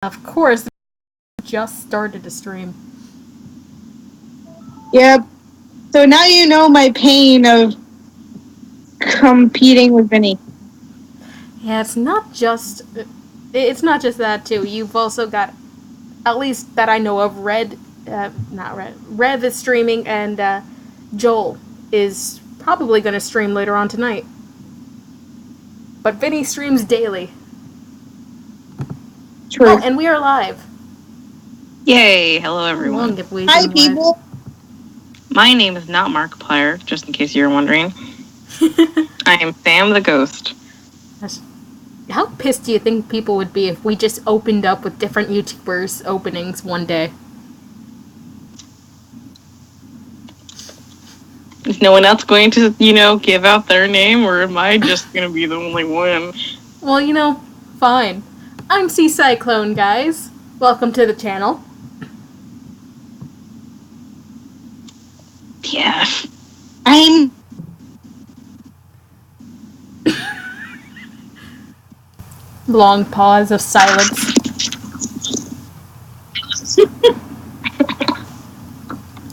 Of course, just started to stream. Yep. So now you know my pain of competing with Vinny. Yeah, it's not just that too. You've also got, at least that I know of, Rev is streaming, and Joel is probably going to stream later on tonight. But Vinny streams daily. True. Oh, and we are live. Yay! Hello, everyone. Hi, people. My name is not Markiplier, just in case you were wondering. I am Sam the Ghost. How pissed do you think people would be if we just opened up with different YouTubers' openings one day? Is no one else going to, give out their name, or am I just going to be the only one? Well, fine. I'm Sea Cyclone, guys. Welcome to the channel. Yeah. I'm... Long pause of silence.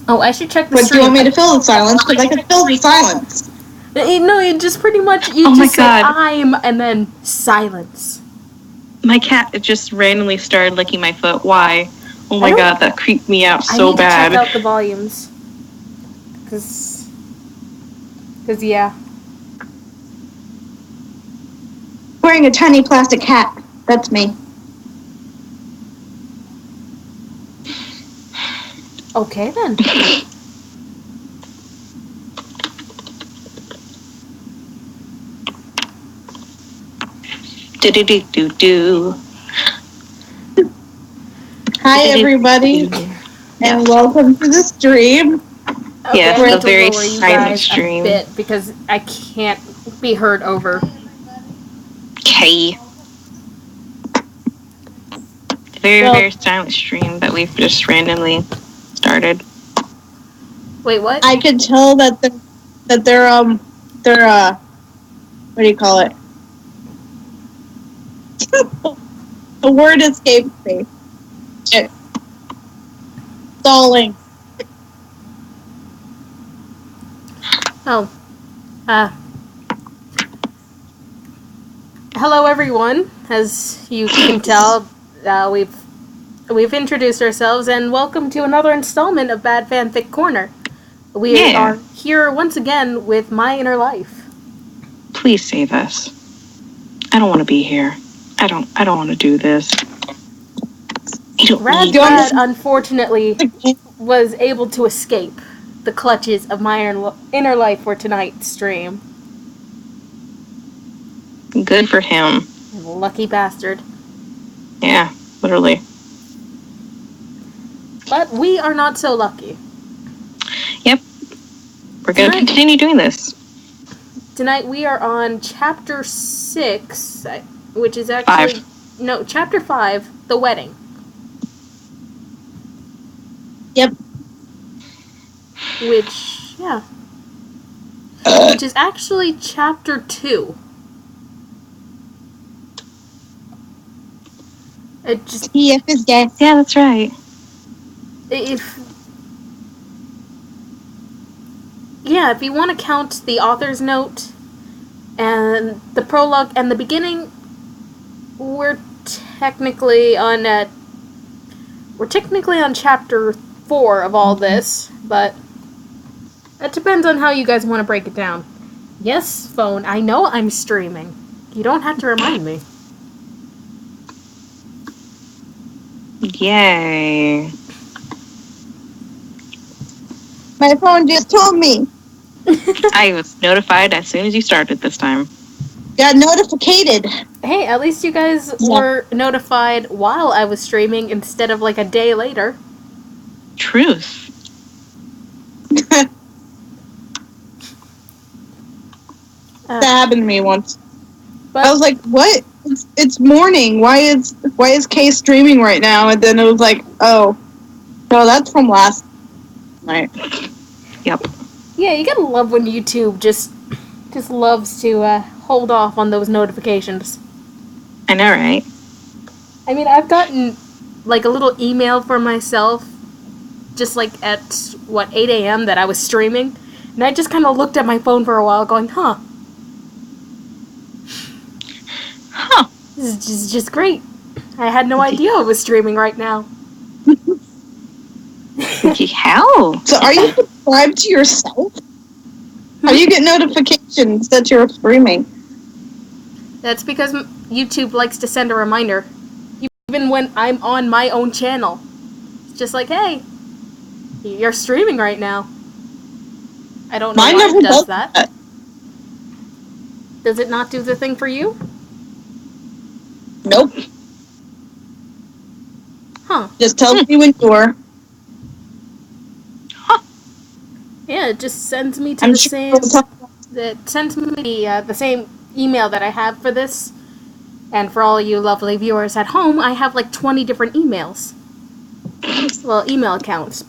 Oh, I should check the stream. What, do you want me to fill the silence? Because I can fill the silence. No, you just pretty much, say I'm, and then silence. My cat just randomly started licking my foot. Why? Oh my god, that creeped me out so bad. I need to check out the volumes. Because yeah. Wearing a tiny plastic hat. That's me. Okay, then. Do-do-do-do-do. Hi, everybody, and welcome to the stream. Okay, yeah, it's a very silent stream. A bit because I can't be heard over. Okay. Very silent stream that we've just randomly started. Wait, what? I could tell that they're what do you call it? The word escaped me. Stalling. Oh. Hello, everyone. As you can tell, we've introduced ourselves, and welcome to another installment of Bad Fanfic Corner. We are here once again with My Inner Life. Please save us. I don't want to be here. I don't want to do this. Rad unfortunately was able to escape the clutches of My Inner Life for tonight's stream. Good for him. Lucky bastard. Yeah, literally. But we are not so lucky. Yep. We're going to continue doing this. Tonight we are on Chapter 6, which is actually... 5. No, Chapter 5, The Wedding. Yep. Which is actually Chapter 2. TF is dead. Yeah, that's right. If you want to count the author's note and the prologue and the beginning, we're technically on Chapter 4 of all this, but it depends on how you guys want to break it down. Yes, phone, I know I'm streaming. You don't have to remind me. Yay. My phone just told me. I was notified as soon as you started this time. Got notificated. Hey, at least you guys were notified while I was streaming instead of like a day later. Truth. That happened to me once. But I was like, what? It's morning. Why is Kay streaming right now? And then it was like, oh, no, that's from last night. Yep. Yeah, you gotta love when YouTube just loves to hold off on those notifications. I know, right? I mean, I've gotten, like, a little email for myself, just, like, at, 8 a.m. that I was streaming, and I just kind of looked at my phone for a while going, Huh. this is just great. I had no idea I was streaming right now. How? So are you subscribed to yourself? How do you get notifications that you're streaming? That's because YouTube likes to send a reminder. Even when I'm on my own channel. It's just like, hey, you're streaming right now. I don't know Mine why never it does does that. that. Does it not do the thing for you? Nope. Huh. Just tells me when you're. Yeah, it just sends me to I'm the sure same... It sends me the same email that I have for this. And for all you lovely viewers at home, I have like 20 different emails. Well, email accounts.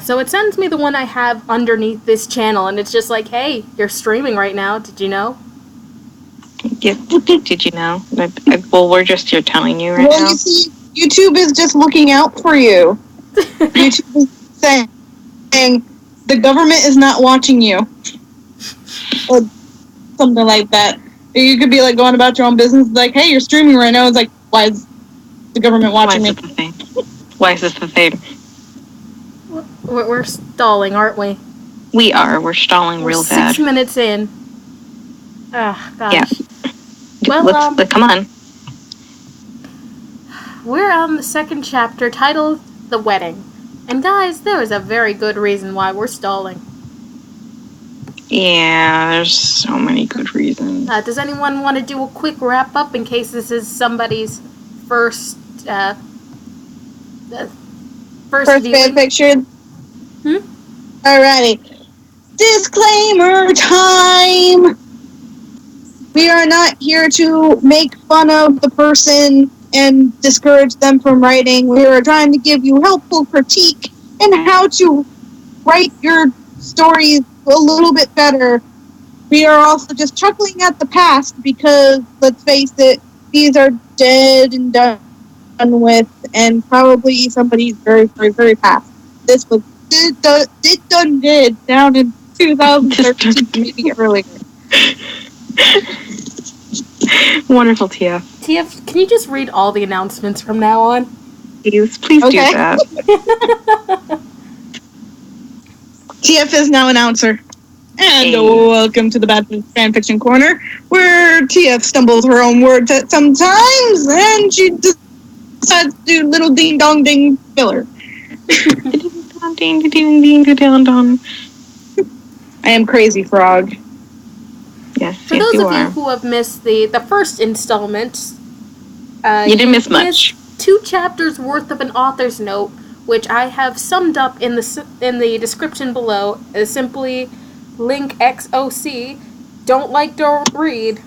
So it sends me the one I have underneath this channel, and it's just like, hey, you're streaming right now, did you know? Yeah, did you know? Well, we're just here telling you right Well, now. you see, YouTube is just looking out for you. YouTube is saying the government is not watching you. Or something like that. You could be like going about your own business, like, hey, you're streaming right now. It's like, why is the government watching me? Why is this the thing? Why is this the thing? We're stalling, aren't we? We are. We're stalling We're real 6 bad. minutes in. Ah, gosh. Yeah. Well, come on. We're on the second chapter titled The Wedding. And guys, there is a very good reason why we're stalling. Yeah, there's so many good reasons. Does anyone want to do a quick wrap up in case this is somebody's first First viewing? fanfiction. Alrighty. Disclaimer time! We are not here to make fun of the person and discourage them from writing. We are trying to give you helpful critique in how to write your stories a little bit better. We are also just chuckling at the past because, let's face it, these are dead and done with, and probably somebody's very, very, very past. This was did down in 2013, maybe earlier. Wonderful, TF. TF, can you just read all the announcements from now on? Please do Okay. that. TF is now announcer. And Hey. welcome to the Bad Fanfic Corner, where TF stumbles her own words at sometimes, and she decides to do little ding-dong-ding filler. I am Crazy Frog. Yes, For yes, those you of you are. who have missed the first installment, You didn't miss much. missed 2 chapters worth of an author's note, which I have summed up in the description below as simply link XOC, don't read,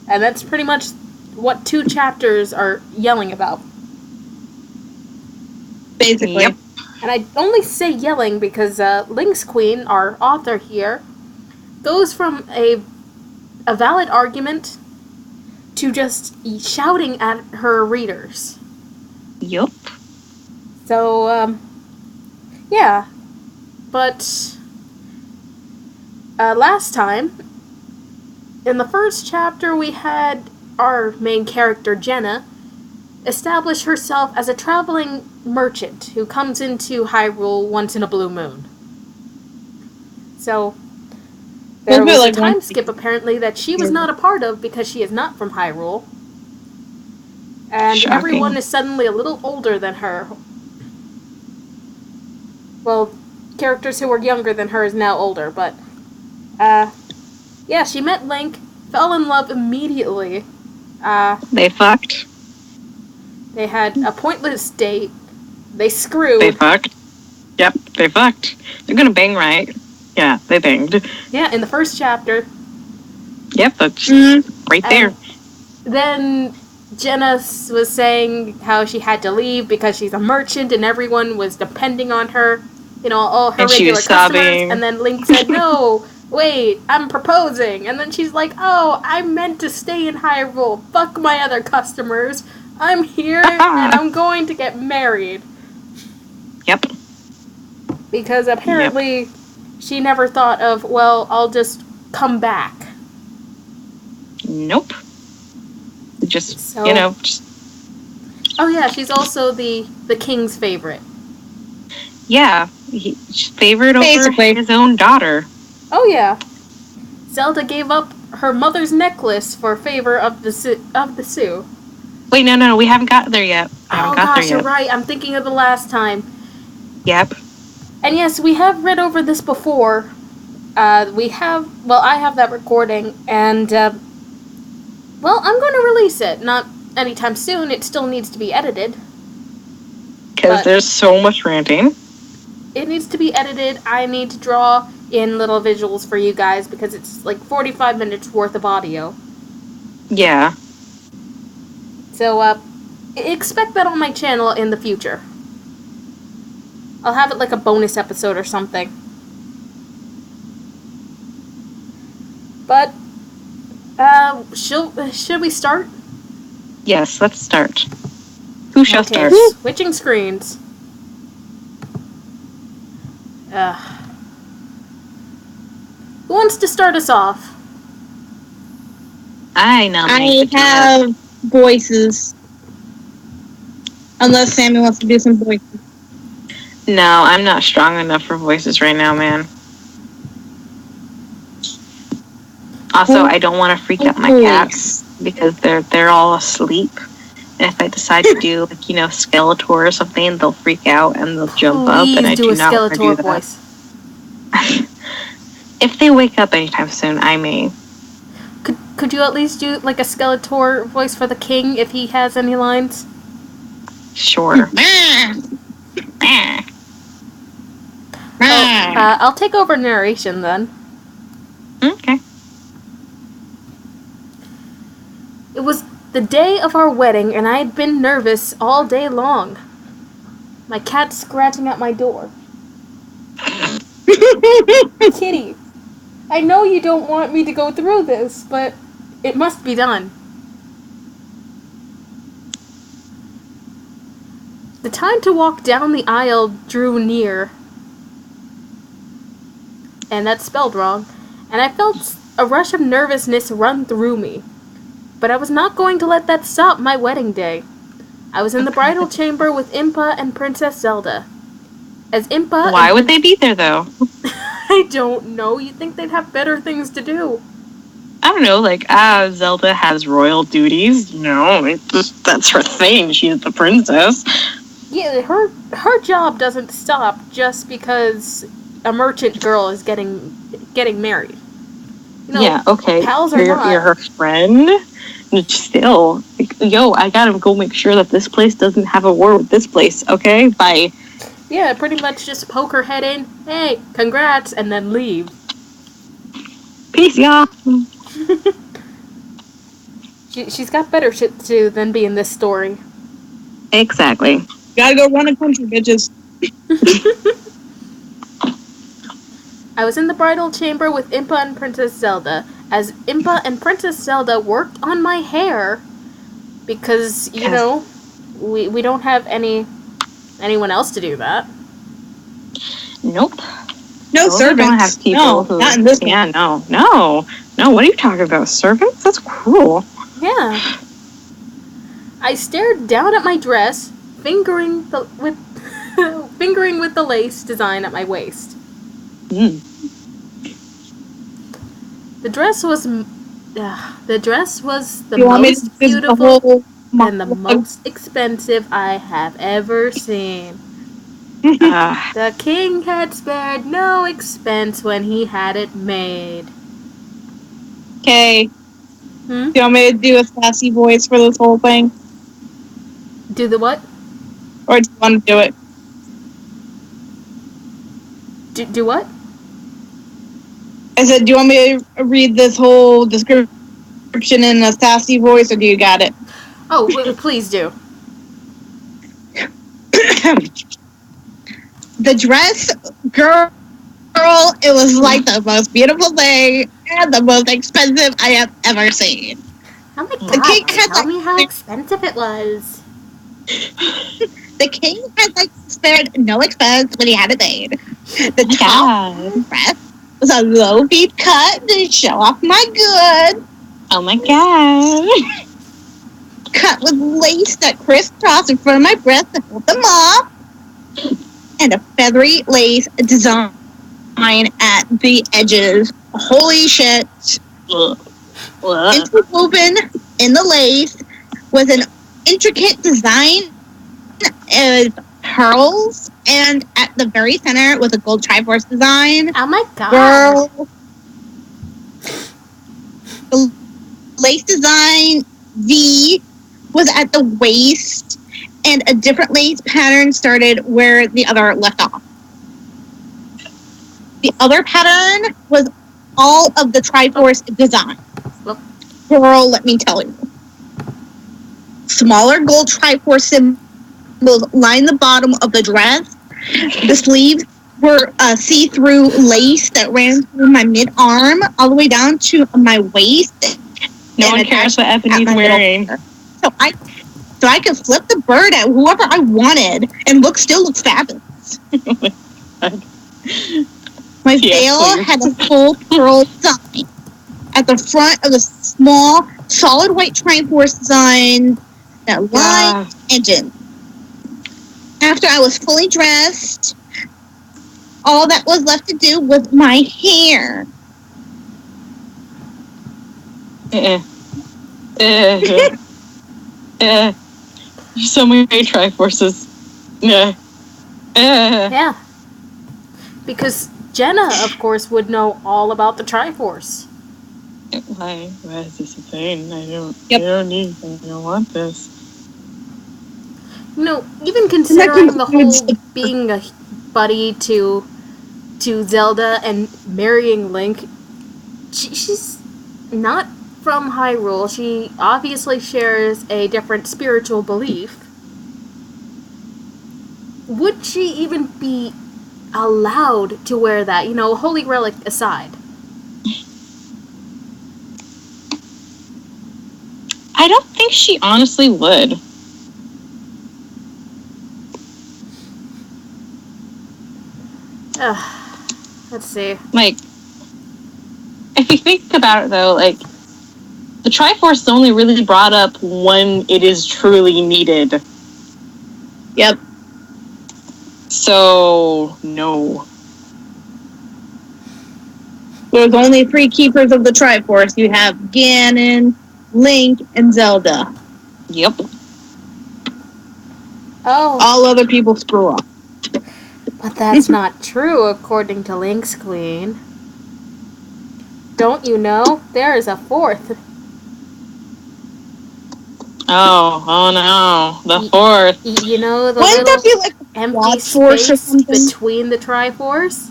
and that's pretty much what 2 chapters are yelling about. Basically. Yep. And I only say yelling because Lynx Queen, our author here, goes from a valid argument to just shouting at her readers. Yup. So, yeah. But, last time, in the first chapter, we had our main character, Jenna, establish herself as a traveling merchant who comes into Hyrule once in a blue moon. So, there was a time skip, apparently, that she was not a part of because she is not from Hyrule. And Shocking. everyone is suddenly a little older than her. Well, characters who were younger than her is now older, but, yeah, she met Link, fell in love immediately. They fucked. They had a pointless date. They screwed. They fucked. Yep, they fucked. They're gonna bang right. Yeah, they banged. Yeah, in the first chapter. Yep, that's right there. Then Jenna was saying how she had to leave because she's a merchant and everyone was depending on her. You know, all her And she regular was customers. sobbing. And then Link said, no, wait, I'm proposing. And then she's like, oh, I meant to stay in Hyrule. Fuck my other customers. I'm here and I'm going to get married. Yep. Because apparently she never thought of, well, I'll just come back. Nope. Just, So- just... Oh yeah, she's also the king's favorite. Yeah, she's favored over Basically. his own daughter. Oh yeah. Zelda gave up her mother's necklace for favor of the Sioux. Wait, no, we haven't got there yet. You're right. I'm thinking of the last time. Yep. And yes, we have read over this before. I have that recording, and, I'm going to release it. Not anytime soon. It still needs to be edited. Because there's so much ranting. It needs to be edited. I need to draw in little visuals for you guys, because it's like 45 minutes worth of audio. Yeah. So, expect that on my channel in the future. I'll have it like a bonus episode or something. But, should we start? Yes, let's start. Who shall start? Switching screens. Who wants to start us off? I nominate I have voices. Unless Sammy wants to do some voices. No, I'm not strong enough for voices right now, man. Also, I don't want to freak out my cats because they're all asleep. And if I decide to do Skeletor or something, they'll freak out and they'll jump up, and I do not want to do that. Voice. If they wake up anytime soon, I may. Could you at least do like a Skeletor voice for the king if he has any lines? Sure. I'll take over narration then. Okay. It was the day of our wedding, and I had been nervous all day long. My cat's scratching at my door. Kitty, I know you don't want me to go through this, but it must be done. The time to walk down the aisle drew near. And that's spelled wrong. And I felt a rush of nervousness run through me. But I was not going to let that stop my wedding day. I was in the bridal chamber with Impa and Princess Zelda. As Impa... Why would they be there, though? I don't know. You'd think they'd have better things to do. I don't know, Zelda has royal duties. That's her thing. She's the princess. Yeah, her job doesn't stop just because a merchant girl is getting married. Yeah, okay. Pals are not. You're her friend. Still, I gotta go make sure that this place doesn't have a war with this place. Okay, bye. Yeah, pretty much just poke her head in. Hey, congrats, and then leave. Peace, y'all. She's got better shit to do than be in this story. Exactly. Gotta go run a country, bitches. I was in the bridal chamber with Impa and Princess Zelda, as Impa and Princess Zelda worked on my hair, because, we don't have anyone else to do that. Nope. No Those servants. Don't have people not in this one. Yeah, no. What are you talking about? Servants? That's cruel. Yeah. I stared down at my dress, fingering with the lace design at my waist. The dress was the most beautiful and the most expensive I have ever seen. The king had spared no expense when he had it made. Okay. Do you want me to do a sassy voice for this whole thing? Do the what? Or do you want to do it? Do what? I said, do you want me to read this whole description in a sassy voice, or do you got it? Oh, please do. The dress, girl, it was like the most beautiful thing and the most expensive I have ever seen. Oh my The god, king had, tell like, me how expensive it was. the king had, like, spared no expense when he had it made. The top dress was a low-beat cut to show off my goods. Oh my god. Cut with lace that crisscrossed in front of my breast to hold them up. And a feathery lace design at the edges. Holy shit. Interwoven in the lace was an intricate design of pearls, and at the very center was a gold Triforce design. Oh my god. Girl. The lace design V was at the waist, and a different lace pattern started where the other left off. The other pattern was all of the Triforce design. Girl, let me tell you. Smaller gold Triforce symbols line the bottom of the dress. The sleeves were see-through lace that ran through my mid-arm all the way down to my waist. No one cares what Ebony's wearing. So I could flip the bird at whoever I wanted and still look fabulous. My veil had a full pearl design. At the front of the small, solid white Triforce design that lined the engine. After I was fully dressed, all that was left to do was my hair. So many Triforces. Yeah. Because Jenna, of course, would know all about the Triforce. Why is this a thing? I don't want this. No, even considering the whole being a buddy to Zelda and marrying Link, she's not from Hyrule. She obviously shares a different spiritual belief. Would she even be allowed to wear that? Holy relic aside. I don't think she honestly would. Let's see. Like, if you think about it, though, like, the Triforce is only really brought up when it is truly needed. Yep. So, no. There's only 3 keepers of the Triforce. You have Ganon, Link, and Zelda. Yep. Oh. All other people screw up. But that's not true, according to Link's Queen. Don't you know? There is a 4th. Oh no. The 4th. You know the Wouldn't that be little like empty space between the Triforce?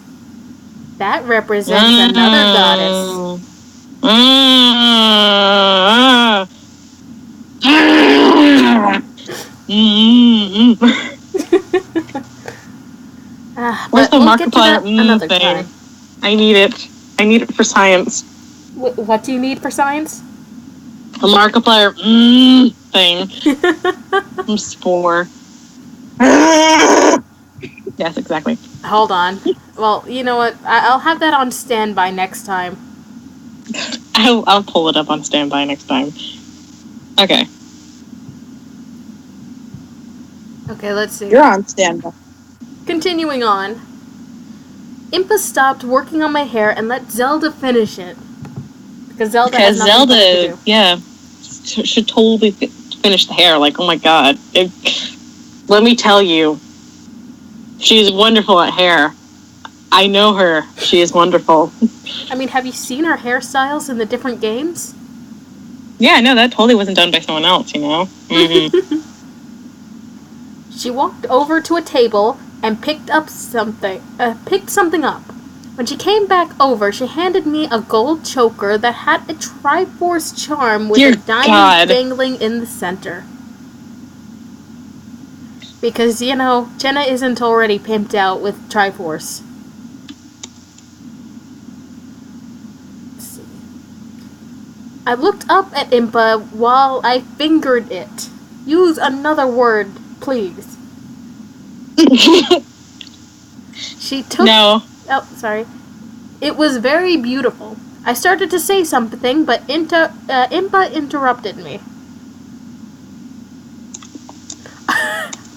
That represents another goddess. Where's the Markiplier another thing? time. I need it. I need it for science. What do you need for science? A Markiplier thing. From Spore. Yes, exactly. Hold on. Well, you know what? I'll have that on standby next time. I'll pull it up on standby next time. Okay. Okay, let's see. You're on standby. Continuing on. Impa stopped working on my hair and let Zelda finish it. Because Zelda has nothing to do. Yeah, should totally finish the hair. Like, oh my god. Let me tell you, she's wonderful at hair. I know her. She is wonderful. I mean, have you seen her hairstyles in the different games? Yeah, no, that totally wasn't done by someone else, you know? Mm-hmm. She walked over to a table and picked something up. When she came back over, she handed me a gold choker that had a Triforce charm with a diamond dangling in the center. Because, Jenna isn't already pimped out with Triforce. Let's see. I looked up at Impa while I fingered it. Use another word, please. She took... No. Oh, sorry. It was very beautiful. I started to say something, but Impa interrupted me.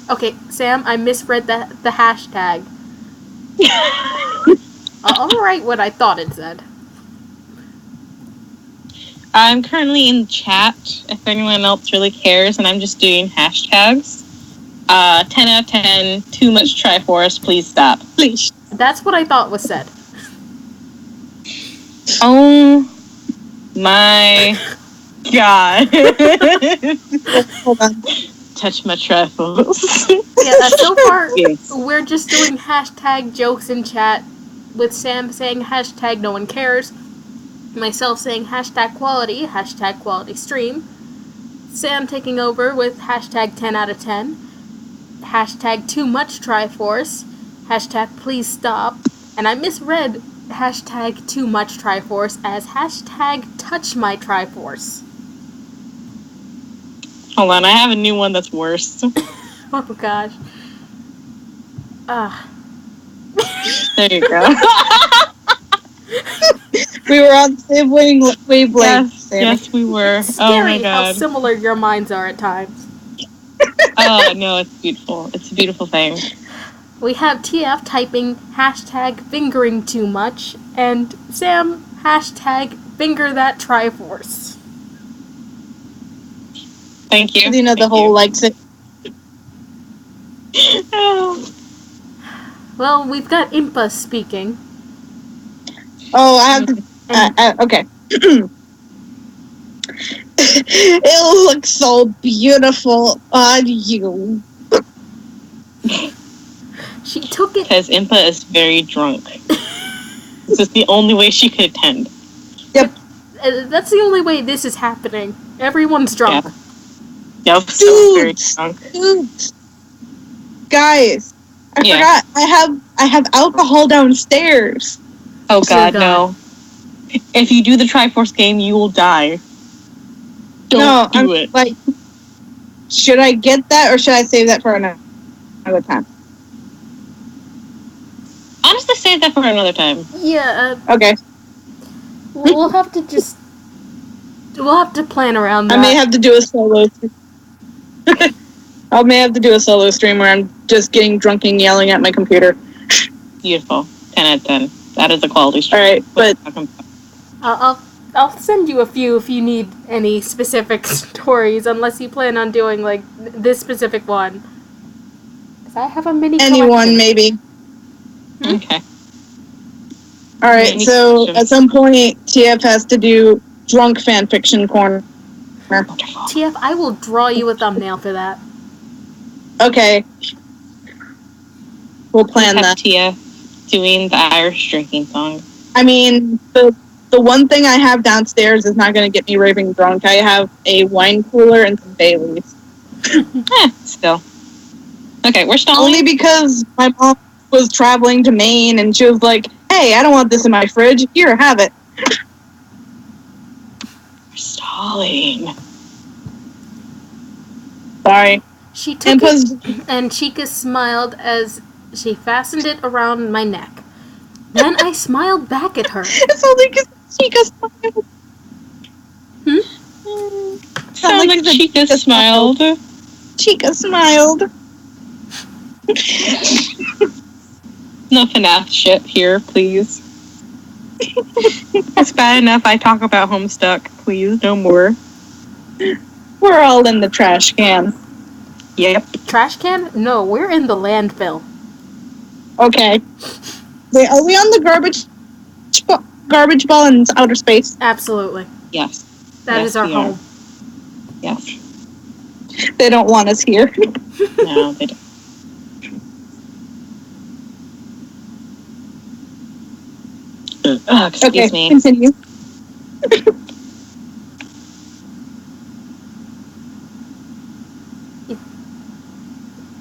Okay, Sam, I misread the hashtag. I'll write what I thought it said. I'm currently in chat, if anyone else really cares, and I'm just doing hashtags. 10 out of 10, too much Triforce, please stop. Please. That's what I thought was said. Oh my god. Hold on. Touch my Triforce. Yeah, so far, Yes. we're just doing hashtag jokes in chat, with Sam saying hashtag no one cares, myself saying hashtag quality stream, Sam taking over with hashtag 10 out of 10, hashtag too much Triforce, hashtag please stop, and I misread hashtag too much Triforce as hashtag touch my Triforce. Hold on, I have a new one that's worse. Oh gosh. There you go. We were on the same wavelength. Yes, we were. It's Oh scary my how god. similar your minds are at times. Oh no, it's beautiful. It's a beautiful thing. We have TF typing hashtag fingering too much, and Sam hashtag finger that Triforce. Thank you. You know, the Thank whole you. likes it. Oh. Well, we've got Impa speaking. Oh, I have to. Okay. It'll look so beautiful on you. She took it. Because Impa is very drunk. This is the only way she could attend. Yep. That's the only way this is happening. Everyone's drunk. Yeah. Yep, so very drunk. Dudes. Guys, I Yeah. forgot. I have alcohol downstairs. Oh Dear god, no. If you do the Triforce game, you will die. Don't do it. Like, should I get that or should I save that for another time? Honestly, save that for another time. Yeah, Okay. we'll have to just... We'll have to plan around that. I may have to do a solo. I may have to do a solo stream where I'm just getting drunk and yelling at my computer. Beautiful. 10 out of 10. That is a quality stream. Alright, but... I'll send you a few if you need any specific stories, unless you plan on doing, like, this specific one. Because I have a mini Anyone, collection. maybe. Okay. Alright, Mini so collection. at some point, TF has to do Drunk Fanfiction Corner. Wonderful. TF, I will draw you a thumbnail for that. Okay. We'll plan Have that. Tia doing the Irish drinking song. I mean, the one thing I have downstairs is not going to get me raving drunk. I have a wine cooler and some Baileys. Still. Okay, we're stalling. Only because my mom was traveling to Maine and she was like, hey, I don't want this in my fridge. Here, have it. We're stalling. Sorry. She took it, and Chica smiled as she fastened it around my neck. Then I smiled back at her. It's only because Chica smiled. Sound like Chica smiled. Chica smiled. No FNAF shit here, please. It's bad enough I talk about Homestuck. Please, no more. We're all in the trash can. Yep. Trash can? No, we're in the landfill. Okay. Wait, are we on the garbage ball in outer space? Absolutely. Yes. That Yes, is our we are. home. Yes. They don't want us here. No, they don't. Excuse Okay, me. continue.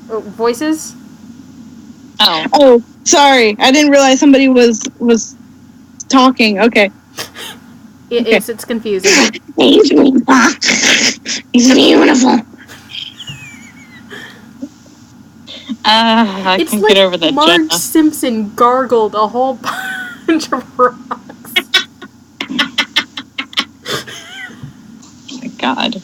Voices? Oh. Oh, sorry. I didn't realize somebody was talking. Okay. It's confusing. It's beautiful. I It's can't like get over that, Marge Jenna. Simpson gargled a whole bunch of rocks. Oh my god.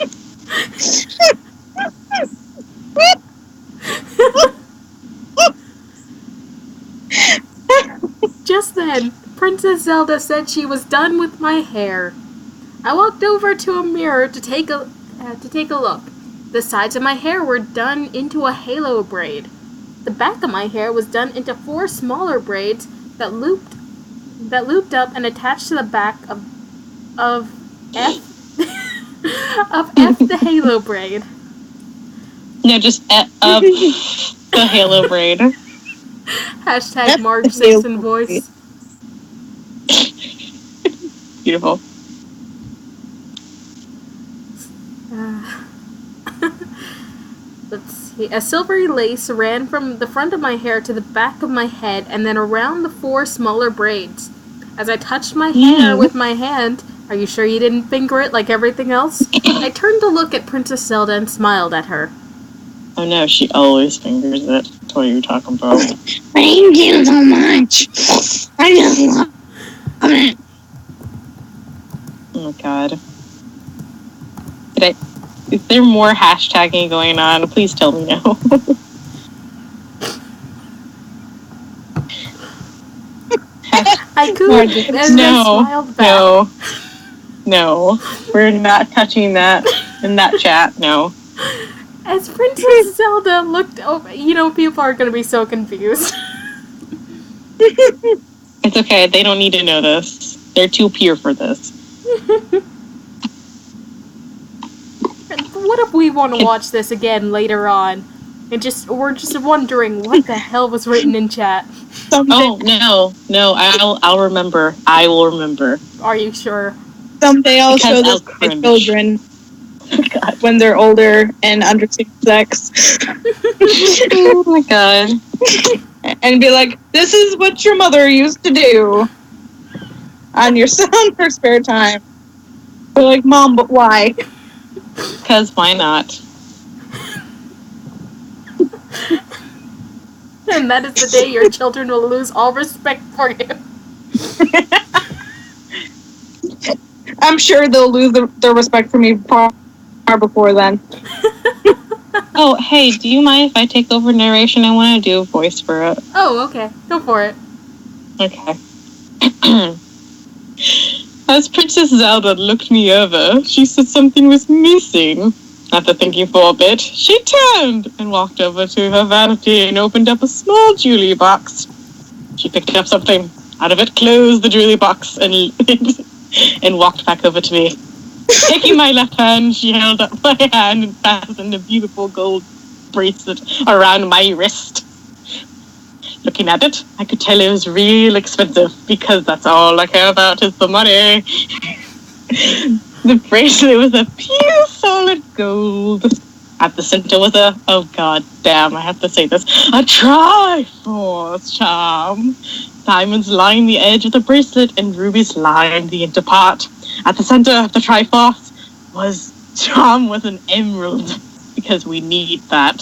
Just then, Princess Zelda said she was done with my hair. I walked over to a mirror to take a look. The sides of my hair were done into a halo braid. The back of my hair was done into 4 smaller braids that looped up and attached to the back of F of F the halo braid. No, just up the halo braid. Hashtag Marge Simpson voice. Beautiful. Let's see. A silvery lace ran from the front of my hair to the back of my head and then around the 4 smaller braids. As I touched my hair with my hand, are you sure you didn't finger it like everything else? I turned to look at Princess Zelda and smiled at her. Oh no, she always fingers it. That's what you're talking about. Thank you so much. I just love it. Oh my god. Is there more hashtagging going on? Please tell me no. I could. No. We're not touching that in that chat. No. As Princess Zelda looked over, people are going to be so confused. It's okay. They don't need to know this. They're too pure for this. What if we want to watch this again later on, and we're just wondering what the hell was written in chat? Oh no! I'll remember. I will remember. Are you sure? Someday I'll show this to my children when they're older and under 6 sex. Oh my god! And be like, "This is what your mother used to do on your her spare time." They're like, "Mom, but why?" Because why not? And that is the day your children will lose all respect for you. I'm sure they'll lose their respect for me far before then. Oh, hey, do you mind if I take over narration? I want to do a voice for it. Oh, okay. Go for it. Okay. As Princess Zelda looked me over, she said something was missing. After thinking for a bit, she turned and walked over to her vanity and opened up a small jewelry box. She picked up something out of it, closed the jewelry box, and walked back over to me. Taking my left hand, she held up my hand and fastened a beautiful gold bracelet around my wrist. Looking at it, I could tell it was real expensive because that's all I care about is the money. The bracelet was a pure solid gold. At the center was oh god damn, I have to say this, a Triforce charm. Diamonds lined the edge of the bracelet and rubies lined the inner part. At the center of the Triforce was charm with an emerald, because we need that.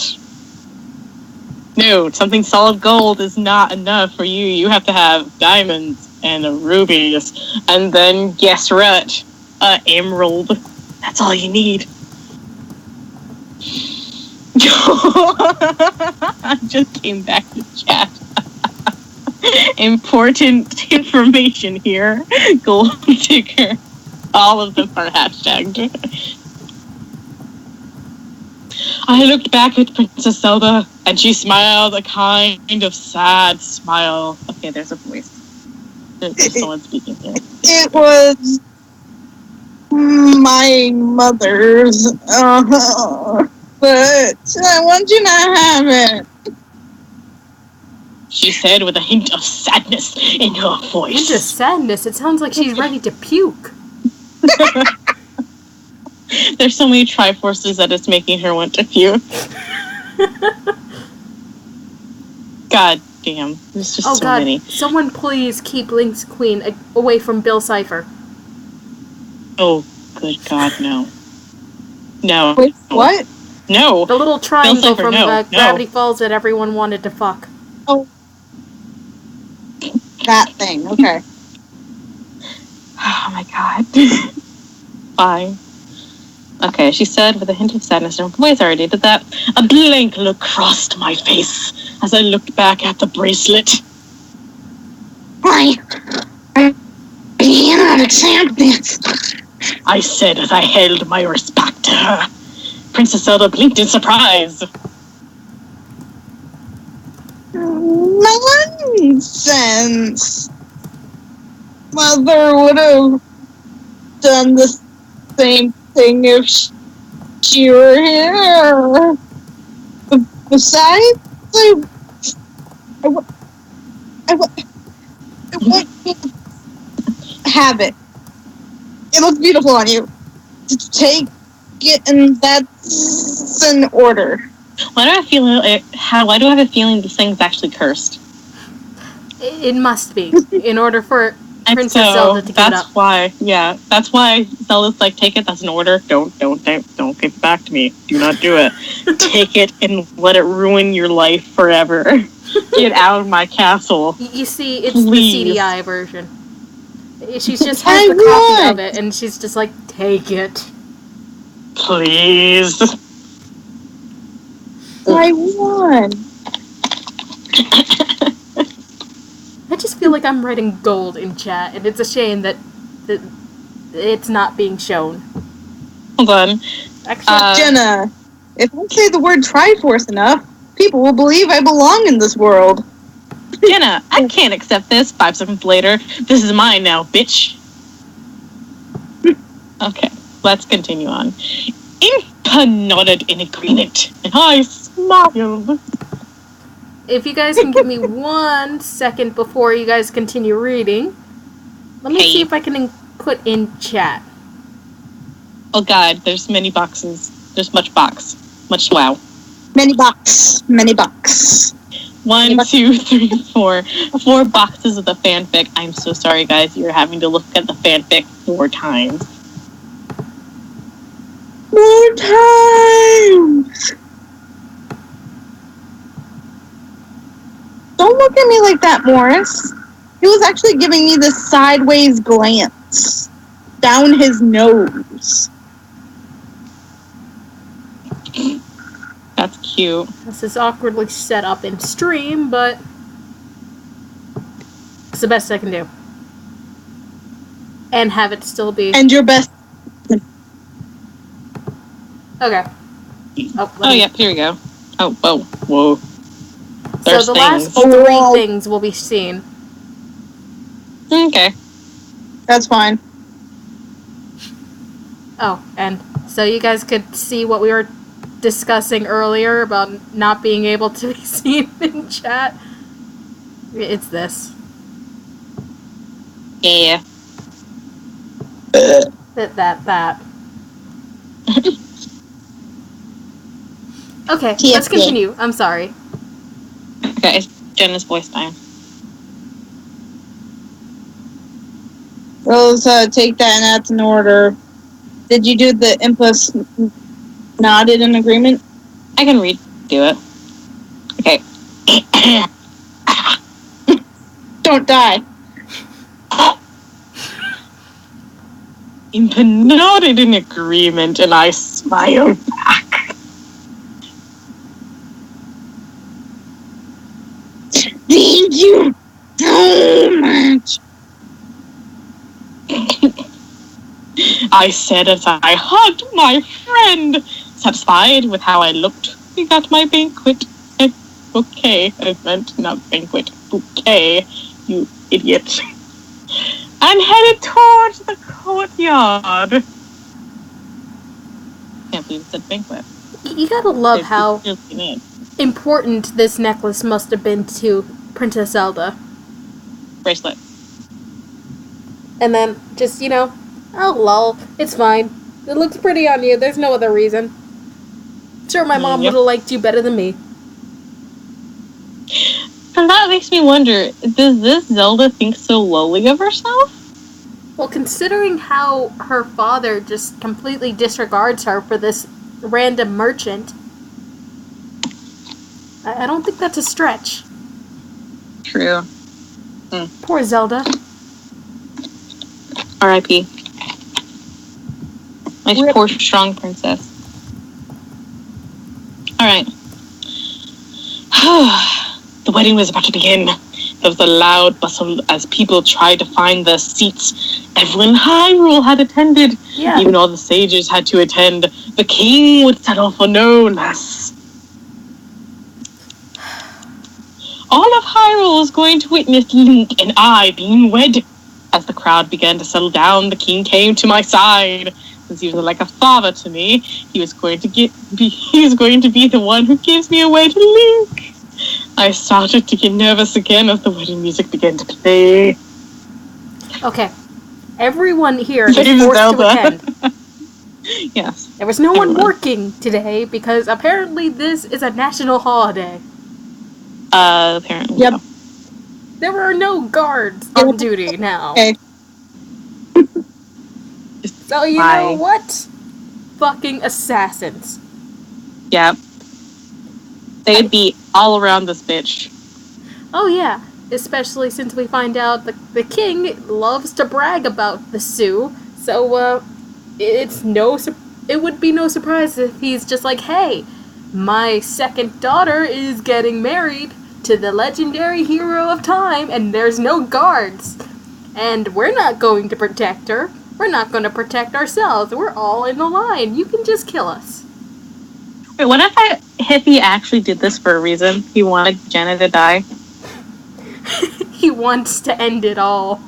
No, something solid gold is not enough for you. You have to have diamonds and rubies, and then guess what? Emerald. That's all you need. I just came back to chat. Important information here. Gold digger. All of them are hashtagged. I looked back at Princess Zelda, and she smiled a kind of sad smile. Okay, there's a voice. There's someone speaking here. It was my mother's, but I want you to have it. She said with a hint of sadness in her voice. Hint of sadness? It sounds like she's ready to puke. There's so many Triforces that it's making her want to puke. God damn. There's just so many. Someone please keep Link's Queen away from Bill Cipher. Oh, good God, no. No. Wait, what? No. The little triangle Cipher, from no. Gravity Falls that everyone wanted to fuck. Oh. That thing, okay. Oh my God. Fine. Okay, she said with a hint of sadness in her voice. I already did that. A blank look crossed my face as I looked back at the bracelet. I cannot accept this. I said as I held my respect to her. Princess Zelda blinked in surprise. Nonsense. Mother would have done the same thing if she were here. Besides, I won't have it. It looks beautiful on you. Just take it, and that's an order. Why do I have a feeling this thing's actually cursed? It must be, in order for Princess Zelda to give it up. That's why Zelda's like, take it, that's an order. Don't give it back to me. Do not do it. Take it and let it ruin your life forever. Get out of my castle. You see, it's Please. the CDI version. She's just has the copy of it, and she's just like, take it. Please. I won. I just feel like I'm writing gold in chat, and it's a shame that it's not being shown. Hold on. Actually, Jenna, if I say the word Triforce enough, people will believe I belong in this world. Jenna, I can't accept this. 5 seconds later, this is mine now, bitch. Okay, let's continue on. Impa nodded in agreement, and I smiled. if you guys can give me 1 second before you guys continue reading, let me see if I can put in chat. Oh God, there's many boxes. There's much box. Much wow. Many box. 1, 2, 3, 4. 4 boxes of the fanfic. I'm so sorry, guys. You're having to look at the fanfic 4 times. 4 times! Don't look at me like that, Morris. He was actually giving me this sideways glance down his nose. That's cute. This is awkwardly set up in stream, but it's the best I can do. And have it still be... And your best... Okay. Oh, yeah, here we go. Oh, whoa. There's so the last things. 3 things will be seen. Okay. That's fine. Oh, and so you guys could see what we were discussing earlier about not being able to be seen in chat. It's this. Yeah. That. Okay, let's continue. I'm sorry. Okay, it's Jenna's voice time. Let's take that, and that's an order. Did you do the impulse nodded in agreement? I can redo it. Okay. Don't die. Impa nodded in agreement, and I smiled back. Thank you so much. I said as I hugged my friend. Satisfied with how I looked, we got my banquet. Bouquet. I meant not banquet. Bouquet. You idiot. And headed towards the courtyard. Can't believe it said banquet. You gotta love how important this necklace must have been to Princess Zelda. Bracelet. And then, just, oh lol, it's fine. It looks pretty on you, there's no other reason. Sure, my mom would have liked you better than me. And that makes me wonder, does this Zelda think so lowly of herself? Well, considering how her father just completely disregards her for this random merchant, I don't think that's a stretch. True. Poor Zelda. R.I.P. My poor strong princess. Alright. The wedding was about to begin. There was a loud bustle as people tried to find their seats. Everyone in Hyrule had attended. Yeah. Even all the sages had to attend. The king would settle for no less. All of Hyrule was going to witness Link and I being wed. As the crowd began to settle down, the king came to my side. Since he was like a father to me, he was going to be the one who gives me away to Link. I started to get nervous again as the wedding music began to play. Okay. Everyone here is Save forced Zelda. to attend. Yes. There was no one Everyone. working today because apparently this is a national holiday. Apparently. Yep. No. There are no guards on duty now. Okay. So you Why? know what? Fucking assassins. Yep. They'd be all around this bitch. Oh yeah, especially since we find out the king loves to brag about the Sioux. So it would be no surprise if he's just like, hey, my second daughter is getting married to the legendary hero of time, and there's no guards. And we're not going to protect her. We're not going to protect ourselves. We're all in the line. You can just kill us. Wait, what if he actually did this for a reason? He wanted Jenna to die? He wants to end it all.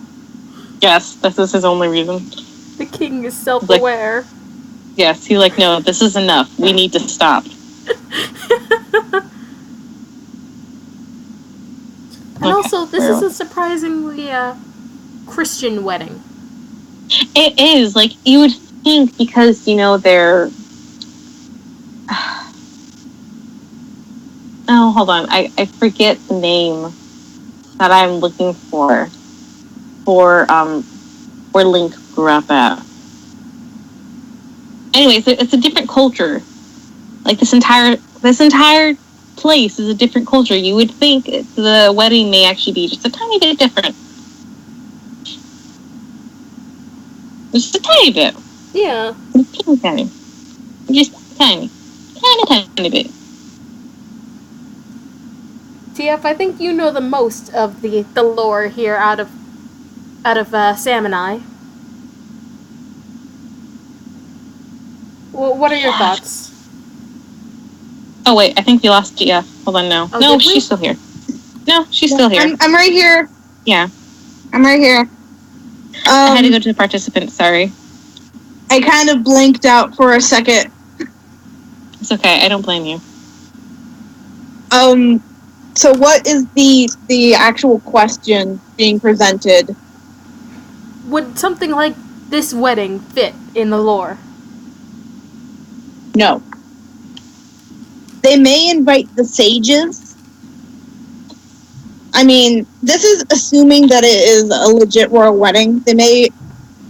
Yes, this is his only reason. The king is self-aware. Yes, he's like, no, this is enough. We need to stop. And also, this is a surprisingly Christian wedding. It is. Like, you would think because, they're... Oh, hold on. I forget the name that I'm looking for where Link grew up at. Anyways, it's a different culture. Like, this entire place is a different culture. You would think the wedding may actually be just a tiny bit different. Just a tiny bit. Yeah. Tiny. Just tiny. Tiny bit. TF, I think you know the most of the lore here out of Sam and I. Well, what are your thoughts? Oh wait, I think we lost GF. Hold on, no. Oh, No, did we? she's still here. No, she's still here. I'm right here. Yeah. I'm right here. I had to go to the participant, sorry. I kind of blinked out for a second. It's okay, I don't blame you. So what is the actual question being presented? Would something like this wedding fit in the lore? No. They may invite the sages. I mean, this is assuming that it is a legit royal wedding. They may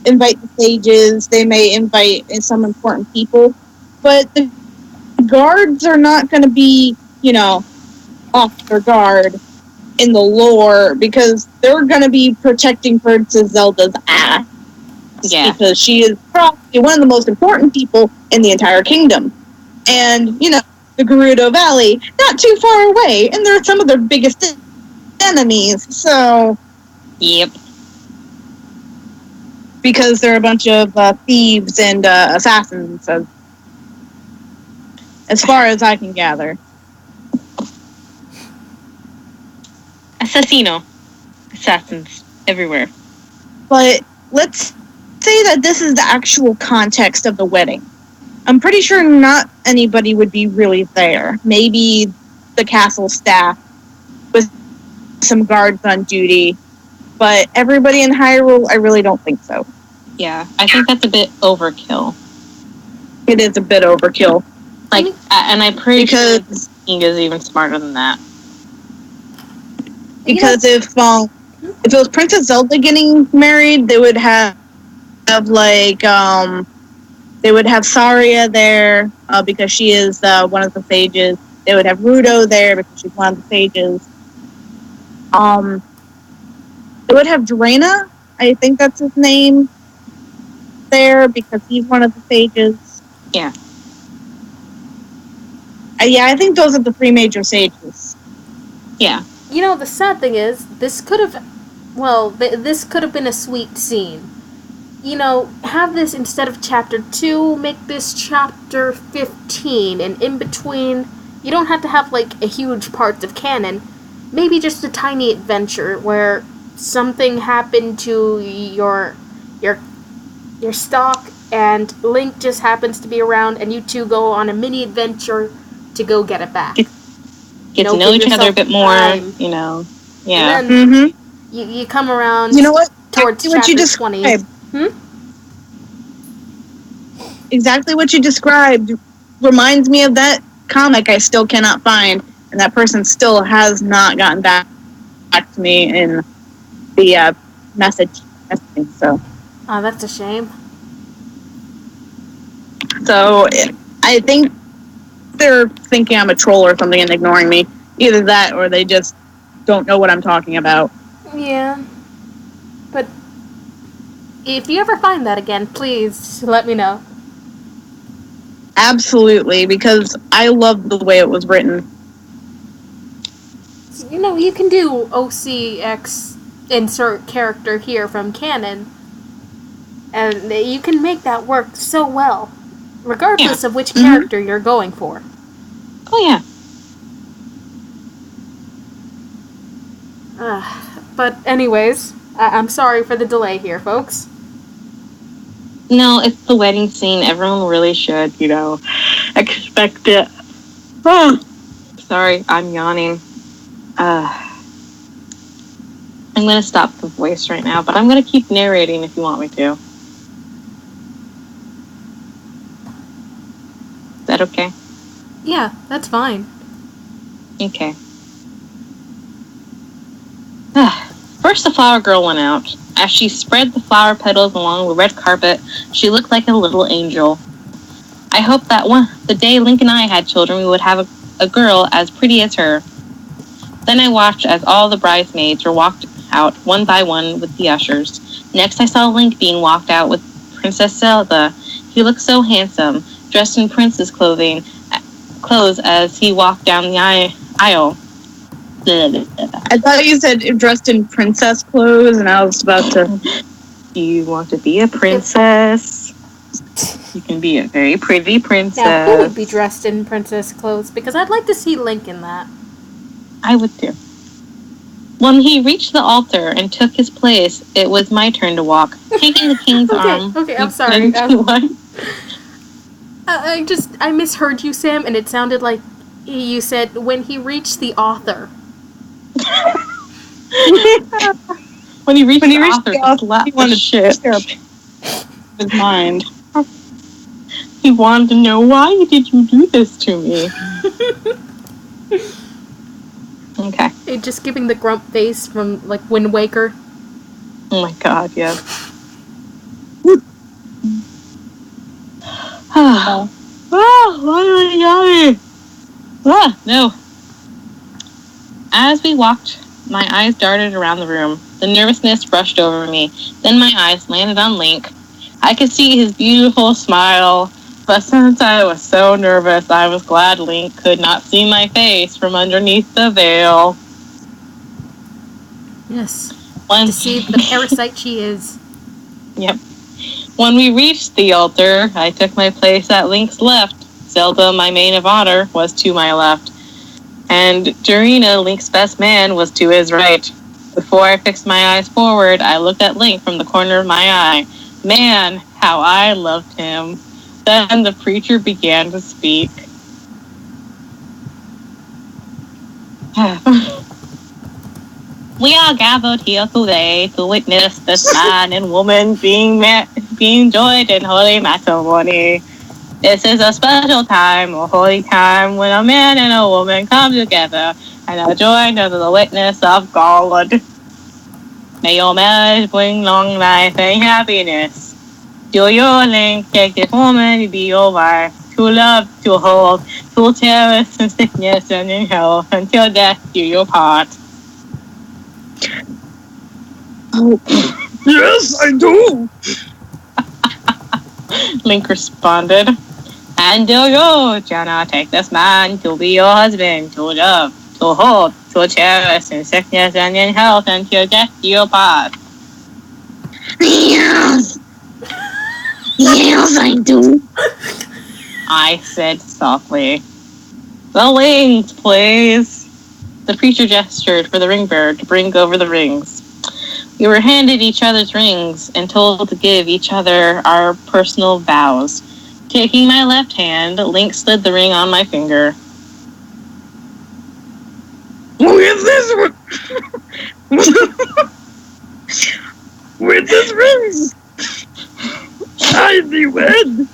invite the sages. They may invite some important people. But the guards are not going to be, off their guard in the lore because they're going to be protecting Princess Zelda's ass. Yeah. Because she is probably one of the most important people in the entire kingdom. And, the Gerudo Valley, not too far away, and they're some of their biggest enemies, so... Yep. Because they're a bunch of thieves and assassins, as far as I can gather. Assassino. Assassins. Everywhere. But let's say that this is the actual context of the wedding. I'm pretty sure not anybody would be really there. Maybe the castle staff with some guards on duty. But everybody in Hyrule, I really don't think so. Yeah, I think that's a bit overkill. It is a bit overkill. Like, and I'm pretty sure Because the king is even smarter than that. if it was Princess Zelda getting married, they would have have they would have Saria there because she is one of the sages. They would have Rudo there because she's one of the sages. They would have Drena, I think that's his name, there because he's one of the sages. Yeah. Yeah, I think those are the 3 major sages. Yeah. You know, the sad thing is, this could have been a sweet scene. You know, have this instead of chapter 2, make this chapter 15, and in between, you don't have to have, like, a huge part of canon. Maybe just a tiny adventure where something happened to your stock, and Link just happens to be around, and you two go on a mini adventure to go get it back. Get to know each other a bit more, you know. Yeah. And then you come around. You know what? Towards Exactly chapter 20. Exactly what you described reminds me of that comic I still cannot find, and that person still has not gotten back to me in the messaging. So. Oh, that's a shame. So I think they're thinking I'm a troll or something and ignoring me. Either that or they just don't know what I'm talking about. Yeah. But if you ever find that again, please let me know. Absolutely, because I love the way it was written. You know, you can do OCX insert character here from canon, and you can make that work so well, regardless of which character you're going for. Oh, yeah. But anyways, I'm sorry for the delay here, folks. No, it's the wedding scene. Everyone really should, you know, expect it. Sorry, I'm yawning. I'm going to stop the voice right now, but I'm going to keep narrating if you want me to. Is that okay? Yeah, that's fine. Okay. First, the flower girl went out. As she spread the flower petals along the red carpet, she looked like a little angel. I hoped that the day Link and I had children, we would have a girl as pretty as her. Then I watched as all the bridesmaids were walked out one by one with the ushers. Next, I saw Link being walked out with Princess Zelda. He looked so handsome, dressed in princess clothes as he walked down the aisle. I thought you said dressed in princess clothes, and I was about to... Do you want to be a princess? You can be a very pretty princess. Now, who would be dressed in princess clothes? Because I'd like to see Link in that. I would too. When he reached the altar and took his place, it was my turn to walk, taking the king's arm. Okay, I'm sorry. I misheard you, Sam, and it sounded like you said when he reached the author. When he reached the author, he wanted to share his mind. He wanted to know, why did you do this to me? Okay. Just giving the grump face from, like, Wind Waker. Oh my god, yes. Why do I yawning? No. As we walked, my eyes darted around the room. The nervousness brushed over me. Then my eyes landed on Link. I could see his beautiful smile, but since I was so nervous, I was glad Link could not see my face from underneath the veil. Yes. To see the parasite she is. Yep. When we reached the altar, I took my place at Link's left. Zelda, my maid of honor, was to my left. And Dorina, Link's best man, was to his right. Before I fixed my eyes forward, I looked at Link from the corner of my eye. Man, how I loved him. Then the preacher began to speak. We are gathered here today to witness this man and woman being joined in holy matrimony. This is a special time, a holy time, when a man and a woman come together and are joined under the witness of God. May your marriage bring long life and happiness. Do your link, take this woman to be your wife, to love, to hold, to cherish in sickness and in health, until death do you part. Oh, yes, I do. Link responded. And do you, Jenna, take this man to be your husband, to love, to hold, to cherish in sickness and in health, until death do you part. Yes. Yes, I do. I said softly. The wings, please. The preacher gestured for the ring bearer to bring over the rings. We were handed each other's rings and told to give each other our personal vows. Taking my left hand, Link slid the ring on my finger. With this one. With this ring, I'd be wed.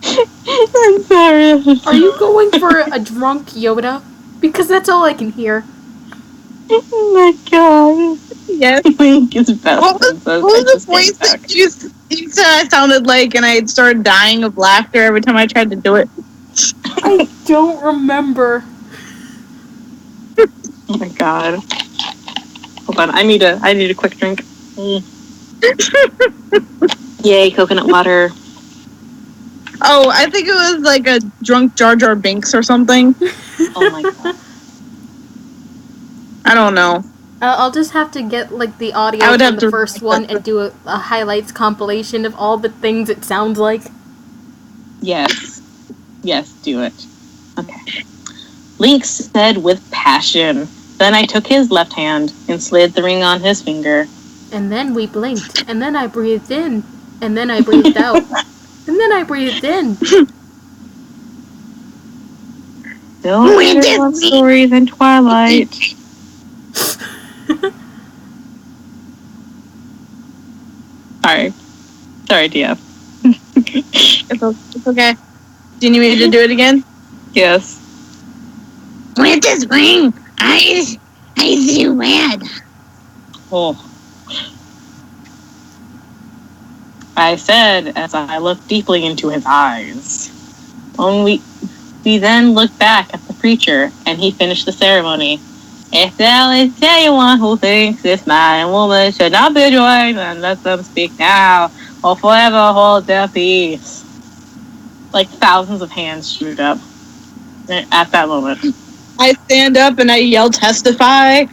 I'm sorry. Are you going for a drunk Yoda? Because that's all I can hear. Oh my god. Yes. Link is best. What was the voice that you said I sounded like, and I started dying of laughter every time I tried to do it? I don't remember. Oh my god. Hold on, I need a quick drink. Yay, coconut water. Oh, I think it was like a drunk Jar Jar Binks or something. Oh my god. I don't know. I'll just have to get like the audio I would from have the to first one and do a highlights compilation of all the things it sounds like. Yes. Yes, do it. Okay. Link said with passion. Then I took his left hand and slid the ring on his finger. And then we blinked, and then I breathed in, and then I breathed out, and then I breathed in. Still better love story than Twilight. Sorry, DF. It's okay. Do you need me to do it again? Yes. With this ring, I see red. Oh. I said as I looked deeply into his eyes. We then looked back at the preacher, and he finished the ceremony. If there is anyone who thinks this man and woman should not be joined, then let them speak now, or forever hold their peace. Like thousands of hands shoot up at that moment. I stand up and I yell, testify.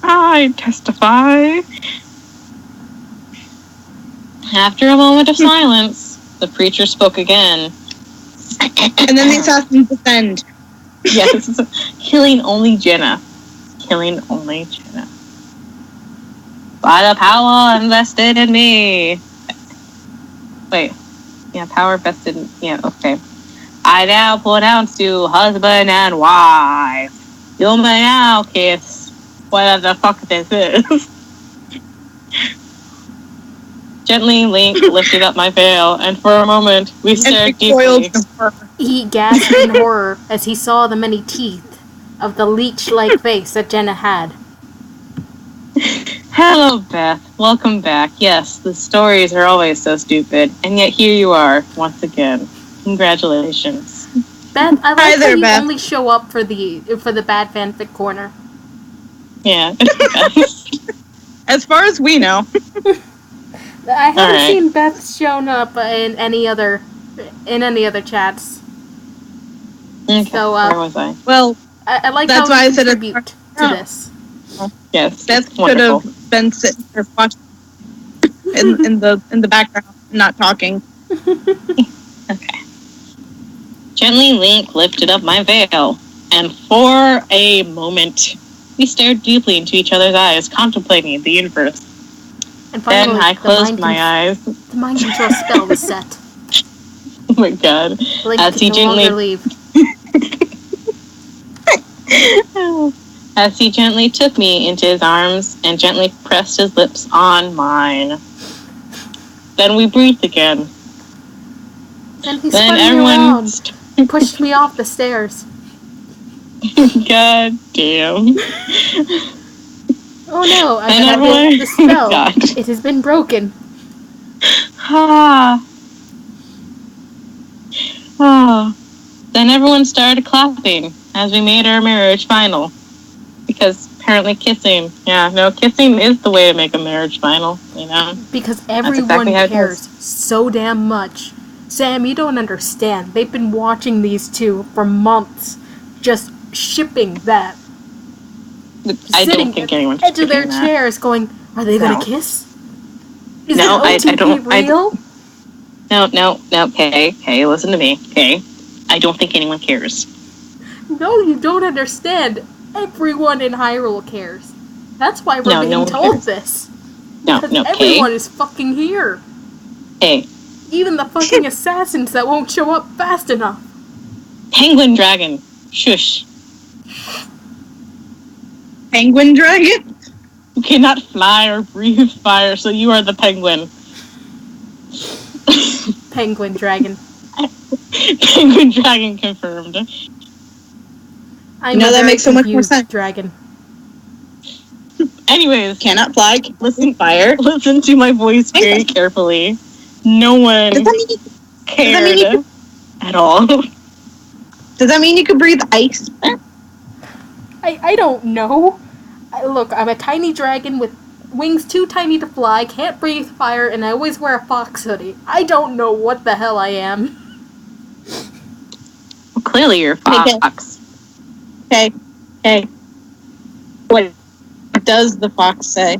I testify. After a moment of silence, the preacher spoke again. And then the assassins descend. Yes, killing only Jenna. Killing only Jenna. By the power invested in me. Wait. Yeah, power vested in... Yeah, okay. I now pronounce you husband and wife. You may now kiss whatever the fuck this is. Gently, Link lifted up my veil, and for a moment, we stared deeply. He gasped in horror as he saw the many teeth of the leech-like face that Jenna had. Hello, Beth. Welcome back. Yes, the stories are always so stupid, and yet here you are, once again. Congratulations. Beth, I like Hi there, how you Beth. only show up for the Bad Fanfic Corner. Yeah. As far as we know. I haven't Alright. seen Beth shown up in any other chats. Okay, So, where was I? Well, I like That's how why you I said it- contribute to this. Yes, Beth it's could wonderful. have been sitting there watching in the background, not talking. Okay. Gently, Link lifted up my veil, and for a moment, we stared deeply into each other's eyes, contemplating the universe. And Then finally, I closed my eyes. The mind control spell was set. Oh my god. Blink As he could no longer gently leave. As he gently took me into his arms and gently pressed his lips on mine. Then we breathed again. And he Then spun me everyone... around and pushed me off the stairs. God damn. Oh no, I And gotta everyone- break the spell. God. It has been broken. Then everyone started clapping as we made our marriage final. Because apparently kissing is the way to make a marriage final, you know? Because everyone cares so damn much. Sam, you don't understand. They've been watching these two for months, just shipping that. I don't think anyone's edge of their that. chairs going, are they gonna kiss? Is no, this OTP real? No, okay, listen to me, okay? I don't think anyone cares. No, you don't understand. Everyone in Hyrule cares. That's why we're being told this. Because everyone is fucking here. Hey. Even the fucking assassins that won't show up fast enough. Penguin dragon. Shush. Penguin dragon? You cannot fly or breathe fire, so you are the penguin. Penguin dragon. Penguin dragon confirmed. That makes so much more sense. Dragon. Anyways, cannot fly, listen fire. Listen to my voice very carefully. No one cared at all. Does that mean you can breathe ice? I don't know. Look, I'm a tiny dragon with wings too tiny to fly, can't breathe fire, and I always wear a fox hoodie. I don't know what the hell I am. Well, clearly you're a fox. Hey. What does the fox say?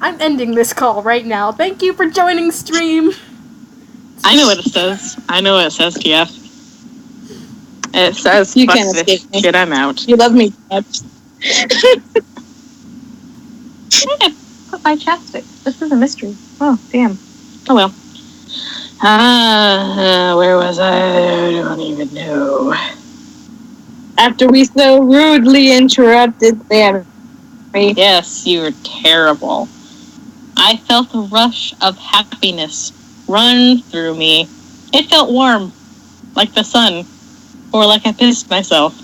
I'm ending this call right now. Thank you for joining stream. I know what it says. TF. It says, you fuck can't this escape me. Shit, I'm out. You love me much. I put my chapstick. This is a mystery. Oh, damn. Oh, well. Where was I? I don't even know. After we so rudely interrupted them. Yes, you were terrible. I felt a rush of happiness run through me. It felt warm, like the sun, or like I pissed myself.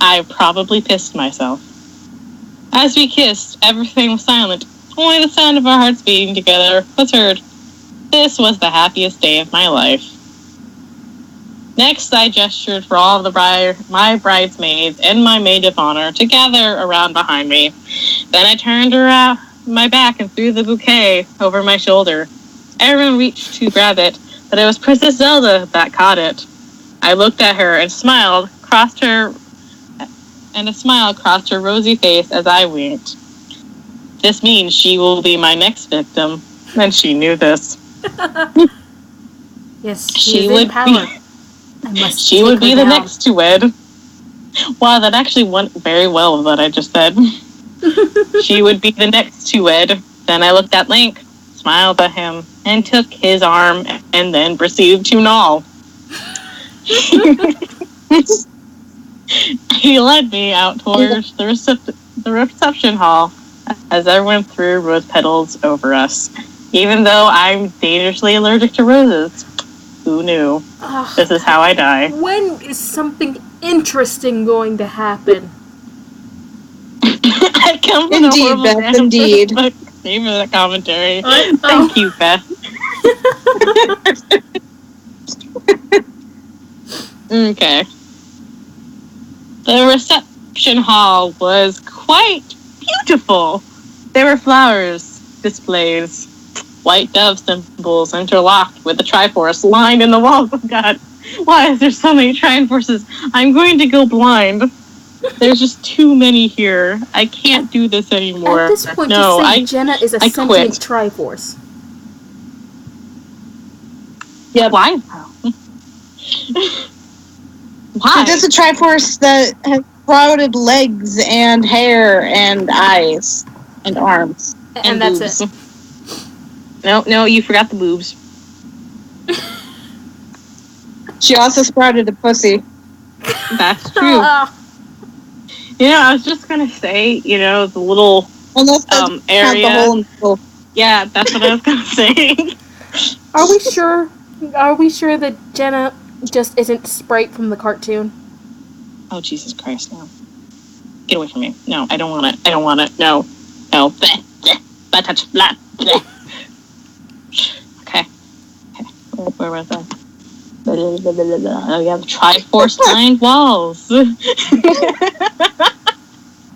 I probably pissed myself. As we kissed, everything was silent. Only the sound of our hearts beating together was heard. This was the happiest day of my life. Next, I gestured for all of my bridesmaids and my maid of honor to gather around behind me. Then I turned around my back and threw the bouquet over my shoulder. Everyone reached to grab it, but it was Princess Zelda that caught it. I looked at her and smiled, and a smile crossed her rosy face as I winked. This means she will be my next victim, and she knew this. Yes, she would in power. She would be the next to wed. Wow, that actually went very well what I just said. She would be the next to wed. Then I looked at Link, smiled at him, and took his arm, and then proceeded to gnaw. He led me out towards the reception hall as everyone threw rose petals over us. Even though I'm dangerously allergic to roses. Who knew? This is how I die. When is something interesting going to happen? I come from indeed, a horrible Beth, indeed. Thank you for the commentary. Thank you, Beth. Okay. The reception hall was quite beautiful. There were flowers, displays, white dove symbols interlocked with the Triforce lined in the walls. Oh god, why is there so many Triforces? I'm going to go blind. There's just too many here. I can't do this anymore. At this point, to say Jenna is a sentient Triforce. Yeah. Why? Why? It's a Triforce that has sprouted legs and hair and eyes and arms. And that's boobs. It. No, you forgot the boobs. She also sprouted a pussy. That's true. I was just gonna say, the little area. The hole. Yeah, that's what I was gonna say. Are we sure that Jenna just isn't Sprite from the cartoon? Oh, Jesus Christ, no. Get away from me. No, I don't want it. No. Bad touch. Blah. Okay. Where was I? Oh, yeah, the Triforce lined walls.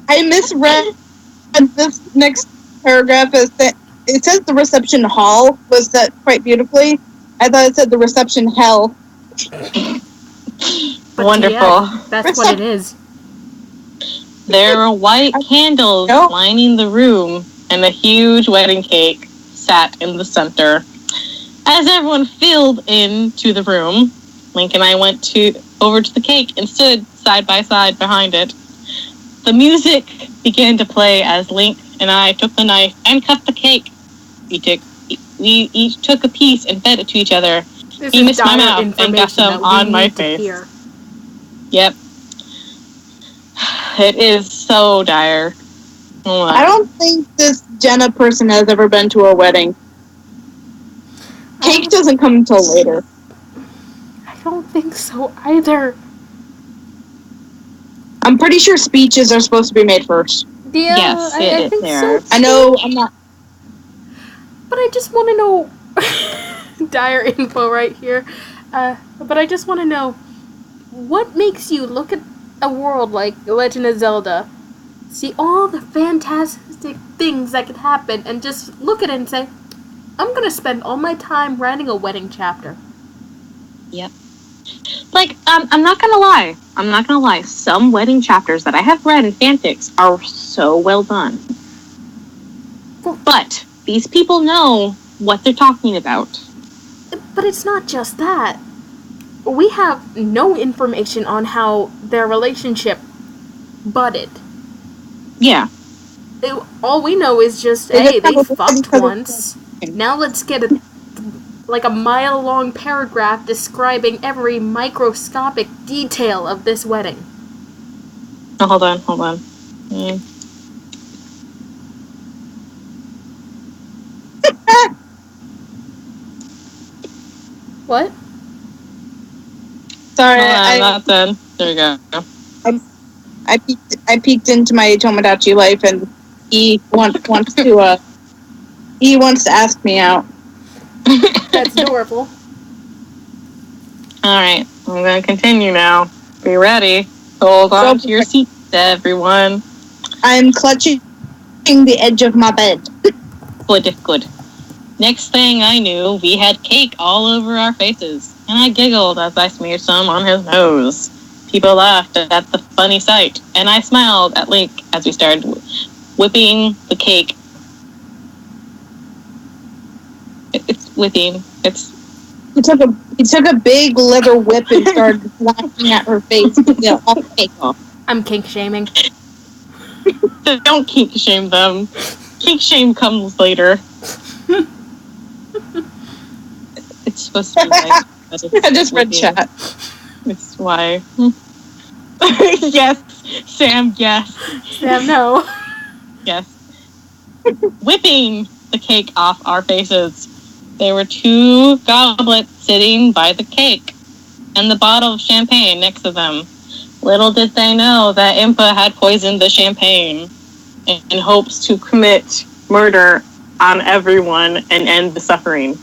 I misread this next paragraph as that it says the reception hall was set quite beautifully. I thought it said the reception hell. But Wonderful. yeah, that's what it is. There were white candles lining the room, and a huge wedding cake sat in the center. As everyone filed into the room, Link and I went over to the cake and stood side by side behind it. The music began to play as Link and I took the knife and cut the cake. We each took a piece and fed it to each other. He missed my mouth and got some on my face. Yep. It is so dire. I don't think this Jenna person has ever been to a wedding. Cake doesn't come until later. I don't think so either. I'm pretty sure speeches are supposed to be made first. Yeah, yes, I think so. I know I'm not. But I just want to know dire info right here. But I just want to know what makes you look at a world like Legend of Zelda, see all the fantastic things that could happen, and just look at it and say, I'm gonna spend all my time writing a wedding chapter. Yep. Like, I'm not gonna lie. Some wedding chapters that I have read in fanfics are so well done. But these people know what they're talking about. But it's not just that. We have no information on how their relationship budded. Yeah. All we know is just, hey, they fucked once. Now let's get a mile-long paragraph describing every microscopic detail of this wedding. Oh, hold on. What? Sorry, I'm not done. There you go. I peeked into my Tomodachi life, and he wants to ask me out. That's adorable. Alright, I'm going to continue now. Be ready. Hold on to your seats, everyone. I'm clutching the edge of my bed. Good. Next thing I knew, we had cake all over our faces, and I giggled as I smeared some on his nose. People laughed at the funny sight, and I smiled at Link as we started whipping the cake. It's whipping. He took a big leather whip and started laughing at her face to get all the cake off. I'm kink shaming. Don't kink shame them. Kink shame comes later. It's supposed to be like... I just read chat. It's why. Yes, Sam, yes. Sam, no. Yes. Whipping the cake off our faces. There were 2 goblets sitting by the cake, and the bottle of champagne next to them. Little did they know that Impa had poisoned the champagne in hopes to commit murder on everyone and end the suffering.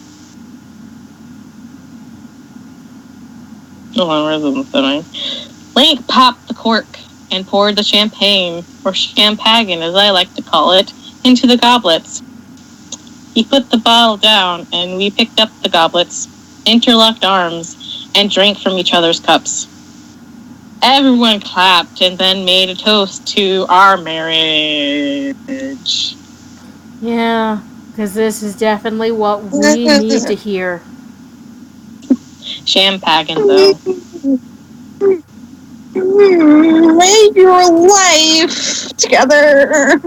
Hold on, where is it? Link popped the cork and poured the champagne, or champagne as I like to call it, into the goblets. He put the bottle down, and we picked up the goblets, interlocked arms, and drank from each other's cups. Everyone clapped and then made a toast to our marriage. Yeah, because this is definitely what we need to hear. Champagne, though. Make your life together.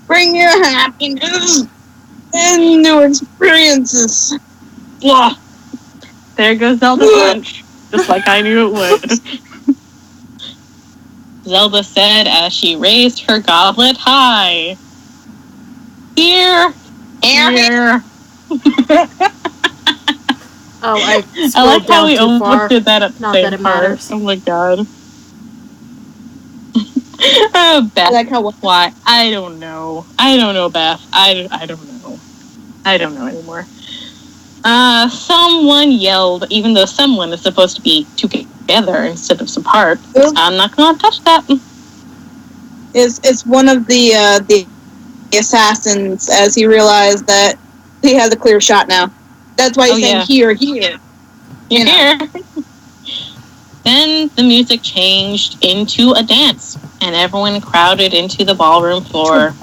Bring your happiness and new experiences. Blah. There goes Zelda's lunch, just like I knew it would. Zelda said as she raised her goblet high. Here. Oh, I like how we almost almost did that at the same time. Matters. Oh my god. Oh, Beth. Like how why? I don't know. I don't know, Beth. I don't know. I don't know anymore. Someone yelled, even though someone is supposed to be together instead of apart. I'm not gonna touch that. It's one of the assassins, as he realized that he has a clear shot now. That's why he's saying, here. You're here. Then the music changed into a dance, and everyone crowded into the ballroom floor.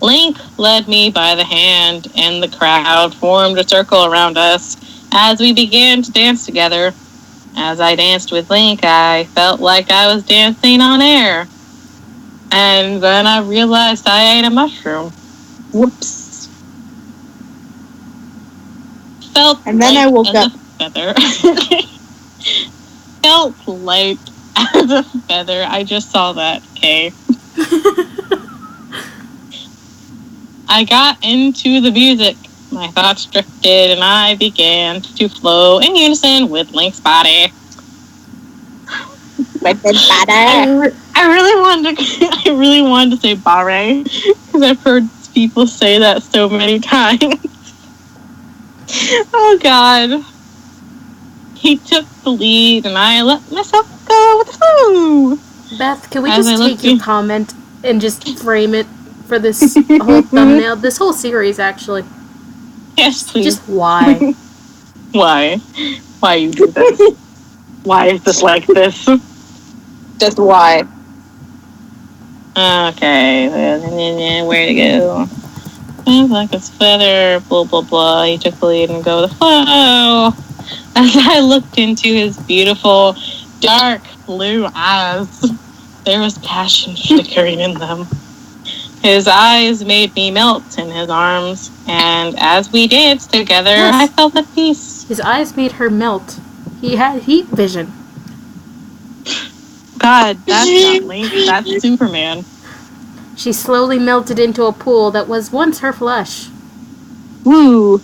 Link led me by the hand, and the crowd formed a circle around us as we began to dance together. As I danced with Link, I felt like I was dancing on air. And then I realized I ate a mushroom. Whoops. And then I woke up. Feather. Felt light as a feather. I just saw that, okay? I got into the music. My thoughts drifted, and I began to flow in unison with Link's body. With his body. I really wanted to say bare, because I've heard people say that so many times. Oh God. He took the lead, and I let myself go with the flow. Beth, can we just take your comment and just frame it for this whole thumbnail? This whole series, actually. Yes, please. Just why? Why? Why you do this? Why is this like this? Just why? Okay, where to go? Sounds like a feather, blah, blah, blah. He took the lead and go with the flow. As I looked into his beautiful, dark blue eyes, there was passion flickering in them. His eyes made me melt in his arms, and as we danced together, yes. I felt at peace. His eyes made her melt. He had heat vision. God, that's not Link, that's Superman. She slowly melted into a pool that was once her flesh. Woo!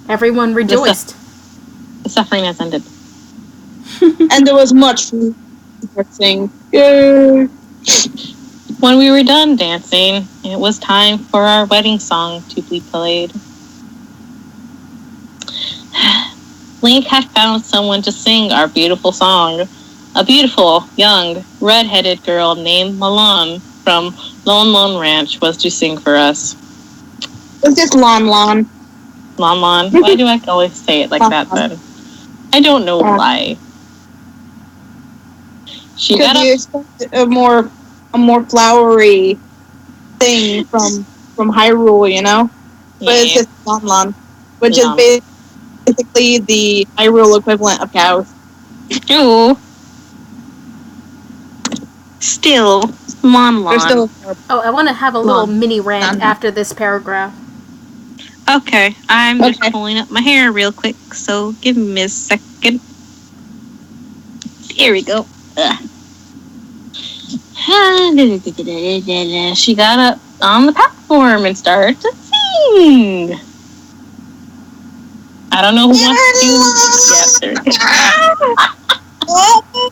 Everyone rejoiced. The suffering has ended. And there was much dancing. Yay! When we were done dancing, it was time for our wedding song to be played. Link had found someone to sing our beautiful song. A beautiful, young, red-headed girl named Milan from Lon Lon Ranch was to sing for us. It's just Lon Lon. Lon Lon? Why do I always say it like that then? I don't know why. She got you expect a more flowery thing from Hyrule, you know? But it's just Lon Lon, which is basically the Hyrule equivalent of cows. Ooh. Still, Lon Lon. Oh, I want to have a little mini rant after this paragraph. Okay, I'm just pulling up my hair real quick, so give me a second. Here we go. She got up on the platform and started to sing. I don't know who wants to. Yeah, there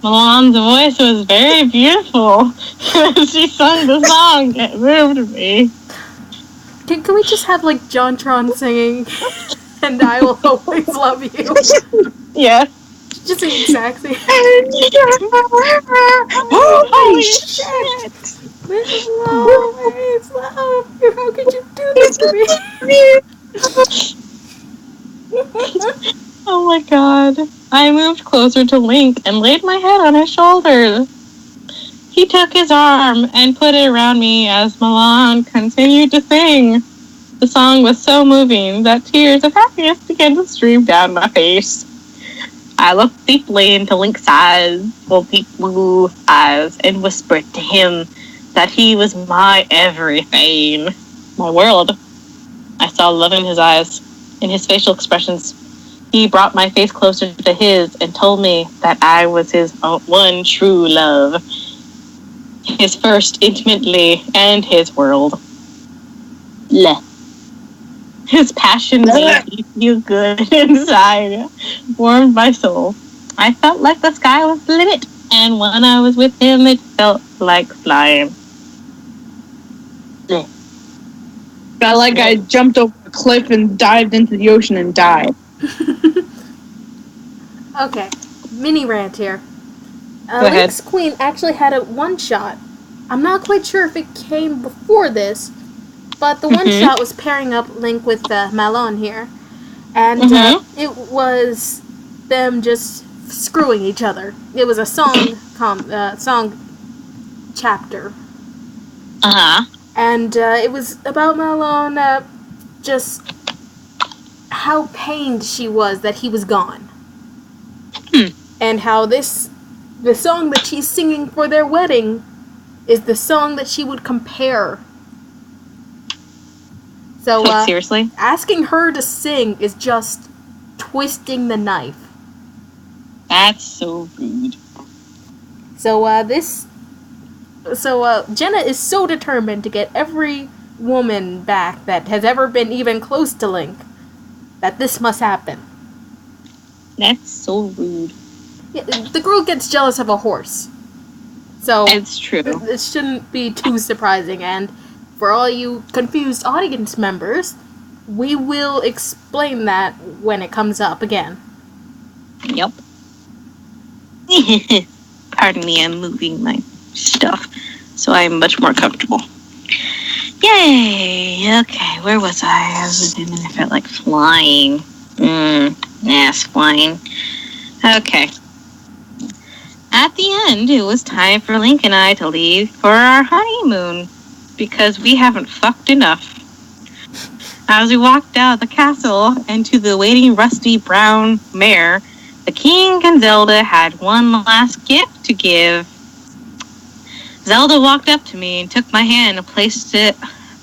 Milan's voice was very beautiful. She sung the song. It moved me. Can we just have, like, JonTron singing? And I will always love you. Yeah. Just the exact same. Holy shit! This is always love you. How could you do this to me? Oh my God. I moved closer to Link and laid my head on his shoulder. He took his arm and put it around me as Milan continued to sing. The song was so moving that tears of happiness began to stream down my face. I looked deeply into Link's eyes, deep blue eyes, and whispered to him that he was my everything, my world. I saw love in his eyes, in his facial expressions. He brought my face closer to his and told me that I was his one true love, his first intimately, and his world. Bleh. His passion made me feel good inside, warmed my soul. I felt like the sky was the limit, and when I was with him, it felt like flying. I jumped over a cliff and dived into the ocean and died. Okay, mini rant here. Go ahead. Link's Queen actually had a one-shot. I'm not quite sure if it came before this, but the one-shot was pairing up Link with Malone here. And it was them just screwing each other. It was a song chapter. And it was about Malone just how pained she was that he was gone. And how the song that she's singing for their wedding is the song that she would compare. So, seriously? Asking her to sing is just twisting the knife. That's so rude. So, Jenna is so determined to get every woman back that has ever been even close to Link that this must happen. That's so rude. Yeah, the girl gets jealous of a horse. So, it's true. It shouldn't be too surprising, and for all you confused audience members, we will explain that when it comes up again. Yep. Pardon me, I'm moving my stuff, so I'm much more comfortable. Yay! Okay, where was I? I felt like flying. Yes, flying. Okay. At the end, it was time for Link and I to leave for our honeymoon, because we haven't fucked enough. As we walked out of the castle and to the waiting rusty brown mare, the King and Zelda had one last gift to give. Zelda walked up to me and took my hand and placed an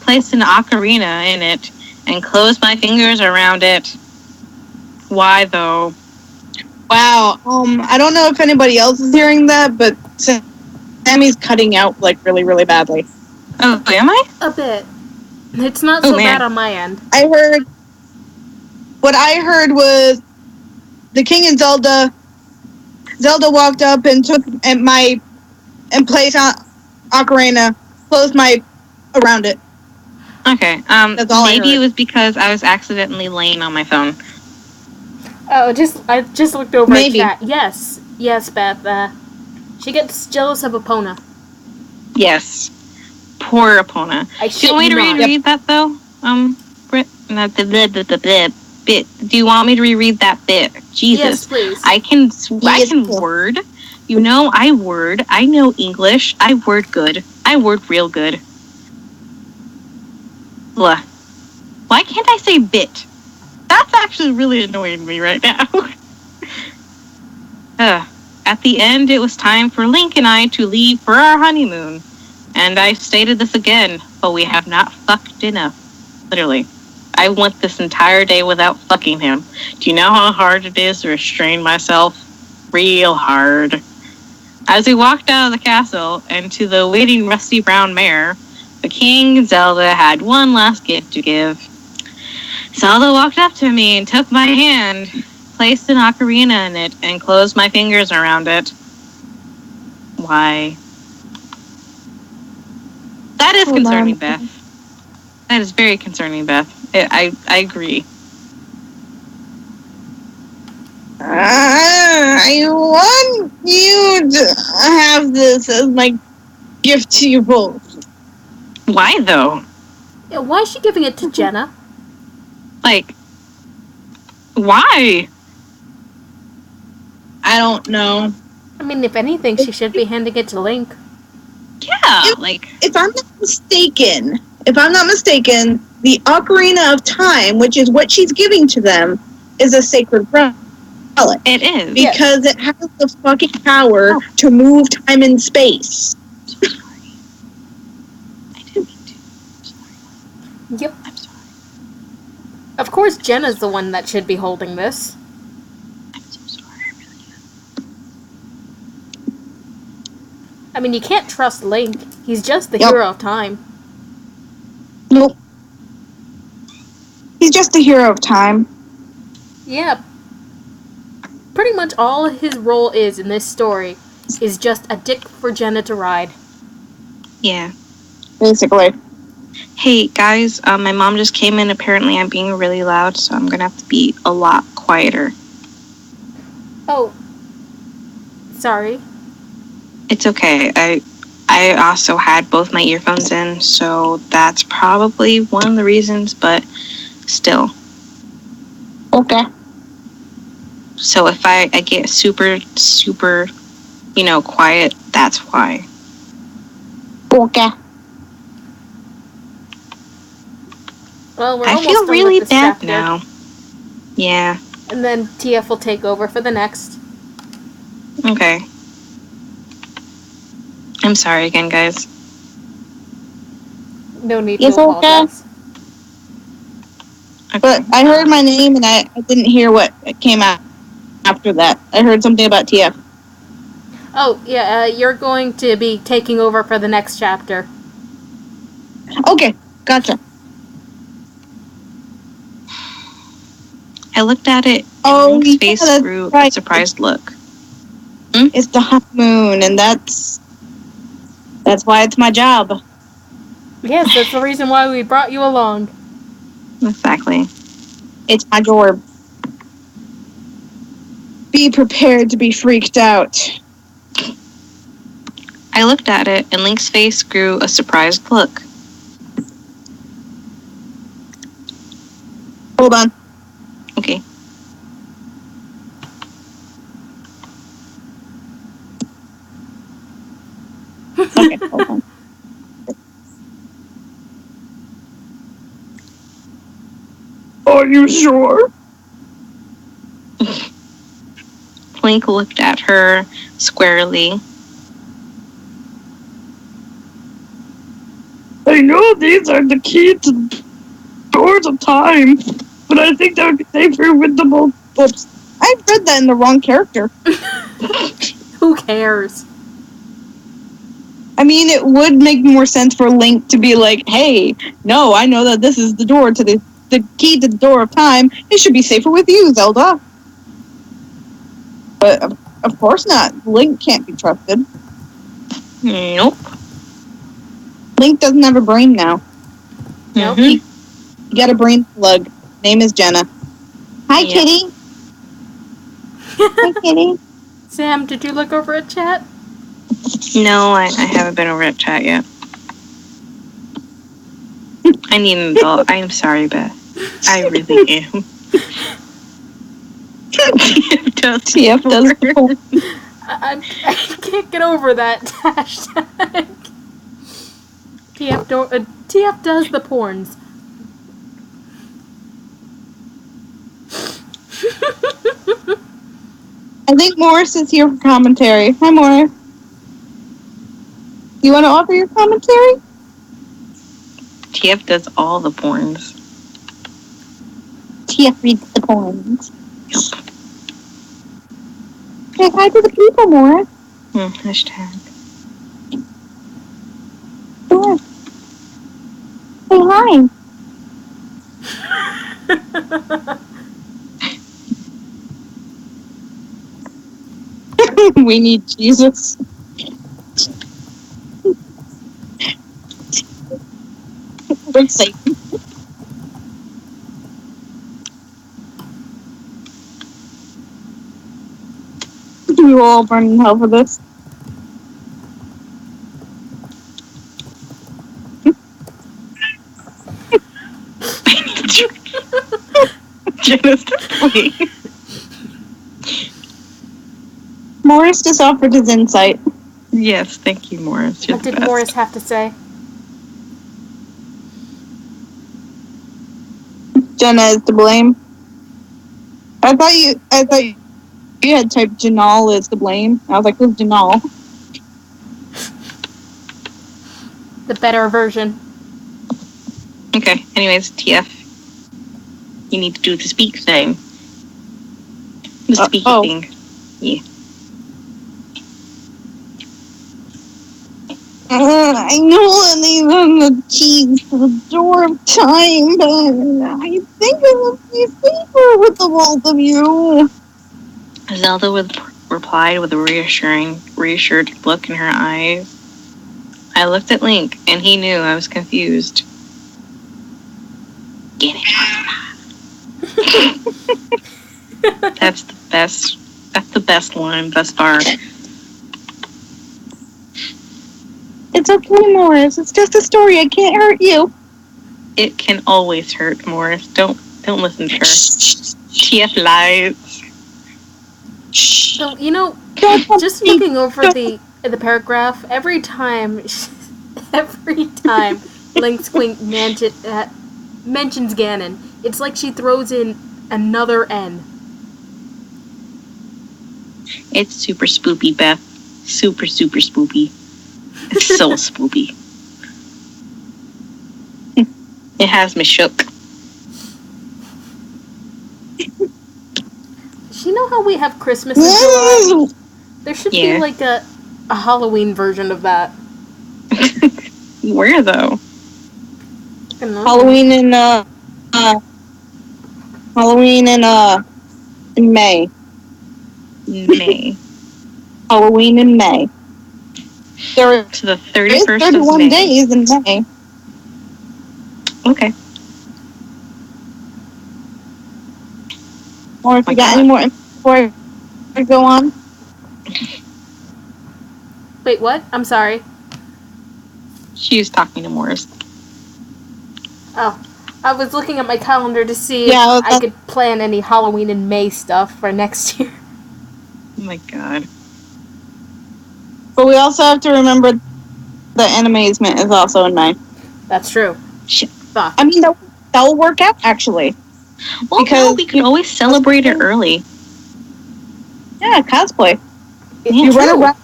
ocarina in it and closed my fingers around it. Why, though? Wow. I don't know if anybody else is hearing that, but Sammy's cutting out, like, really, really badly. Oh, am I? A bit. It's not so bad on my end. What I heard was the King and Zelda walked up and took and placed on ocarina, closed my around it. Okay. That's all maybe it was because I was accidentally laying on my phone. Oh, I just looked over Maybe. at chat. Yes, Beth. She gets jealous of Epona. Yes. Poor Epona. Do you want me to reread that, though? Britt? Bit. Do you want me to reread that bit? Jesus. Yes, please. I can word. You know, I word. I know English. I word good. I word real good. Blah. Why can't I say bit? That's actually really annoying me right now. At the end, it was time for Link and I to leave for our honeymoon. And I stated this again, but we have not fucked enough. Literally. I went this entire day without fucking him. Do you know how hard it is to restrain myself? Real hard. As we walked out of the castle and to the waiting rusty brown mare, the King and Zelda had one last gift to give. Zelda walked up to me and took my hand, placed an ocarina in it, and closed my fingers around it. Why? That is concerning, Beth. That is very concerning, Beth. I agree. I want you to have this as my gift to you both. Why, though? Yeah, why is she giving it to Jenna? Like, why? I don't know. I mean, if anything, she should be handing it to Link. Yeah, If I'm not mistaken, the Ocarina of Time, which is what she's giving to them, is a sacred relic. It is. Because it has the fucking power to move time and space. I'm sorry. I didn't mean to. I'm sorry. Yep. I'm sorry. Of course, Jenna's the one that should be holding this. I'm so sorry. I really am. I mean, you can't trust Link. He's just the hero of time. Nope. He's just a hero of time. Yeah. Pretty much all his role is in this story is just a dick for Jenna to ride. Yeah. Basically. Hey, guys, my mom just came in. Apparently, I'm being really loud, so I'm gonna have to be a lot quieter. Oh. Sorry. It's okay. I also had both my earphones in, so that's probably one of the reasons, but still. Okay. So if I get super, quiet, that's why. Okay. Well, we're I almost feel done really with this bad chapter. now. Yeah. And then TF will take over for the next. Okay. I'm sorry again, guys. No need It's to okay. apologize. Okay. But I heard my name and I didn't hear what came out after that. I heard something about TF. Oh, yeah, you're going to be taking over for the next chapter. Okay, gotcha. I looked at it, and Oh, Link's yeah, face that's grew a right. surprised look. It's the honeymoon, and that's why it's my job. Yes, that's the reason why we brought you along. Exactly. It's my job. Be prepared to be freaked out. I looked at it, and Link's face grew a surprised look. Hold on. Okay. Okay, hold on. Are you sure? Link looked at her squarely. I know these are the key to the doors of time, but I think that would be safer with the oops. I read that in the wrong character. Who cares? I mean, it would make more sense for Link to be like, hey, no, I know that this is the door to the key to the door of time. It should be safer with you, Zelda. But of course not. Link can't be trusted. Nope. Link doesn't have a brain now. Nope. He got a brain plug. Name is Jenna. Hi, Yep. Kitty. Hi, Kitty. Sam, did you look over at chat? No, I haven't been over at chat yet. I need an adult. I am sorry, Beth. I really am. TF does the whole I can't get over that hashtag. TF does the porns. I think Morris is here for commentary. Hi, Morris. You want to offer your commentary? TF does all the porns. TF reads the poems. Yep. Say hi to the people, Morris. Hashtag. Sure. Say hi. We need Jesus. We're Satan. We will all burn in hell for this. Jenna's definitely. Morris just offered his insight. Yes, thank you, Morris. You're What the did best. Morris have to say? Jenna is to blame. I thought you had typed Janal is to blame. I was like, who's Janal? The better version. Okay, anyways, TF. You need to do the speak thing. The speak thing. Yeah. I know that these are the keys to the door of time, but I think it would be safer with the both of you. Zelda replied with a reassured look in her eyes. I looked at Link, and he knew I was confused. That's the best. That's the best line thus far. It's okay, Morris. It's just a story. I can't hurt you. It can always hurt, Morris. Don't listen to her. She has lies. So, you know, just looking over the paragraph, every time Link's Queen mentions Ganon, it's like she throws in another N. It's super spoopy, Beth. Super, super spoopy. It's so spoopy. It has me shook. You know how we have Christmas in July? There should be like a Halloween version of that. Where though? Halloween in May. May. Halloween in May. There to the 31st is 31 of May. days in May. Okay. Or if you got any more before I go on? Wait, what? I'm sorry. She's talking to Morris. Oh, I was looking at my calendar to see if I could plan any Halloween in May stuff for next year. Oh my god. But we also have to remember the Animazement is also in May. That's true. Shit. Fuck. I mean, that will work out, actually. Well, because we can always celebrate it early. Yeah, cosplay. Yeah, you run around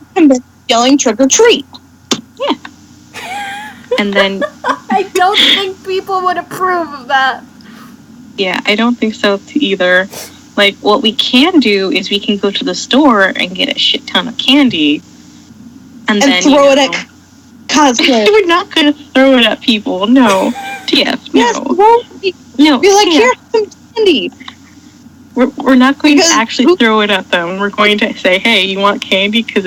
yelling trick or treat. Yeah. And then... I don't think people would approve of that. Yeah, I don't think so either. Like, what we can do is we can go to the store and get a shit ton of candy. And then, throw it at cosplay. We're not going to throw it at people. No. TF, no. Yes, no. Be like, here's some candy. We're not going to actually throw it at them. We're going to say, hey, you want candy? Because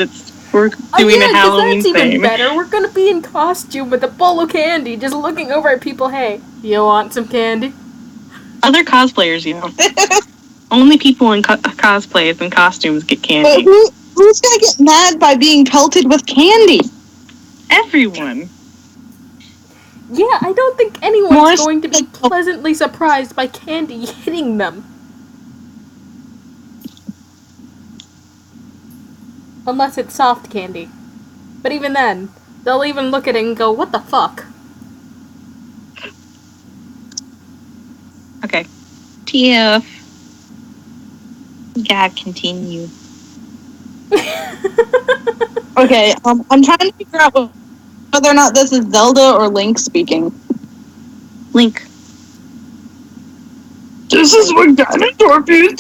we're doing a Halloween that's thing. Even better. We're going to be in costume with a bowl of candy, just looking over at people. Hey, you want some candy? Other cosplayers, you know. Only people in cosplays and costumes get candy. But who's going to get mad by being pelted with candy? Everyone. Yeah, I don't think anyone's going to be pleasantly surprised by candy hitting them. Unless it's soft candy. But even then, they'll even look at it and go, what the fuck? Okay. TF. God, continue. Okay, I'm trying to figure out whether or not this is Zelda or Link speaking. Link. This is what Ganondorf used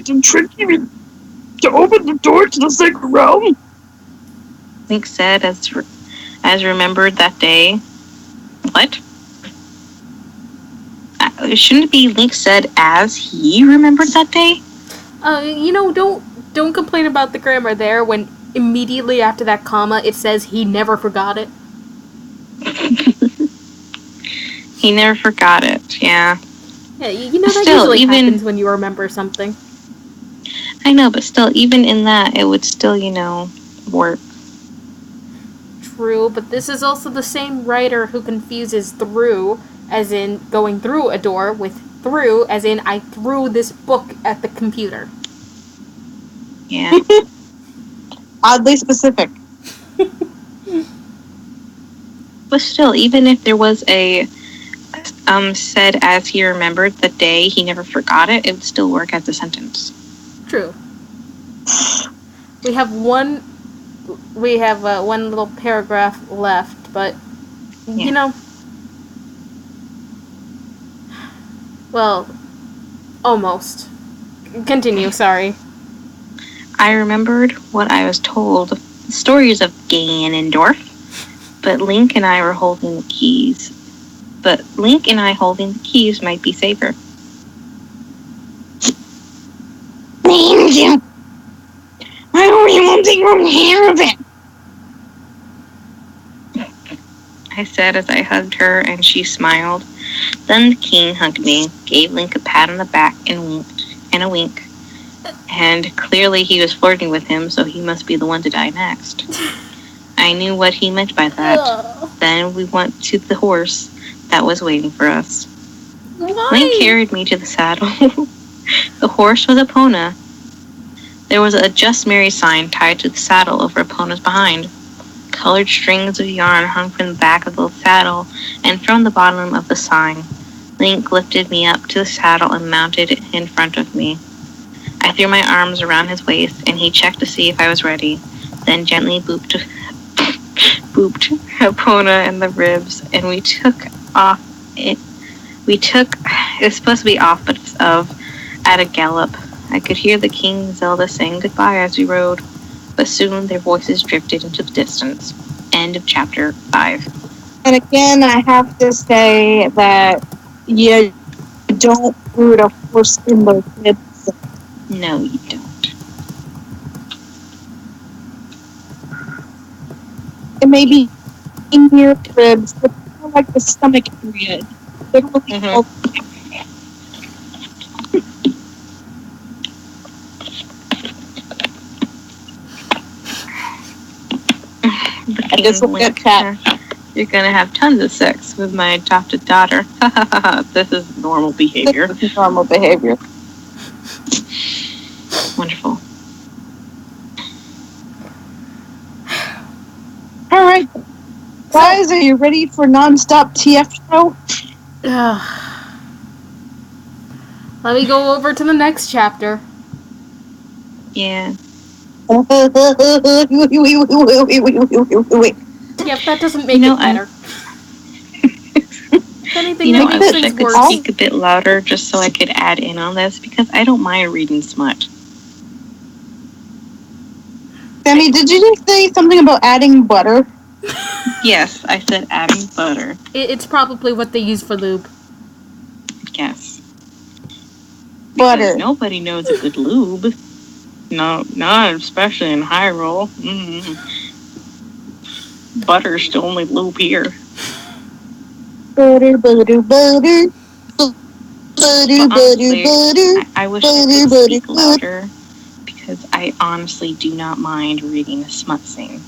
to trick you to open the door to the sacred realm. Link said as remembered that day. What? Shouldn't it be Link said as he remembered that day? You know, don't complain about the grammar there when immediately after that comma it says he never forgot it. He never forgot it, yeah. Yeah, you know, that usually happens when you remember something. I know, but still, even in that, it would still, work. True, but this is also the same writer who confuses through, as in going through a door, with through, as in I threw this book at the computer. Yeah. Oddly specific. But still, even if there was a said as he remembered the day, he never forgot it, it would still work as a sentence. True. We have one little paragraph left, but you know, well, almost. Continue, sorry. I remembered what I was told, the stories of Ganondorf, but Link and I holding the keys might be safer. Thank you. I don't even want to hear of it. I said as I hugged her, and she smiled. Then the king hugged me, gave Link a pat on the back and a wink. And clearly he was flirting with him, so he must be the one to die next. I knew what he meant by that. Then we went to the horse that was waiting for us. Why? Link carried me to the saddle. The horse was Epona. There was a Just Marry sign tied to the saddle over Epona's behind. Colored strings of yarn hung from the back of the saddle and from the bottom of the sign. Link lifted me up to the saddle and mounted it in front of me. I threw my arms around his waist and he checked to see if I was ready, then gently booped Epona in the ribs, and we took off. It was supposed to be off, but it's at a gallop. I could hear the King and Zelda saying goodbye as we rode, but soon their voices drifted into the distance. End of chapter 5. And again, I have to say that you don't root a horse in the ribs. No, you don't. It may be in your ribs, but more like the stomach area. Literally, I just look at cat. You're gonna have tons of sex with my adopted daughter. This is normal behavior. This is normal behavior. Wonderful. All right, guys, are you ready for non-stop TF show? Let me go over to the next chapter. Yeah. Wait. Yep, that doesn't make it better. If anything, that I makes wish I things could worse. speak a bit louder just so I could add in on this, because I don't mind reading smut. Sammy, did you just say something about adding butter? Yes, I said adding butter. It's probably what they use for lube. Yes. Butter. Because nobody knows a good lube. No, not especially in Hyrule. Mm-hmm. Butter's the only lube here. Butter, butter, butter. Butter, Honestly, butter. I wish I could speak louder, because I honestly do not mind reading a smut scene.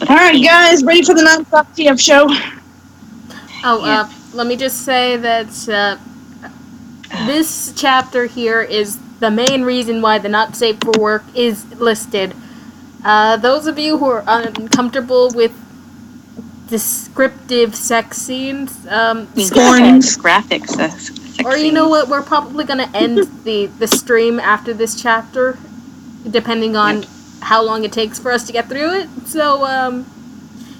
Alright, guys, ready for the non-stop TF show? Let me just say that this chapter here is the main reason why the not safe for work is listed. Those of you who are uncomfortable with descriptive sex scenes, graphic sex or you know what, we're probably going to end the stream after this chapter, depending on how long it takes for us to get through it. So,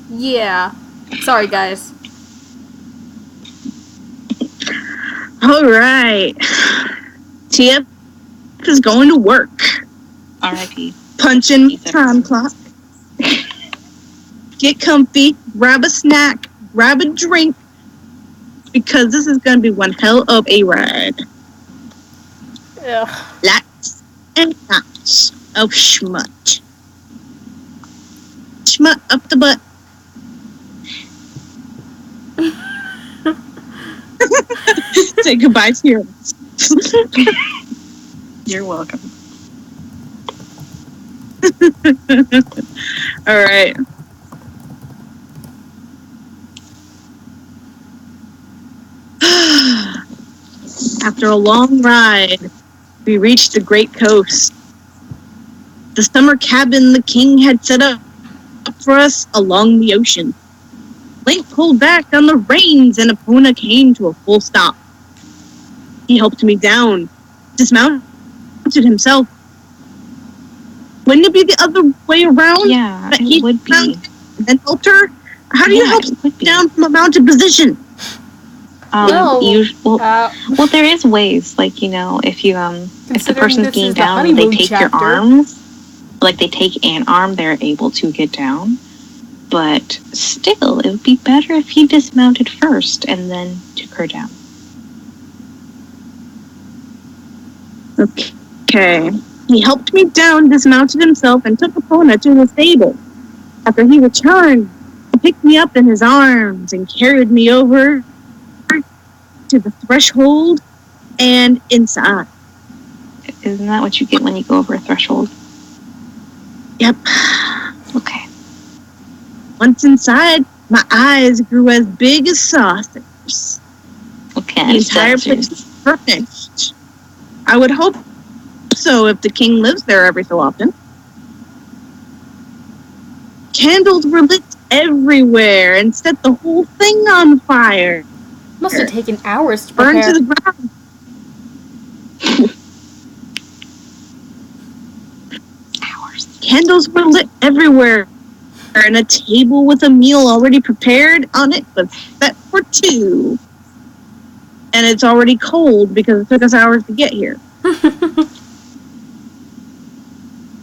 yeah. Sorry, guys. Alright. TF is going to work. R.I.P. Punching time clock. Get comfy, grab a snack, grab a drink, because this is going to be one hell of a ride. Ugh. Lots and lots of schmut. Schmut up the butt. Say goodbye to your... You're welcome. Alright. After a long ride, we reached the Great Coast. The summer cabin the king had set up for us along the ocean. Link pulled back on the reins and Epona came to a full stop. He helped me down, dismounted himself. Wouldn't it be the other way around? Yeah, that it would be. And then helped her? How do you help down from a mounted position? Well, there is ways, like, you know, if the person's getting down, they take your arms, like they take an arm, they're able to get down. But still, it would be better if he dismounted first and then took her down. Okay. He helped me down, dismounted himself, and took Epona to the stable. After he returned, picked me up in his arms and carried me over to the threshold and inside. Isn't that what you get when you go over a threshold? Yep. Okay. Once inside, my eyes grew as big as saucers. Okay. The entire place was furnished. I would hope so if the king lives there every so often. Candles were lit everywhere and set the whole thing on fire. Must have taken hours to Burned prepare. to the ground. Hours. Candles were lit everywhere, and a table with a meal already prepared on it was set for 2. And it's already cold because it took us hours to get here.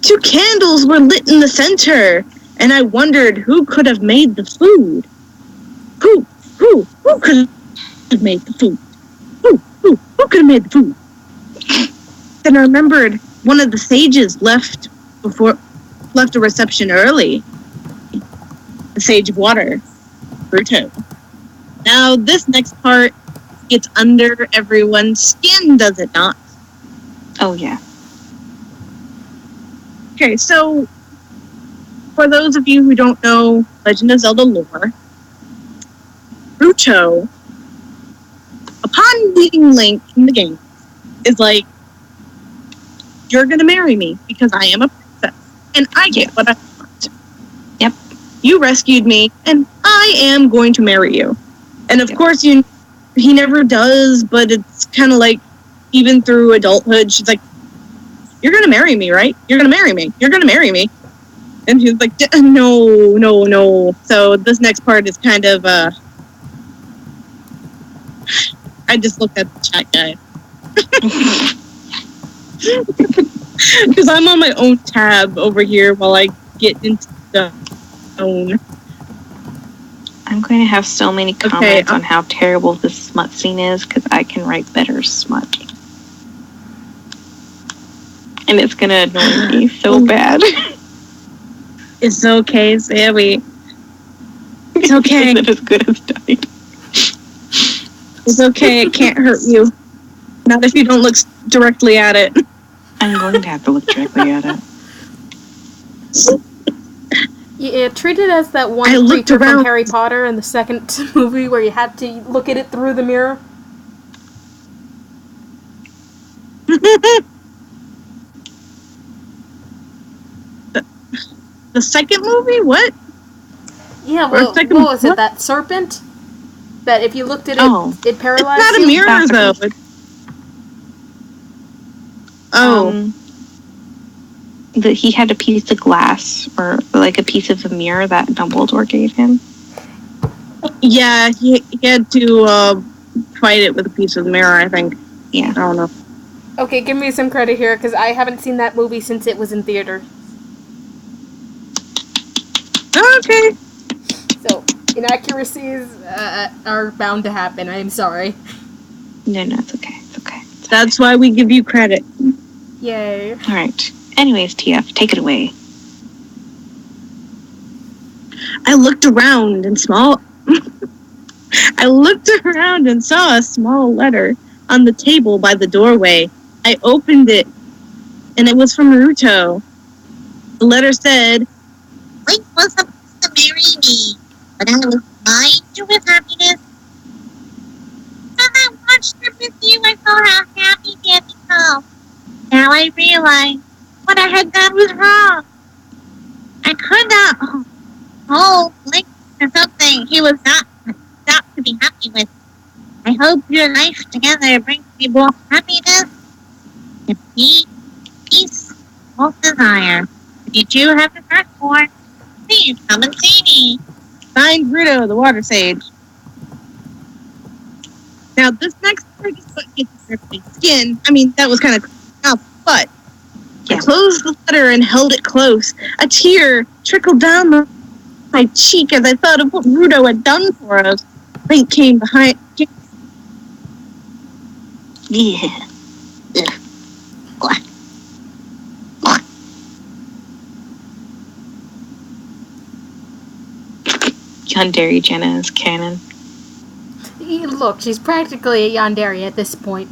2 candles were lit in the center, and I wondered who could have made the food. Who could have made the food? Who could have made the food? Then I remembered one of the sages left a reception early. The Sage of Water, Bruto. Now this next part gets under everyone's skin, does it not? Oh, yeah. Okay, so for those of you who don't know Legend of Zelda lore, Bruto, upon meeting Link in the game, is like, you're gonna marry me because I am a princess, and I get what I want. Yep. You rescued me, and I am going to marry you. And of course, he never does, but it's kind of like, even through adulthood, she's like, you're gonna marry me, right? You're gonna marry me. You're gonna marry me. And he's like, no. So this next part is kind of, I just looked at the chat, guys. Because I'm on my own tab over here while I get into the own. I'm going to have so many comments on how terrible this smut scene is because I can write better smut. And it's going to annoy me so bad. It's okay, Sammy. It's okay. Isn't it as good as died? It's okay, it can't hurt you. Not if you don't look directly at it. I'm going to have to look directly at it. Yeah, treat it as that one creature from Harry Potter in the second movie where you had to look at it through the mirror. The second movie? What? Yeah, well, what was it? That serpent? That if you looked at it, it paralyzed you? It's not a mirror, though. He had a piece of glass, or like a piece of a mirror that Dumbledore gave him. Yeah, he had to fight it with a piece of the mirror, I think. Yeah. I don't know. Okay, give me some credit here, because I haven't seen that movie since it was in theater. Okay. So, inaccuracies are bound to happen. I'm sorry. No, it's okay. It's okay. That's why we give you credit. Yay. All right. Anyways, TF, take it away. I looked around and saw a small letter on the table by the doorway. I opened it, and it was from Naruto. The letter said, Link was supposed to marry me, but I was blind to his happiness. As I watched her with you, I saw how happy he had become. Now I realized what I had done was wrong. I could not hold Link to something he was not to be happy with. I hope your life together brings you both happiness and peace, both desire. If you two have the first born, please come and see me. Signed, Bruto, the Water Sage. Now, this next part is what gets your skin. I mean, that was kind of but I closed the letter and held it close. A tear trickled down my cheek as I thought of what Bruto had done for us. Link came behind. Yeah. Yandere Jenna is canon. Look, she's practically a yandere at this point.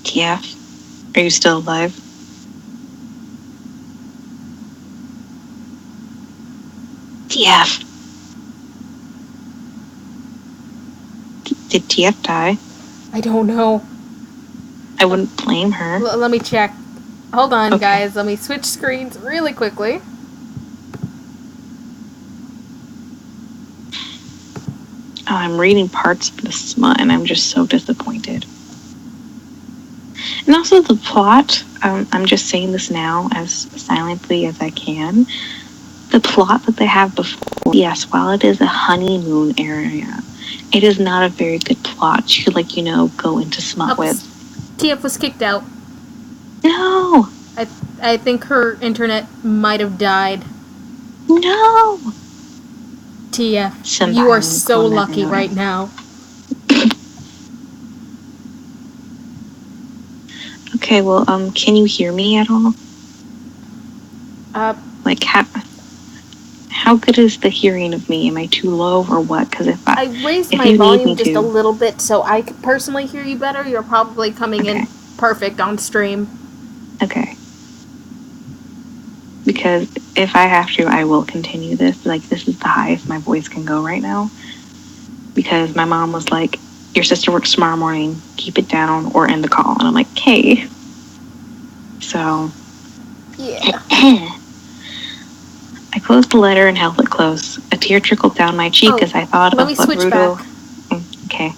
TF, are you still alive? TF. Did TF die? I don't know. I wouldn't blame her. Let me check. Hold on, Okay. guys. Let me switch screens really quickly. Oh, I'm reading parts of the smut and I'm just so disappointed. And also the plot, I'm just saying this now as silently as I can. The plot that they have before, yes, while it is a honeymoon area, it is not a very good plot to, like, you know, go into smut with. TF was kicked out. No! I think her internet might have died. No! TF, Somebody you are so will never lucky know. right now. Okay, well, can you hear me at all? Like, how good is the hearing of me? Am I too low or what? Because if I raised if my you need volume me just to- a little bit so I could personally hear you better. You're probably coming in Okay. perfect on stream. Okay. Because if I have to, I will continue this. Like, this is the highest my voice can go right now. Because my mom was like, your sister works tomorrow morning, keep it down or end the call. And I'm like, okay. So, Yeah. I closed the letter and held it close. A tear trickled down my cheek Oh, as I thought let of me what switch Rudo... back. Okay.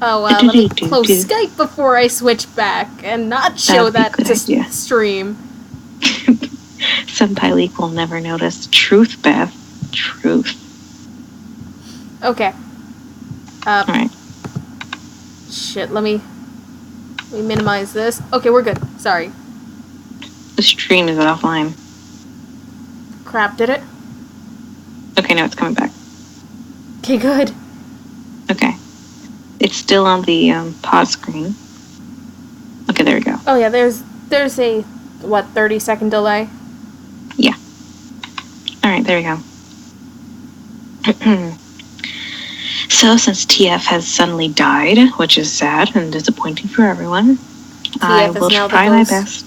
Oh, let me close Skype before I switch back and not show That'd be a that good to idea. stream. Senpai Leak will never notice. Truth, Beth. Truth. Okay. Alright. Shit, let me minimize this. Okay, we're good. Sorry. The stream is offline. Crap, did it? Okay, no, it's coming back. Okay, good. Okay. It's still on the pause screen. Okay, there we go. Oh yeah, there's a 30-second delay. Yeah. Alright, there we go. So, since TF has suddenly died, which is sad and disappointing for everyone, I TF is will now the try my host. best.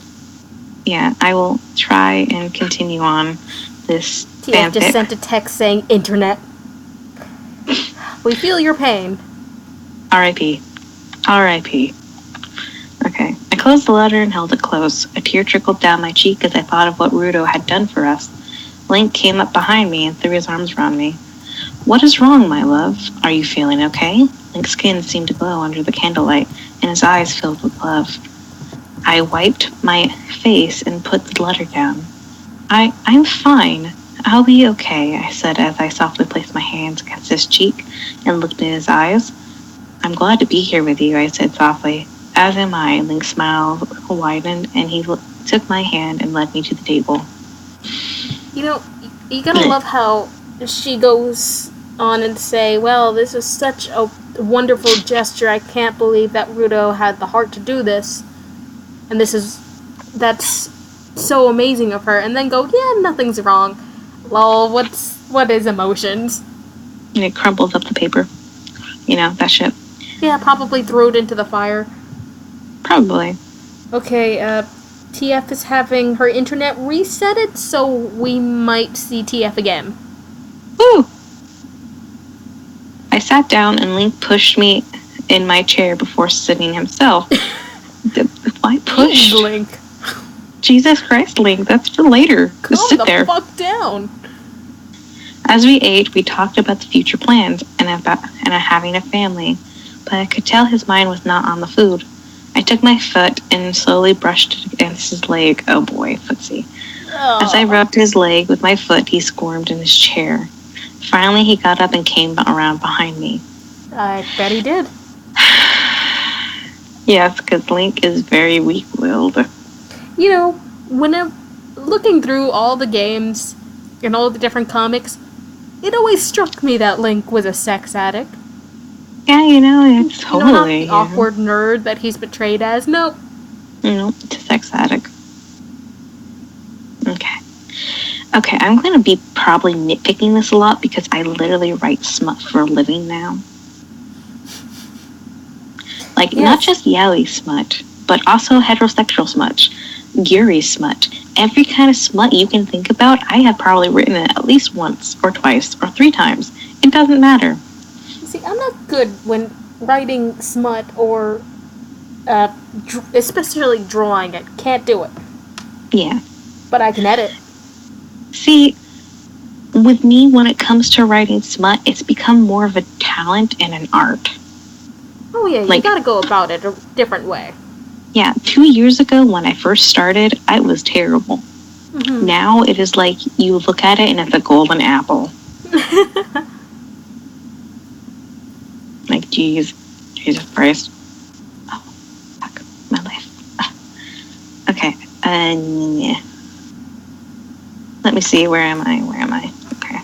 Yeah, I will try and continue on this TF just fanfic. sent a text saying internet. We feel your pain. R.I.P. R.I.P. Okay. I closed the letter and held it close. A tear trickled down my cheek as I thought of what Rudo had done for us. Link came up behind me and threw his arms around me. What is wrong, my love? Are you feeling okay? Link's skin seemed to glow under the candlelight, and his eyes filled with love. I wiped my face and put the letter down. I'm fine. I'll be okay, I said as I softly placed my hands against his cheek and looked in his eyes. I'm glad to be here with you, I said softly. As am I, Link's smile widened, and he took my hand and led me to the table. You know, you gotta love how she goes on and say, well, this was such a wonderful gesture. I can't believe that Rudo had the heart to do this. And that's so amazing of her. And then go, yeah, nothing's wrong. Lol, what is emotions? And it crumbles up the paper. You know, that shit. Yeah, probably throw it into the fire. Probably. Okay, TF is having her internet resetted, so we might see TF again. Woo! I sat down and Link pushed me in my chair before sitting himself. Why push? Link. Jesus Christ, Link, that's for later. Just sit there. Calm the fuck down. As we ate, we talked about the future plans and having a family, but I could tell his mind was not on the food. I took my foot and slowly brushed it against his leg. Oh boy, footsie. As I rubbed his leg with my foot, he squirmed in his chair. Finally, he got up and came around behind me. I bet he did. Yes, because Link is very weak-willed. You know, when I'm looking through all the games and all the different comics, it always struck me that Link was a sex addict. Yeah, you know, it's totally. Not the awkward nerd that he's portrayed as. Nope. Nope, it's a sex addict. Okay, I'm going to be probably nitpicking this a lot because I literally write smut for a living now. Like, not just yaoi smut, but also heterosexual smut, Yuri smut. Every kind of smut you can think about, I have probably written it at least once, or twice, or 3 times. It doesn't matter. See, I'm not good when writing smut or especially drawing it. Can't do it. Yeah. But I can edit. See, with me, when it comes to writing smut, it's become more of a talent and an art. Oh yeah, you gotta go about it a different way. Yeah, 2 years ago when I first started, I was terrible. Mm-hmm. Now it is like you look at it and it's a golden apple. Like, Jesus Christ. Oh, fuck, my life. Okay, yeah. Let me see, where am I? Okay.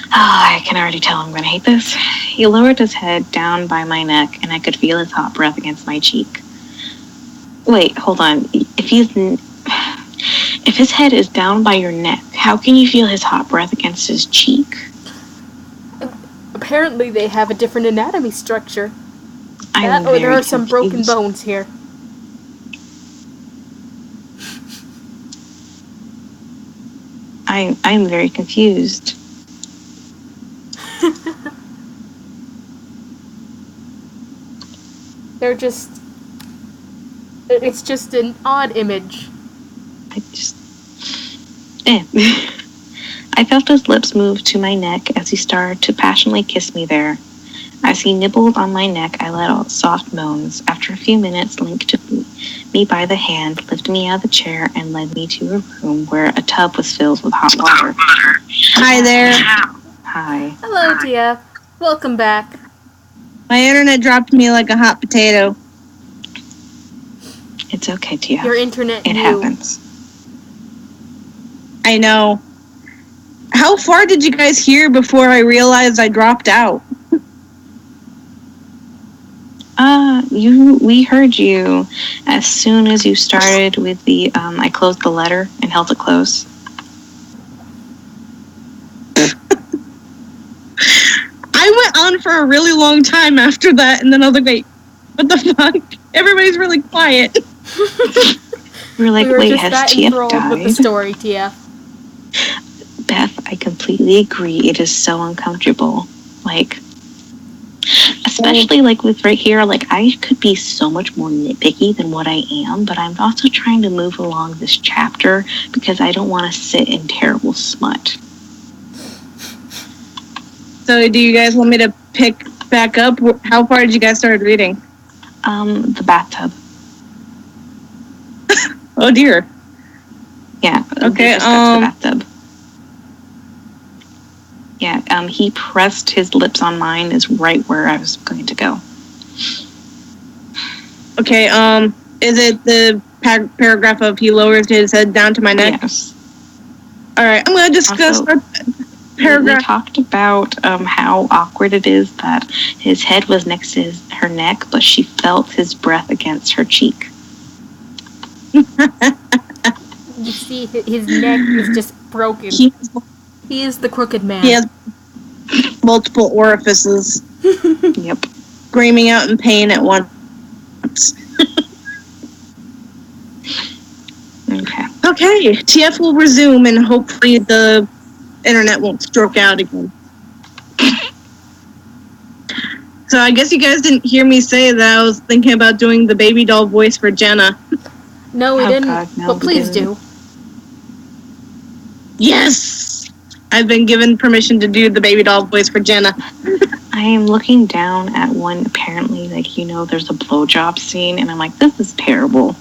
Oh, I can already tell I'm gonna hate this. He lowered his head down by my neck, and I could feel his hot breath against my cheek. Wait, hold on. If his head is down by your neck, how can you feel his hot breath against his cheek? Apparently they have a different anatomy structure. Or there are some broken bones here. I'm very confused. It's just an odd image. I felt his lips move to my neck as he started to passionately kiss me there. As he nibbled on my neck, I let out soft moans. After a few minutes, Link took me by the hand, lifted me out of the chair, and led me to a room where a tub was filled with hot water. Hi there. Hi. Hello, Tia. Welcome back. My internet dropped me like a hot potato. It's okay, Tia. Your internet It happens. I know. How far did you guys hear before I realized I dropped out? We heard you as soon as you started with the, I closed the letter and held it close. I went on for a really long time after that, and then I was like, wait, what the fuck? Everybody's really quiet. We were like, wait, has TF died? With the story, TF. Beth, I completely agree. It is so uncomfortable. Like, especially like with right here, like I could be so much more nitpicky than what I am, but I'm also trying to move along this chapter because I don't want to sit in terrible smut. So do you guys want me to pick back up? How far did you guys start reading? The bathtub. Oh dear. Yeah. Okay. The bathtub. Yeah. He pressed his lips on mine. Is right where I was going to go. Okay. Is it the paragraph of he lowers his head down to my neck? Yes. All right. I'm going to discuss also, paragraph. We talked about how awkward it is that his head was next to her neck, but she felt his breath against her cheek. You see, his neck is just broken. He is the crooked man. He has multiple orifices. Yep. Screaming out in pain at once. Okay, TF will resume and hopefully the internet won't stroke out again. So I guess you guys didn't hear me say that I was thinking about doing the baby doll voice for Jenna. No, we didn't. God, no, but please do. Yes! I've been given permission to do the baby doll voice for Jenna. I am looking down at one, apparently, like, you know, there's a blowjob scene, and I'm like, this is terrible.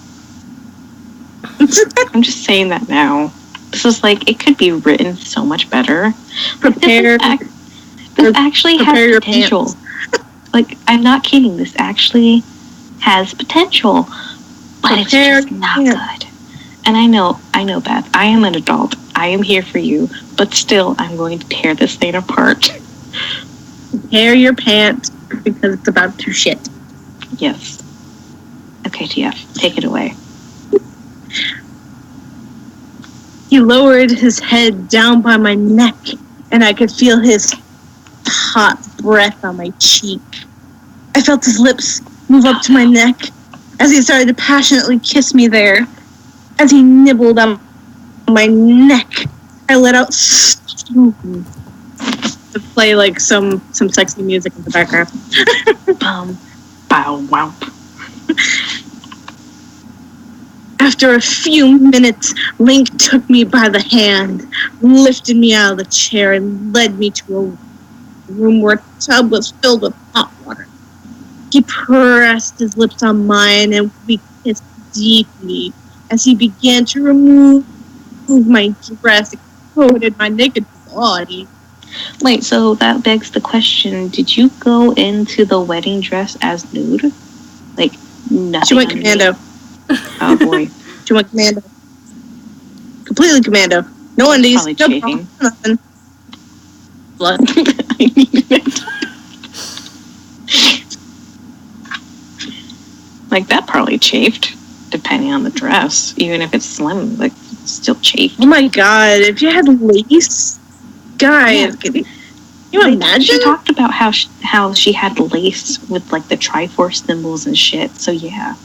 I'm just saying that now. This is like, it could be written so much better. Prepare. This actually has potential. Like, I'm not kidding. This actually has potential. But it's just not good. And I know, Beth. I am an adult. I am here for you. But still, I'm going to tear this thing apart. Prepare your pants because it's about to shit. Yes. Okay, TF, take it away. He lowered his head down by my neck, and I could feel his hot breath on my cheek. I felt his lips move up to my neck as he started to passionately kiss me there. As he nibbled on my neck, I let out to play like some sexy music in the background. Bow wow. After a few minutes, Link took me by the hand, lifted me out of the chair, and led me to a room where the tub was filled with hot water. He pressed his lips on mine, and we kissed deeply as he began to remove my dress and coated my naked body. Wait, so that begs the question, did you go into the wedding dress as nude? Like, nothing? She went commando. Oh, boy. She went commando. Completely commando. No undies. Probably No chafing. nothing. Blood. I needed it. Like, that probably chafed, depending on the dress. Even if it's slim, like, it's still chafed. Oh my god, if you had lace, guys, can you imagine? She talked about how she had lace with, like, the Triforce symbols and shit, so yeah.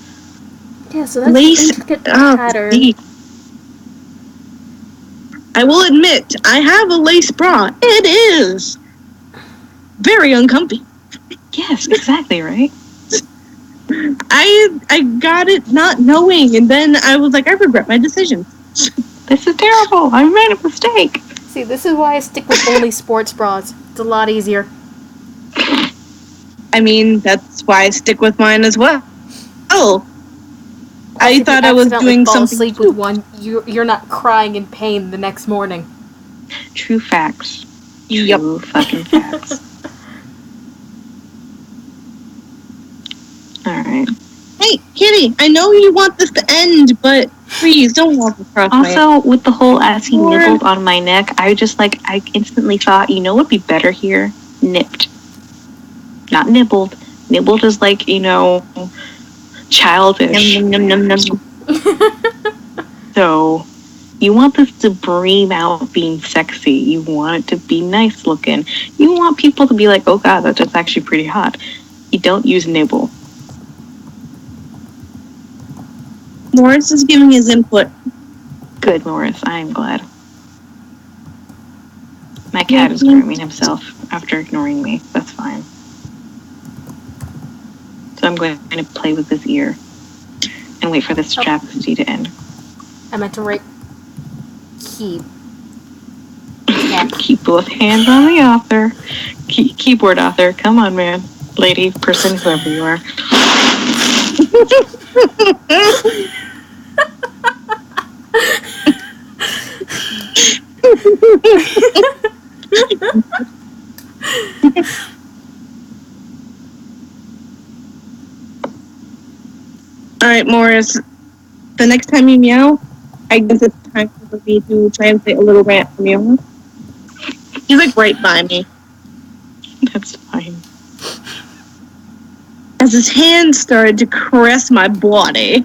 Yeah, so that's Lace. intricate Oh, pattern. see. I will admit, I have a lace bra. It is very uncomfy. Yes, exactly, right? I got it not knowing, and then I was like, I regret my decision. This is terrible. I made a mistake. See, this is why I stick with only sports bras. It's a lot easier. I mean, that's why I stick with mine as well. Oh, I If you thought I was accidentally doing fall something. asleep with one, you're not crying in pain the next morning. True facts. Yep. True fucking facts. Alright. Hey, Kitty, I know you want this to end, but please don't walk across my... Also, with the whole as he nibbled on my neck, I instantly thought, you know what would be better here? Nipped. Not nibbled. Nibbled is like, childish. Num, num, num, num, num. So, you want this to bream out being sexy. You want it to be nice looking. You want people to be like, oh god, that's actually pretty hot. You don't use nibble. Morris is giving his input. Good, Morris. I am glad. My cat is grooming himself after ignoring me. That's fine. So I'm going to play with his ear and wait for this travesty to end. I meant to write keep. Keep both hands on the author. Keyboard author. Come on, man. Lady, person, whoever you are. Alright, Morris. The next time you meow, I guess it's time for me to translate a little rant from you. He's like right by me. That's fine. As his hand started to caress my body,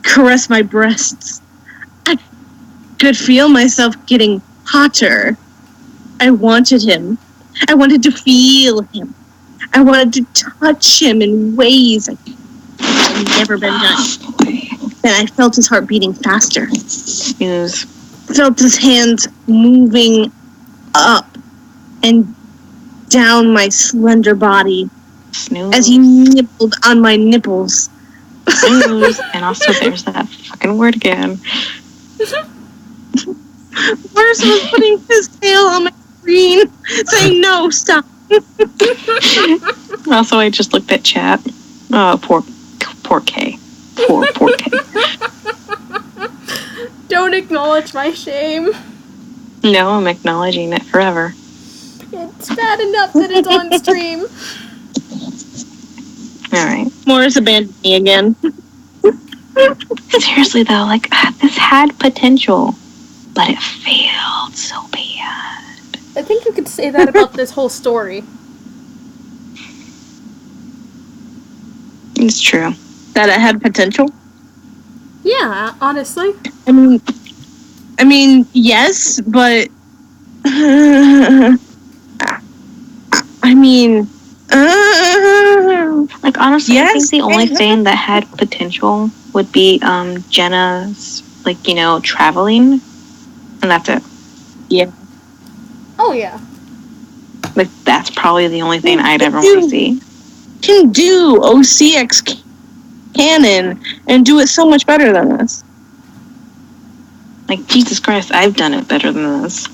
caress my breasts, I could feel myself getting hotter. I wanted him. I wanted to feel him. I wanted to touch him in ways that had never been done. Then I felt his heart beating faster. Snooze. Felt his hands moving up and down my slender body. Snooze. As he nibbled on my nipples. Snooze. And also there's that fucking word again. Morris was putting his tail on my screen, saying, no, stop. Also, I just looked at chat. Poor K. Poor K. Don't acknowledge my shame. No, I'm acknowledging it forever. It's bad enough that it's on stream. Alright. Morris abandoned me again. Seriously though, like, this had potential, but it failed so bad. I think you could say that about this whole story. It's true. That it had potential? Yeah, honestly. I mean, yes, but I mean, like honestly, yes, I think the only thing that had potential would be Jenna's, like, you know, traveling, and that's it. Yeah. Oh yeah. Like that's probably the only thing I'd ever want to see. Can do OCX canon and do it so much better than this. Like Jesus Christ, I've done it better than this,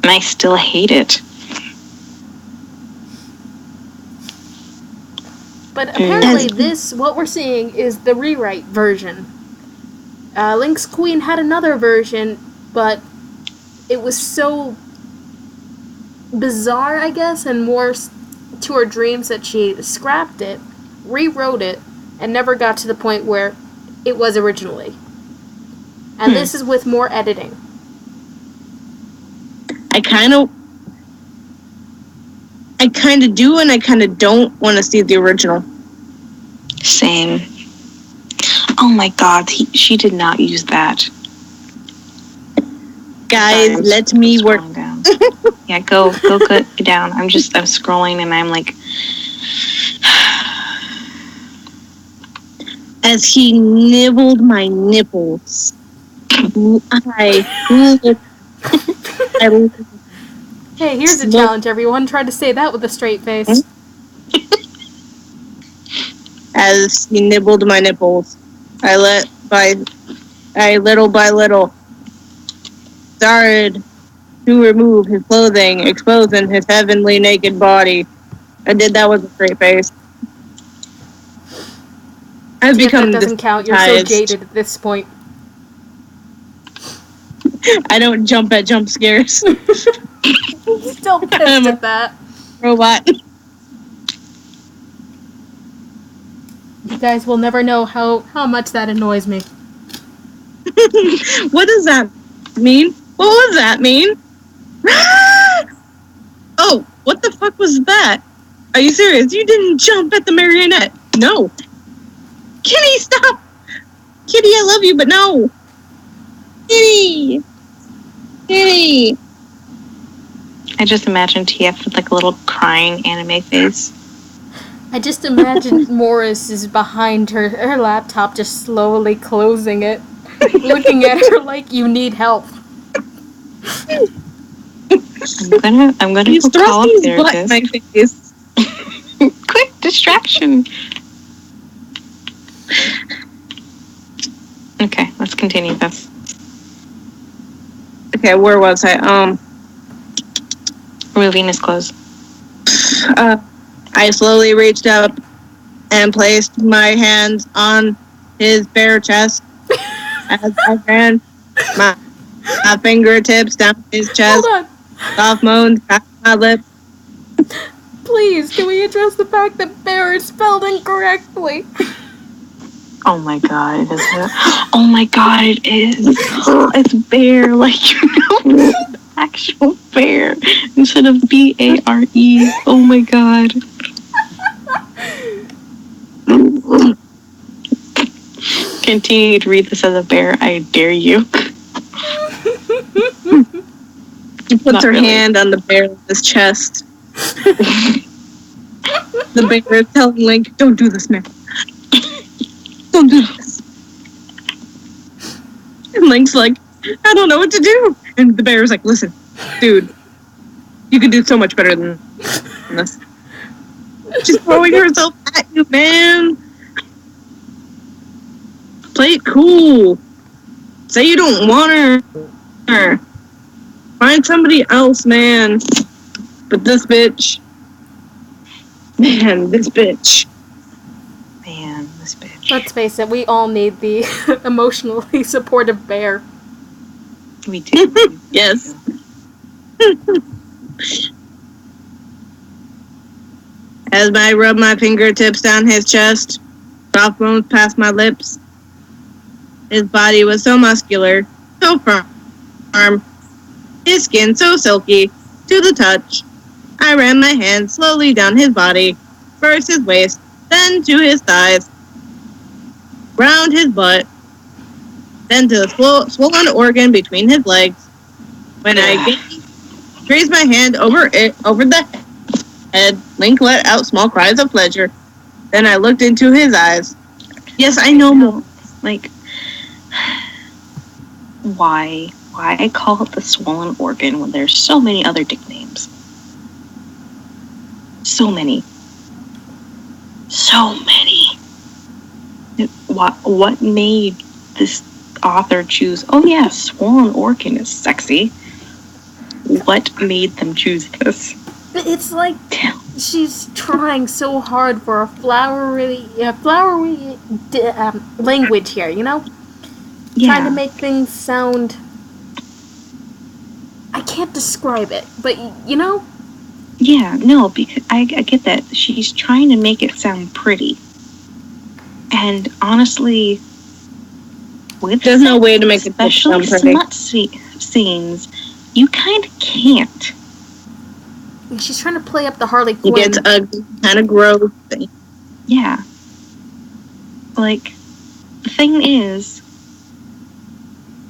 and I still hate it. But apparently what we're seeing is the rewrite version. Link's Queen had another version, but it was so bizarre, I guess, and more to her dreams that she scrapped it, rewrote it, and never got to the point where it was originally. And this is with more editing. I kind of do, and I kind of don't want to see the original. Same. Oh my God, she did not use that. Guys, let me work. Down. Yeah, go down. I'm scrolling, and I'm like, as he nibbled my nipples. Hey, here's a challenge, everyone. Try to say that with a straight face. As he nibbled my nipples, I little by little started to remove his clothing, exposing his heavenly naked body. I did that with a straight face. I've become that doesn't count. You're so jaded at this point. I don't jump at jump scares. Still pissed at that. Robot. You guys will never know how much that annoys me. What does that mean? What does that mean? Oh, what the fuck was that? Are you serious? You didn't jump at the marionette. No. Kitty, stop! Kitty, I love you, but no. Kitty! Kitty! I just imagine TF with like a little crying anime face. I just imagine Morris is behind her laptop, just slowly closing it, looking at her like you need help. I'm gonna go call up therapist. My face. Quick distraction. Okay, let's continue this. Okay, where was I? Removing his clothes. I slowly reached up and placed my hands on his bare chest as I ran my fingertips down his chest. Hold on. Soft moans past my lips. Please, can we address the fact that bear is spelled incorrectly? Oh my God, it is. Oh my God, it is. It's bear, like, you know, actual bear instead of BARE. Oh my God. Continue to read this as a bear. I dare you. She puts her hand on the bear's chest. The bear is telling Link, "Don't do this, man. Don't do this." And Link's like, "I don't know what to do." And the bear's like, "Listen, dude, you can do so much better than this." She's throwing herself at you, man. Play it cool. Say you don't want her. Find somebody else, man. But this bitch. Man, this bitch. Man, this bitch. Let's face it, we all need the emotionally supportive bear. Me too. Yes. As I rub my fingertips down his chest, soft bones past my lips. His body was so muscular, so firm. His skin so silky, to the touch. I ran my hands slowly down his body, first his waist, then to his thighs, round his butt, then to the swollen organ between his legs. When I raised my hand over the head, Link let out small cries of pleasure. Then I looked into his eyes. Yes, I know more. Like, why I call it the swollen organ when there's so many other dick names? So many. What made this author choose, oh yeah, swollen organ is sexy? What made them choose this? It's like she's trying so hard for a flowery language here, you know? Yeah. Trying to make things sound... I can't describe it, but, you know? Yeah, no, because I get that. She's trying to make it sound pretty. And honestly, there's no way to make it sound pretty. Smut scenes, you kind of can't. She's trying to play up the Harley Quinn. It gets ugly, kind of gross. Yeah. Like, the thing is,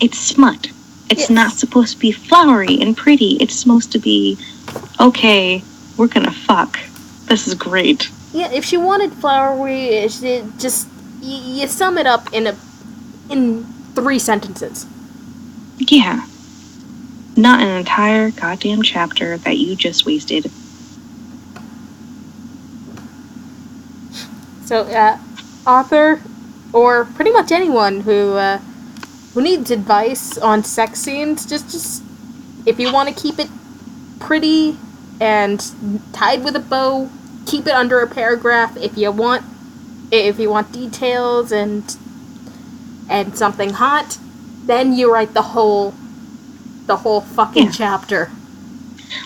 it's smut. It's not supposed to be flowery and pretty. It's supposed to be, okay, we're gonna fuck. This is great. Yeah, if she wanted flowery, it just you sum it up in 3 sentences. Yeah. Not an entire goddamn chapter that you just wasted. So, author, or pretty much anyone who needs advice on sex scenes, just if you want to keep it pretty and tied with a bow, keep it under a paragraph. If you want details and something hot, then you write the whole fucking chapter.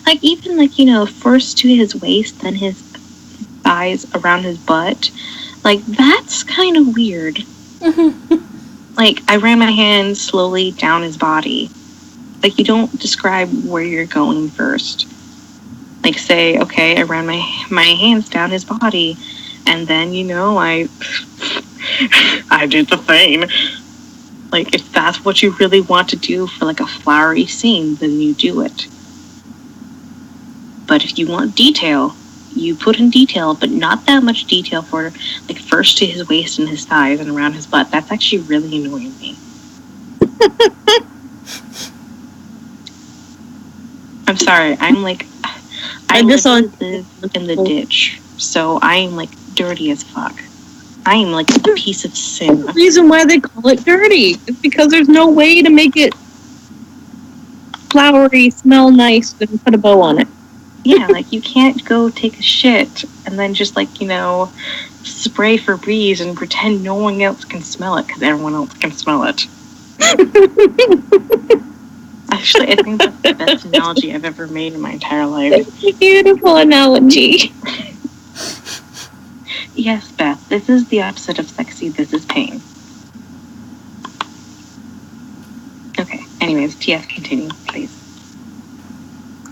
Like, even, like, you know, first to his waist, then his thighs around his butt. Like, that's kind of weird. Like, I ran my hands slowly down his body. Like, you don't describe where you're going first. Like, say, okay, I ran my hands down his body, and then, you know, I did the thing. Like, if that's what you really want to do for, like, a flowery scene, then you do it. But if you want detail, you put in detail, but not that much detail for, like, first to his waist and his thighs and around his butt. That's actually really annoying me. I'm sorry, I'm, like, I live in the ditch, so I am, like, dirty as fuck. I am like a piece of sin. The reason why they call it dirty is because there's no way to make it flowery, smell nice, and put a bow on it. Yeah, like, you can't go take a shit and then just, like, you know, spray Febreze and pretend no one else can smell it because everyone else can smell it. Actually, I think that's the best analogy I've ever made in my entire life. It's a beautiful analogy. Yes, Beth, this is the opposite of sexy, this is pain. Okay, anyways, TF, continue, please.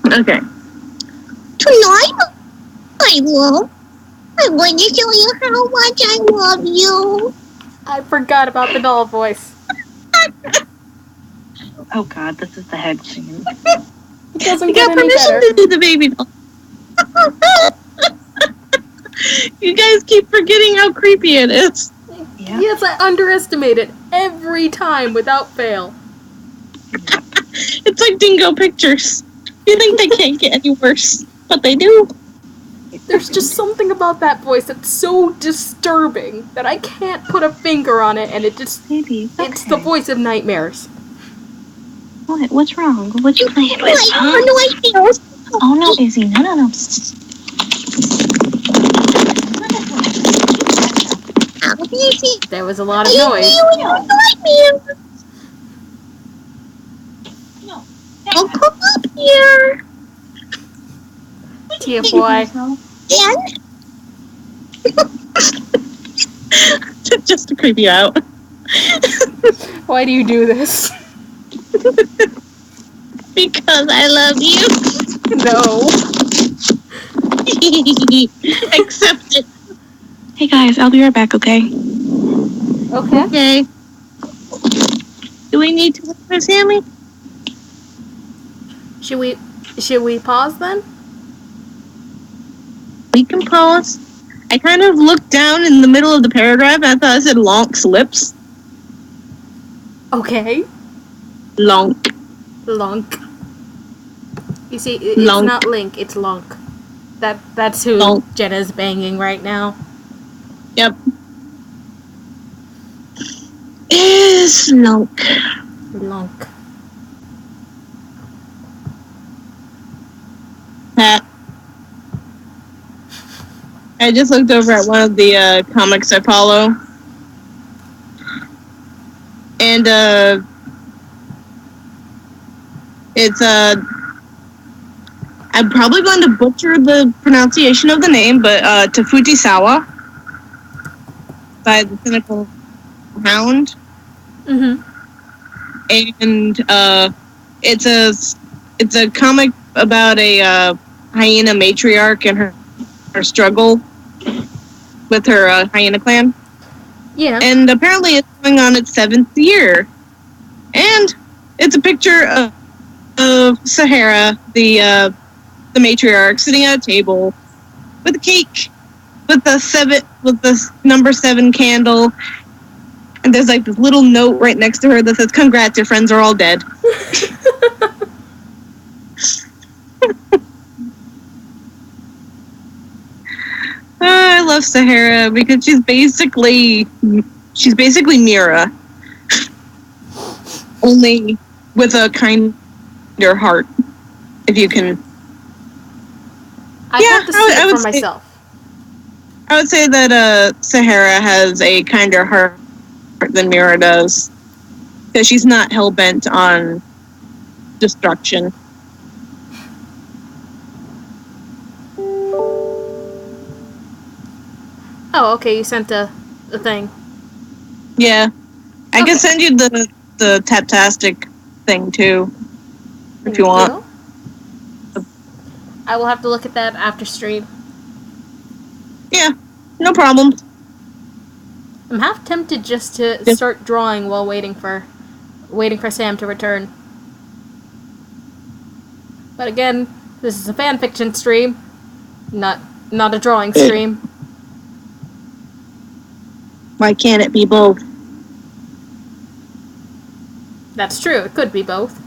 Okay. Tonight, I'm going to show you how much I love you. I forgot about the doll voice. Oh god, this is the head scene. It doesn't get any better. To do the baby doll. You guys keep forgetting how creepy it is. Yeah. Yes, I underestimate it every time without fail. It's like Dingo Pictures. You think they can't get any worse, but they do. There's just something about that voice that's so disturbing that I can't put a finger on it, and it just... Maybe. Okay. It's the voice of nightmares. What? What's wrong? What you playing with? Oh no, Izzy. No. There was a lot of noise. Oh, come up here. Tia boy. Just to creep you out. Why do you do this? Because I love you. No. Accept it. Hey guys, I'll be right back, okay? Okay. Okay. Do we need to look for Sammy? Should we pause then? We can pause. I kind of looked down in the middle of the paragraph and I thought it said Lonk's lips. Okay. Lonk. Lonk. You see, it's Lonk. not Link, it's Lonk. That's who Lonk. Jenna's banging right now. Yep. Is Lonk. Lonk. Pat. I just looked over at one of the comics I follow. And it's I'm probably going to butcher the pronunciation of the name, but Tafutisawa by the Cynical Hound. Mm-hmm. And it's a comic about a hyena matriarch and her struggle with her hyena clan. Yeah. And apparently it's going on its 7th year. And it's a picture of Sahara, the matriarch, sitting at a table with a cake with the number 7 candle. And there's like this little note right next to her that says, "Congrats, your friends are all dead." I love Sahara because she's basically Mira, only with a kinder heart. If you can, I have to see it for myself. I would say that Sahara has a kinder heart than Mira does, because she's not hell-bent on destruction. Oh, okay, you sent a thing. Yeah. I can send you the Taptastic thing too, if you want. I will have to look at that after stream. Yeah, no problem. I'm half tempted just to start drawing while waiting for Sam to return. But again, this is a fanfiction stream, not a drawing stream. Why can't it be both? That's true, it could be both.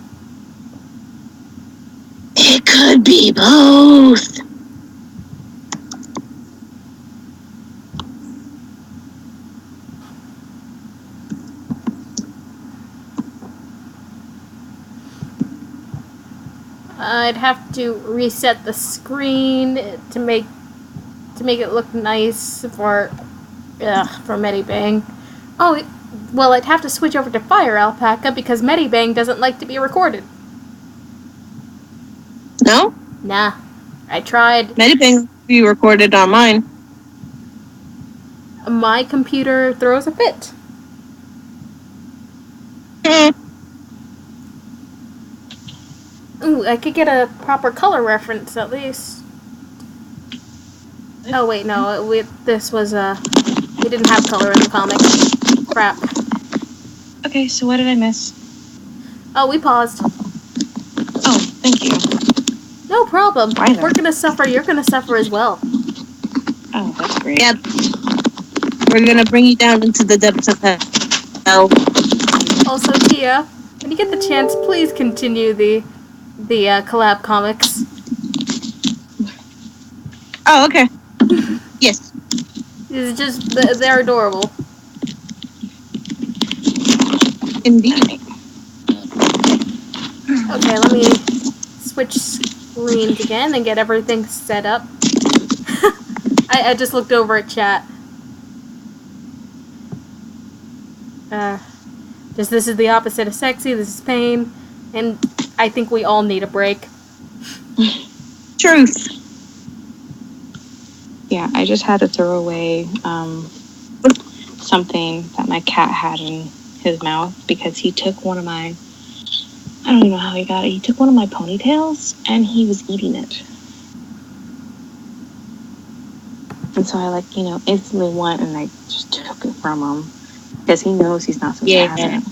It could be both. I'd have to reset the screen to make it look nice for Medibang. Oh, well, I'd have to switch over to Fire Alpaca because Medibang doesn't like to be recorded. No? Nah. I tried. Medibang will be recorded on mine. My computer throws a fit. Ooh, I could get a proper color reference at least. Oh wait, no, we didn't have color in the comic. Crap. Okay, so what did I miss? Oh, we paused. Oh, thank you. No problem. Why If we're gonna suffer, you're gonna suffer as well. Oh, that's great. Yep. We're gonna bring you down into the depths of hell. Also, Tia, when you get the chance, please continue the collab comics. Oh, okay. Yes. It's just they're adorable. Indeed. Okay, let me switch screens again and get everything set up. I just looked over at chat. Just this is the opposite of sexy, this is pain, and I think we all need a break. Truth. Yeah, I just had to throw away something that my cat had in his mouth because he took one of my, I don't even know how he got it. He took one of my ponytails and he was eating it. And so I, instantly went and I just took it from him. Because he knows he's not supposed to have it.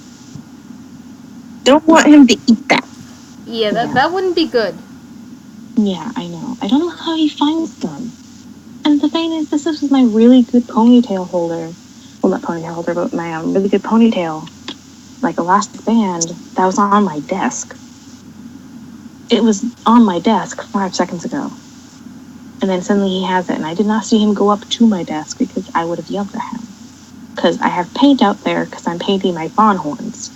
Don't want him to eat that. Yeah, that wouldn't be good. Yeah, I know. I don't know how he finds them. And the thing is, this was my really good ponytail holder. Well, not ponytail holder, but my really good ponytail. Like elastic band that was on my desk. It was on my desk 5 seconds ago. And then suddenly he has it, and I did not see him go up to my desk because I would have yelled at him. Because I have paint out there because I'm painting my fawn horns.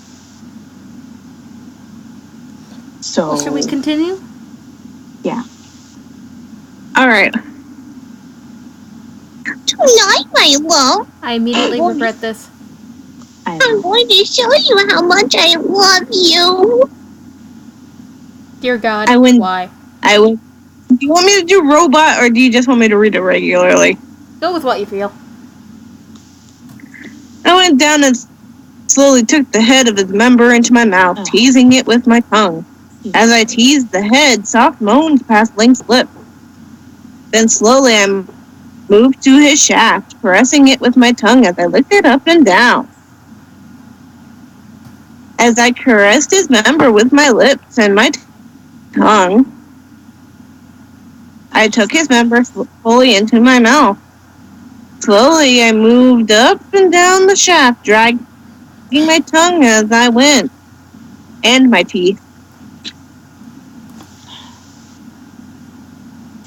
So... Well, should we continue? Yeah. Alright. Tonight, my love. I immediately regret this. I know. I'm going to show you how much I love you. Dear God, why? Do you want me to do robot, or do you just want me to read it regularly? Go with what you feel. I went down and slowly took the head of his member into my mouth, teasing it with my tongue. As I teased the head, soft moans passed Link's lip. Then slowly I moved to his shaft, caressing it with my tongue as I licked it up and down. As I caressed his member with my lips and my tongue, I took his member fully into my mouth. Slowly I moved up and down the shaft, dragging my tongue as I went, and my teeth.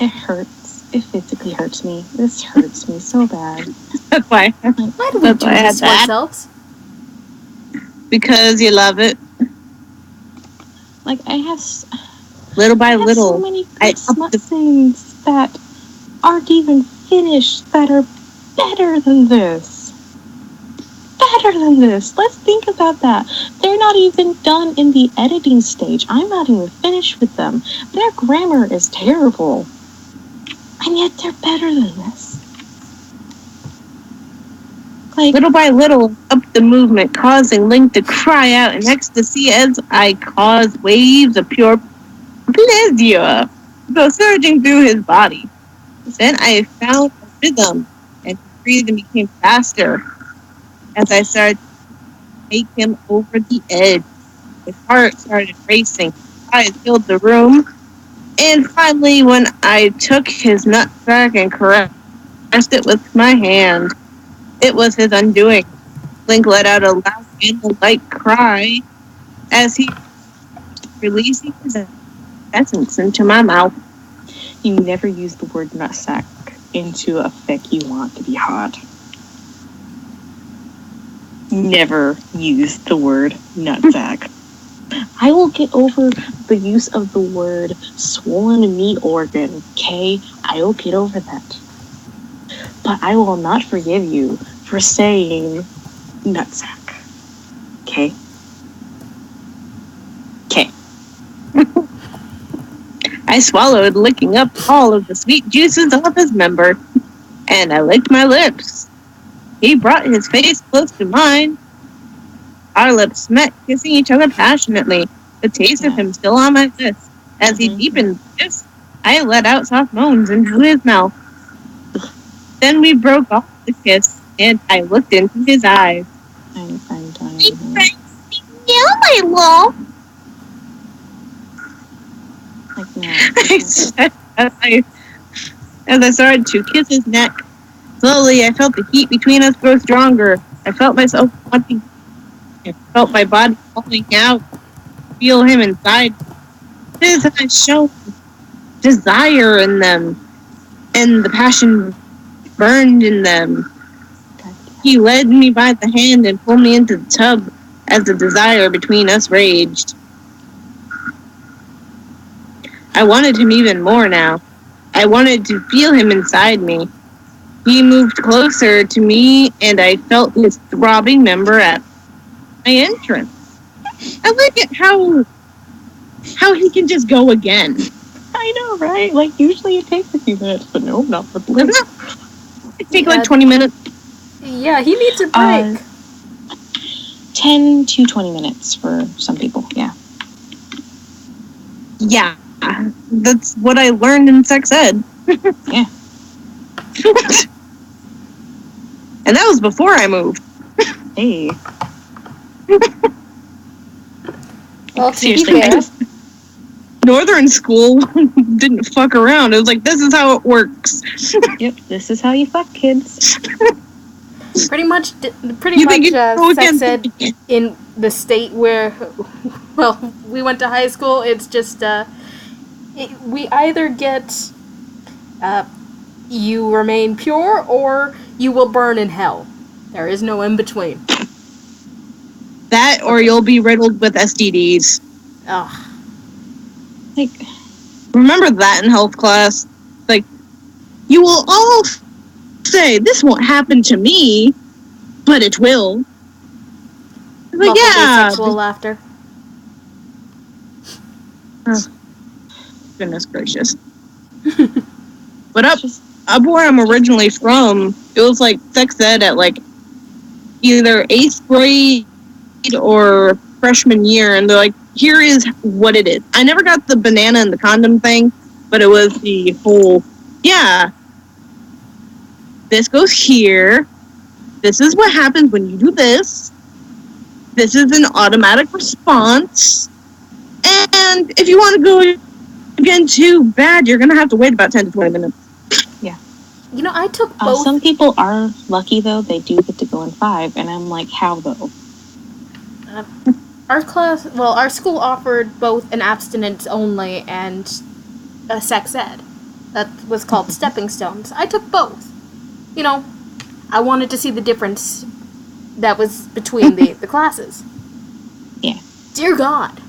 It hurts. It physically hurts me. This hurts me so bad. That's why. Why do we do this to ourselves? Because you love it. Like, I have... Little by little. so many good smut things that aren't even finished that are better than this. Better than this. Let's think about that. They're not even done in the editing stage. I'm not even finished with them. Their grammar is terrible. And yet they're better than this. Like, little by little, up the movement, causing Link to cry out in ecstasy as I caused waves of pure pleasure go surging through his body. Then I found a rhythm, and his breathing became faster as I started to take him over the edge. His heart started racing, his eyes filled the room, and finally, when I took his nutsack and caressed it with my hand, it was his undoing. Link let out a loud animal-like cry as he releasing his essence into my mouth. You never use the word nutsack into a fic you want to be hot. Never use the word nutsack. I will get over the use of the word swollen meat organ, okay? I will get over that. But I will not forgive you for saying nutsack. Okay? Okay. I swallowed, licking up all of the sweet juices off his member, and I licked my lips. He brought his face close to mine. Our lips met, kissing each other passionately, the taste of him still on my lips. As he deepened the kiss, I let out soft moans into his mouth. Then we broke off the kiss, and I looked into his eyes. I'm dying. Yeah, my love. Like, no. As I started to kiss his neck, slowly I felt the heat between us grow stronger. I felt myself wanting. I felt my body falling out. Feel him inside. His eyes showed desire in them, and the passion burned in them. He led me by the hand and pulled me into the tub as the desire between us raged. I wanted him even more now. I wanted to feel him inside me. He moved closer to me, and I felt his throbbing member at my entrance. I like it how he can just go again. I know, right? Like, usually it takes a few minutes, but no, not for Blue. It takes like 20 minutes. Yeah, he needs a break. 10 to 20 minutes for some people, yeah. Yeah, that's what I learned in sex ed. Yeah. And that was before I moved. Hey. Well, to be Seriously, fair, Northern school didn't fuck around. It was like, this is how it works. Yep, this is how you fuck kids. pretty much You think you go sex against ed in the state where, well, we went to high school. It's just we either get you remain pure or you will burn in hell. There is no in between. that or you'll be riddled with STDs. Ugh. Like, Remember that in health class? Like, you will all say, this won't happen to me, but it will. Like, Muffled yeah. asexual laughter. Goodness gracious. But up where I'm originally from, it was like sex ed at like either 8th grade or freshman year, and they're like, here is what it is. I never got the banana and the condom thing, but it was the whole, yeah, this goes here, this is what happens when you do this, this is an automatic response, and if you want to go again too bad, you're going to have to wait about 10 to 20 minutes. You know, I took both. some people are lucky, though. They do get to go in 5, and I'm like, how, though? Our school offered both an abstinence only and a sex ed. That was called Stepping Stones. I took both. You know, I wanted to see the difference that was between the classes. Yeah. Dear God.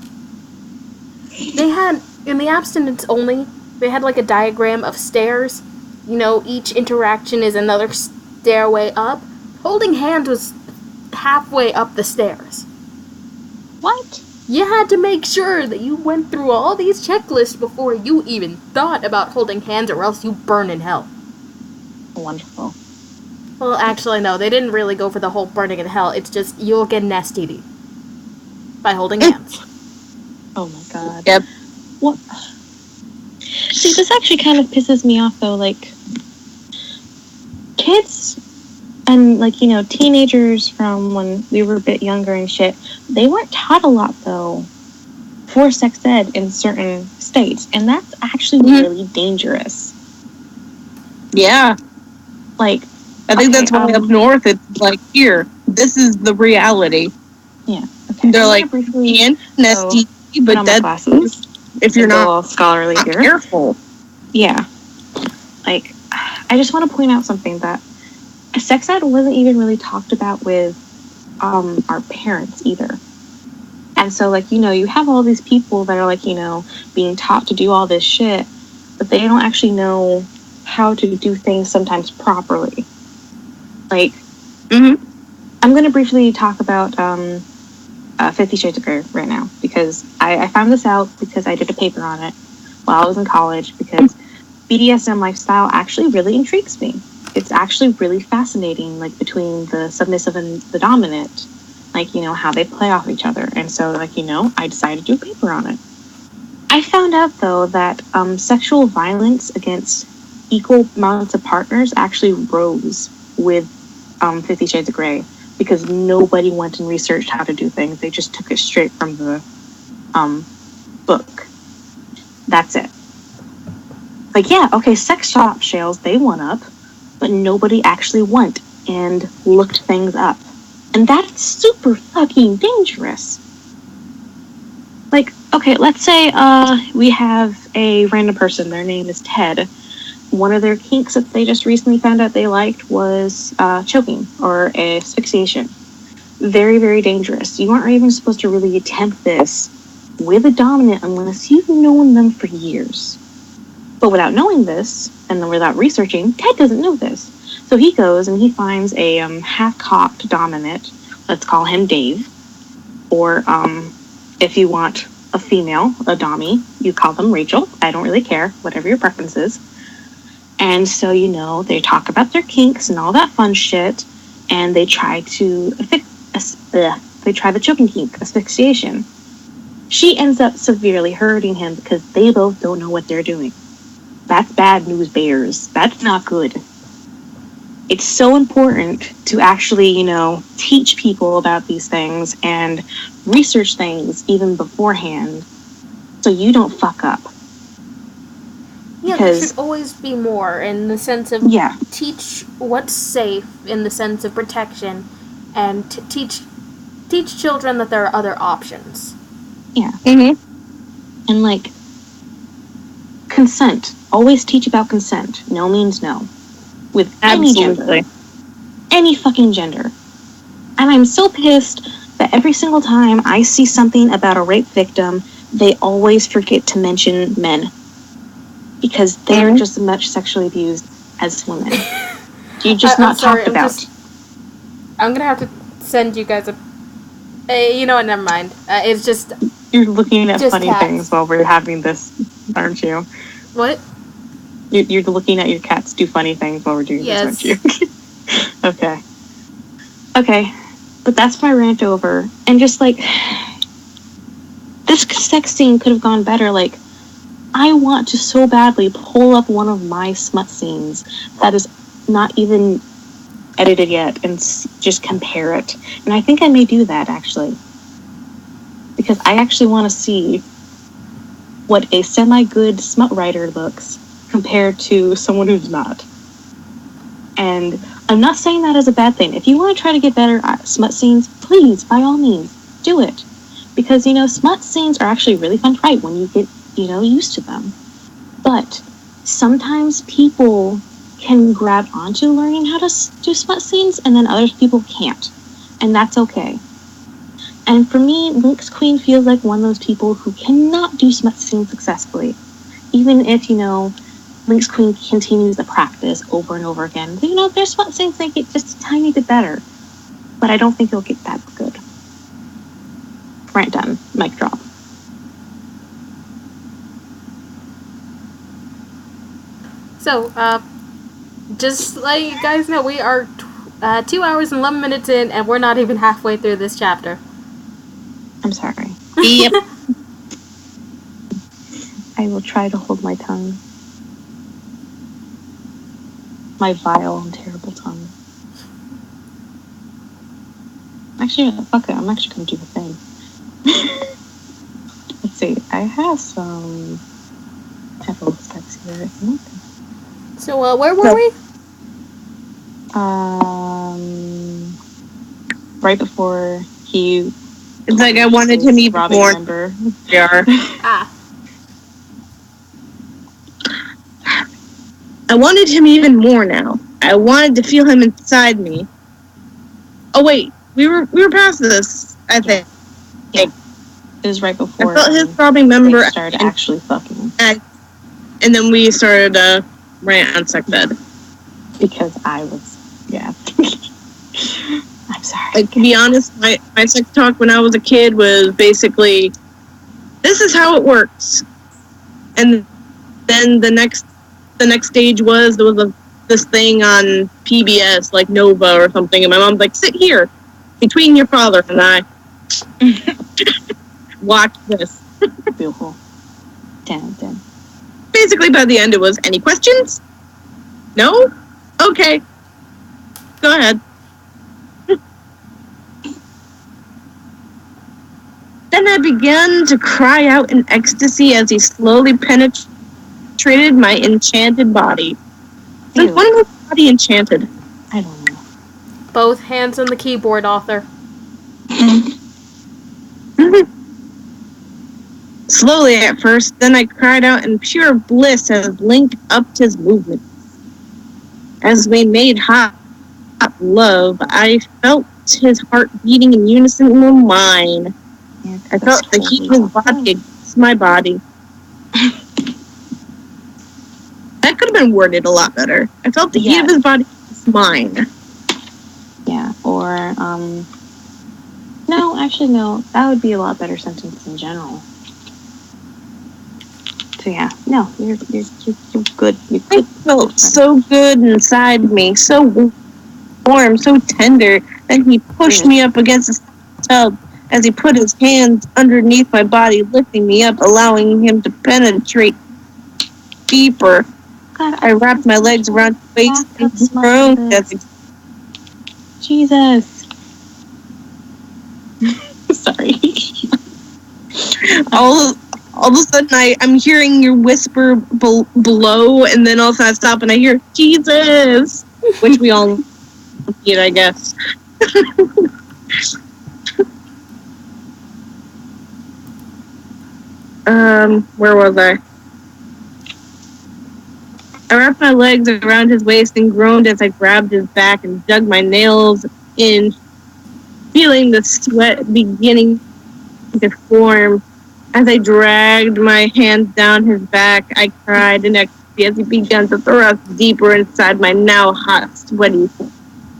They had, in the abstinence only, they had like a diagram of stairs. You know, each interaction is another stairway up. Holding hands was halfway up the stairs. What? You had to make sure that you went through all these checklists before you even thought about holding hands, or else you burn in hell. Wonderful. Well, actually, no, they didn't really go for the whole burning in hell. It's just you'll get an STD by holding hands. Oh my god. Yep. What? See, this actually kind of pisses me off, though. Like, kids and, like, you know, teenagers from when we were a bit younger and shit, they weren't taught a lot, though, for sex ed in certain states. And that's actually really dangerous. Yeah. Like, I think that's why up north it's like, here, this is the reality. Yeah. Okay. They're like, and STD, but that's classes. If you're not scholarly here. Careful. Yeah. Like, I just want to point out something that sex ed wasn't even really talked about with our parents either. And so, like, you know, you have all these people that are, like, you know, being taught to do all this shit, but they don't actually know how to do things sometimes properly. Like, I'm going to briefly talk about 50 Shades of Grey right now, because I found this out because I did a paper on it while I was in college, because BDSM lifestyle actually really intrigues me. It's actually really fascinating, like, between the submissive and the dominant, like, you know, how they play off each other. And so, like, you know, I decided to do a paper on it. I found out, though, that sexual violence against equal amounts of partners actually rose with 50 Shades of Grey, because nobody went and researched how to do things. They just took it straight from the book. That's it. Like, yeah, okay, sex shop shales, they went up, but nobody actually went and looked things up. And that's super fucking dangerous. Like, okay, let's say we have a random person, their name is Ted. One of their kinks that they just recently found out they liked was choking or asphyxiation. Very, very dangerous. You aren't even supposed to really attempt this with a dominant unless you've known them for years. But without knowing this, and then without researching, Ted doesn't know this. So he goes and he finds a half-cocked dominant. Let's call him Dave. Or if you want a female, a dommy, you call them Rachel. I don't really care, whatever your preference is. And so, you know, they talk about their kinks and all that fun shit, and they try to try the choking kink, asphyxiation. She ends up severely hurting him because they both don't know what they're doing. That's bad news, bears. That's not good. it's so important to actually, teach people about these things and research things even beforehand so you don't fuck up. Yeah, there should always be more in the sense of teach what's safe in the sense of protection and teach children that there are other options. Yeah. Mm-hmm. And, like, consent. Always teach about consent. No means no. With any gender. Any fucking gender. And I'm so pissed that every single time I see something about a rape victim, they always forget to mention men. Because they're just as much sexually abused as women. You just not talked about. I'm gonna have to send you guys you know what, never mind. It's just... You're looking at funny things while we're having this, aren't you? What? You're looking at your cats do funny things while we're doing this, aren't you? Okay. Okay. But that's my rant over. And just, like, this sex scene could have gone better. Like, I want to so badly pull up one of my smut scenes that is not even edited yet and just compare it. And I think I may do that, actually. Because I actually want to see what a semi-good smut writer looks compared to someone who's not. And I'm not saying that as a bad thing. If you want to try to get better at smut scenes, please, by all means, do it. Because, smut scenes are actually really fun to write when you get, used to them. But sometimes people can grab onto learning how to do smut scenes, and then other people can't. And that's okay. And for me, Lynx Queen feels like one of those people who cannot do smut scenes successfully. Even if, Lynx Queen continues the practice over and over again. There's smut scenes that get just a tiny bit better. But I don't think it'll get that good. Rant done. Mic drop. So, just let you guys know, we are 2 hours and 11 minutes in, and we're not even halfway through this chapter. I'm sorry. Yep. I will try to hold my tongue. My vile and terrible tongue. Actually, fuck it. I'm actually going to do the thing. Let's see. I have some petal steps here. So, where were we? Right before he... It's like I wanted him even more. I wanted him even more now. I wanted to feel him inside me. Oh wait, we were past this, I think. Yeah. It was right before I felt his throbbing member started actually fucking. And then we started rant on sex ed. Because I was, yeah. I'm sorry. Like, to be honest, my sex talk when I was a kid was basically, this is how it works. And then the next stage was, there was this thing on PBS, like Nova or something, and my mom's like, sit here, between your father and I. Watch this. Beautiful. Damn. Basically, by the end, it was, any questions? No? Okay. Go ahead. Then I began to cry out in ecstasy as he slowly penetrated my enchanted body. Since when was body enchanted? I don't know. Both hands on the keyboard, author. Slowly at first, then I cried out in pure bliss as Link upped his movement. As we made hot love, I felt his heart beating in unison with mine. Yeah, I felt the heat of his body against my body. That could have been worded a lot better. I felt the heat of his body against mine. Yeah, or, no, actually, no. That would be a lot better sentence in general. So, yeah, no, you're good. You're good. I felt so good inside me, so warm, so tender. Then he pushed me up against the tub as he put his hands underneath my body, lifting me up, allowing him to penetrate deeper. God, I wrapped my legs around his waist and groaned as he... Jesus. Sorry. all of a sudden I'm hearing your whisper below, and then all of a sudden I stop and I hear Jesus, which we all need, I guess. Where was I? I wrapped my legs around his waist and groaned as I grabbed his back and dug my nails in, feeling the sweat beginning to form. As I dragged my hands down his back, I cried in ecstasy as he began to thrust deeper inside my now hot, sweaty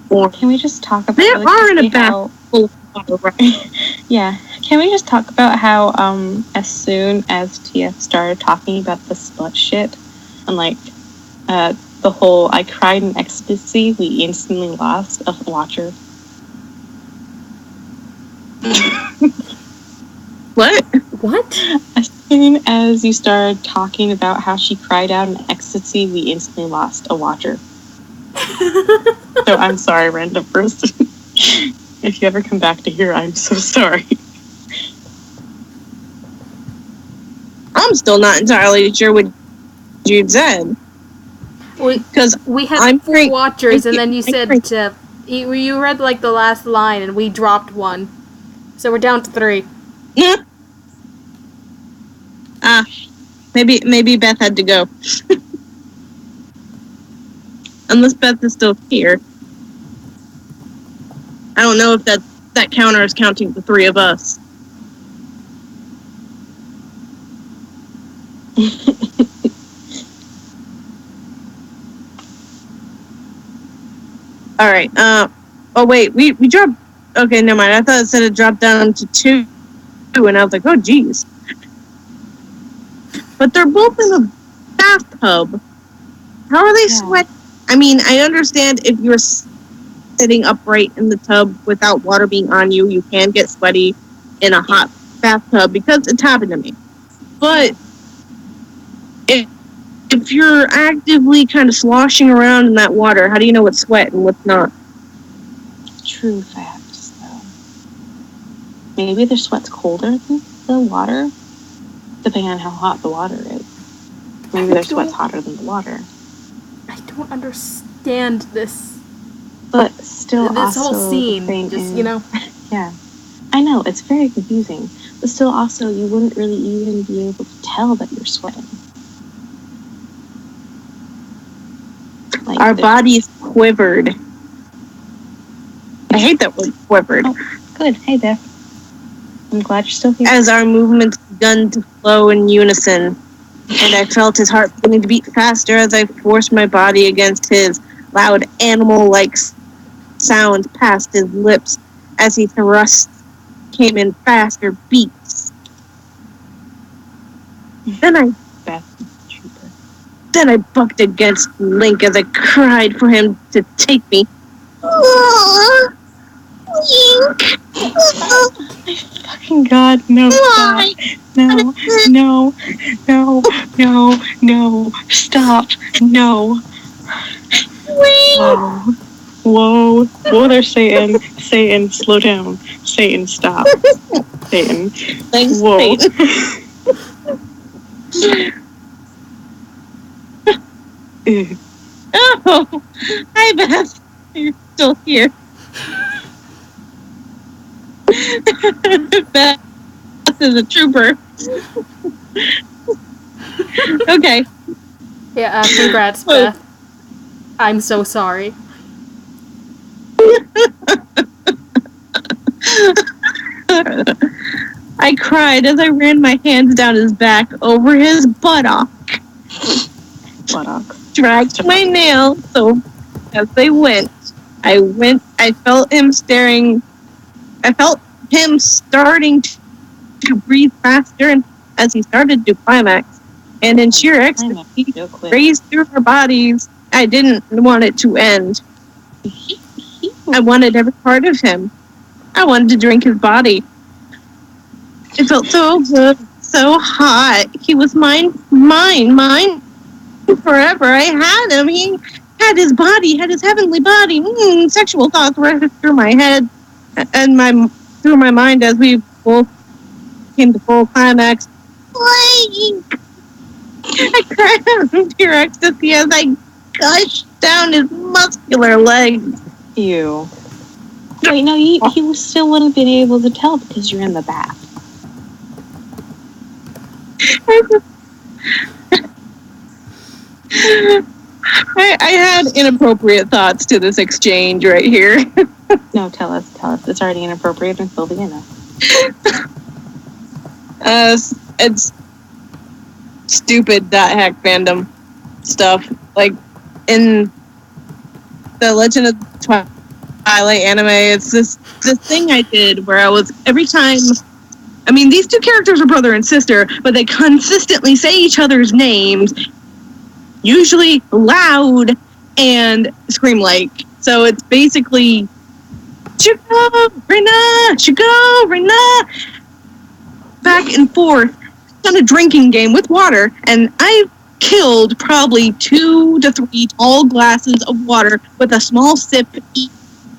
form. Can we just talk about... They are in a bath full of water, right? Yeah. Can we just talk about how, as soon as TF started talking about the slut shit, and, like, the whole I cried in ecstasy, we instantly lost a watcher. What? What? As soon as you started talking about how she cried out in ecstasy, we instantly lost a watcher. So I'm sorry, random person. If you ever come back to here, I'm so sorry. I'm still not entirely sure what you said. Because we had 4 watchers, and then you said you read like the last line, and we dropped 1, so we're down to 3. Yeah. Maybe Beth had to go. Unless Beth is still here. I don't know if that counter is counting the 3 of us. All right. Oh wait, we dropped. Okay, never mind. I thought it said it dropped down to 2, and I was like, oh geez. But they're both in a bathtub. How are they sweating? I mean, I understand if you're sitting upright in the tub without water being on you, you can get sweaty in a hot bathtub, because it's happened to me. But if you're actively kind of sloshing around in that water, how do you know what's sweat and what's not? True facts, though. Maybe their sweat's colder than the water, depending on how hot the water is. Maybe their sweat's hotter than the water. I don't understand this. But still, this also whole scene, just you know. Yeah, I know it's very confusing. But still, also, you wouldn't really even be able to tell that you're sweating. Like, our bodies quivered. I hate that word, quivered. Oh, good. Hey, Beth. I'm glad you're still here. As our movements begun to flow in unison, and I felt his heart beginning to beat faster as I forced my body against his. Loud animal-like sounds past his lips as he thrust came in faster beats. Then I bucked against Link as I cried for him to take me. Oh, Link! Oh my fucking god, no, stop. No, stop, no. Whoa, they're Satan. Satan, slow down. Satan, stop. Satan. Thanks, whoa. Satan. Oh, hi Beth. You're still here. Beth is a trooper. Okay. Yeah, congrats, Beth. I'm so sorry. I cried as I ran my hands down his back over his buttock. Dragged my nails so as they went. I felt him staring. I felt him starting to breathe faster, and as he started to climax, and in sheer ecstasy, raced through our bodies. I didn't want it to end. I wanted every part of him. I wanted to drink his body. It felt so good, so hot. He was mine. forever. I had him. He had his body, had his heavenly body. Sexual thoughts rushed through my head and through my mind as we both came to full climax. Blake! I cried out in pure ecstasy as I gushed down his muscular legs. Ew. Wait, no, he still wouldn't have been able to tell because you're in the bath. I had inappropriate thoughts to this exchange right here. No, tell us. It's already inappropriate and still beginner. It's stupid .hack fandom stuff. Like, in the Legend of the Twilight anime, it's this thing I did where I was, every time, I mean, these two characters are brother and sister, but they consistently say each other's names, usually loud and scream-like. So it's basically, Shugo, Rena, back and forth. It's on a drinking game with water, and I've killed probably 2 to 3 tall glasses of water with a small sip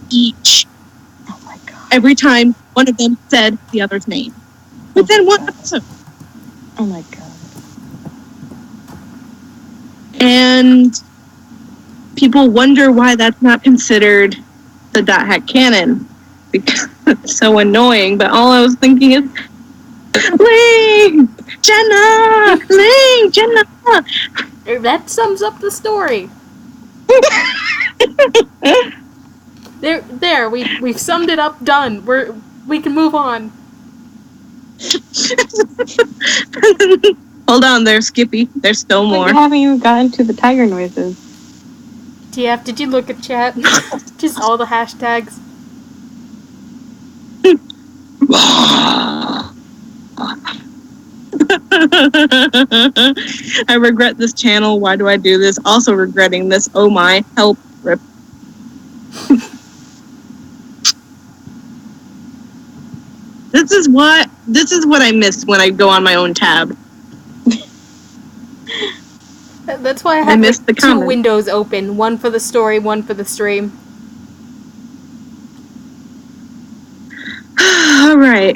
each. Oh my god. Every time one of them said the other's name. Within one episode. Oh my god. And people wonder why that's not considered the .hack canon. Because it's so annoying, but all I was thinking is, Ling! Jenna! Ling! Jenna! That sums up the story. There, we've summed it up, done. We can move on. Hold on there, Skippy. There's still more. I haven't even gotten to the tiger noises. TF, did you look at chat? Just all the hashtags. I regret this channel. Why do I do this? Also regretting this. Oh my, help. Rip. This is what I miss when I go on my own tab. That's why I have missed the 2 comments. windows open. One for the story, one for the stream. All right.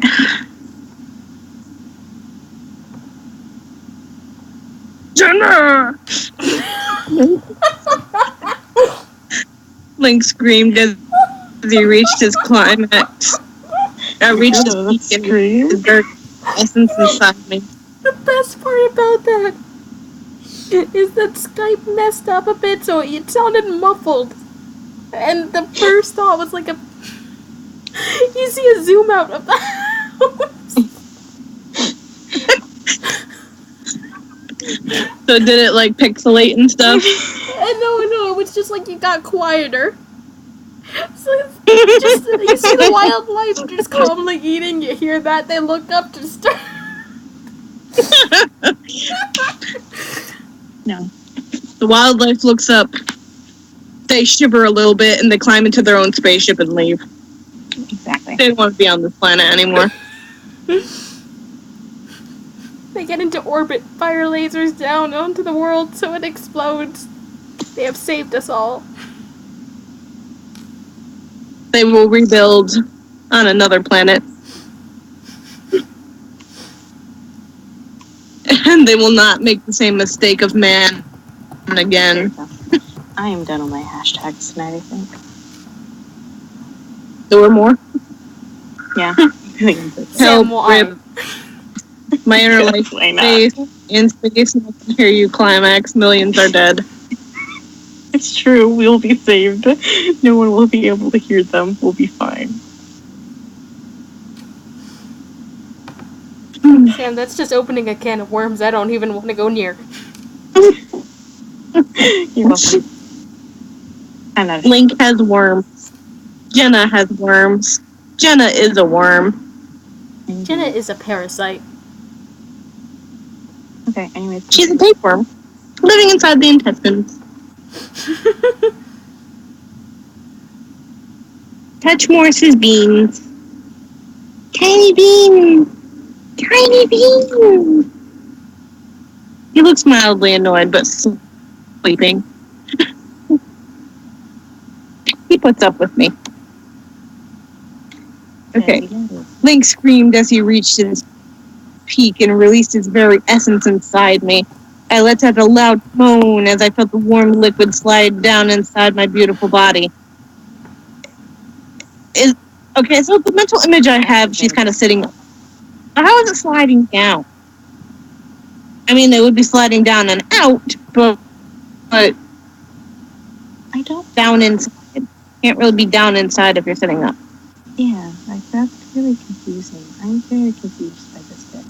Jenna! Link screamed as he reached his climax. I reached his peak and his dark essence inside me. The best part about that is that Skype messed up a bit, so it sounded muffled. And the first thought was like you see a zoom out of the house. So did it like pixelate and stuff? And no, it was just like it got quieter. So you see the wildlife just calmly eating, you hear that, they look up to start. No. The wildlife looks up, they shiver a little bit, and they climb into their own spaceship and leave. Exactly. They don't want to be on this planet anymore. They get into orbit, fire lasers down onto the world so it explodes. They have saved us all. They will rebuild on another planet. And they will not make the same mistake of man again. I am done on my hashtags tonight, I think. There were more? Yeah. Sam will Rip. My inner life space, in space, and I can hear you climax. Millions are dead. It's true, we'll be saved. No one will be able to hear them. We'll be fine. Sam, that's just opening a can of worms I don't even want to go near. You're welcome. I'm not. Link has worms. Jenna has worms. Jenna is a worm. Jenna is a parasite. Okay, anyways. She's a tapeworm, living inside the intestines. Touch Morse's beans. Tiny beans. Tiny beans. He looks mildly annoyed, but sleeping. He puts up with me. Okay. Link screamed as he reached his peak and released his very essence inside me. I let out a loud moan as I felt the warm liquid slide down inside my beautiful body. Okay, so the mental image I have, she's kind of sitting up. How is it sliding down? I mean, it would be sliding down and out, but I don't down inside. Can't really be down inside if you're sitting up. Yeah, like that's really confusing. I'm very confused by this book.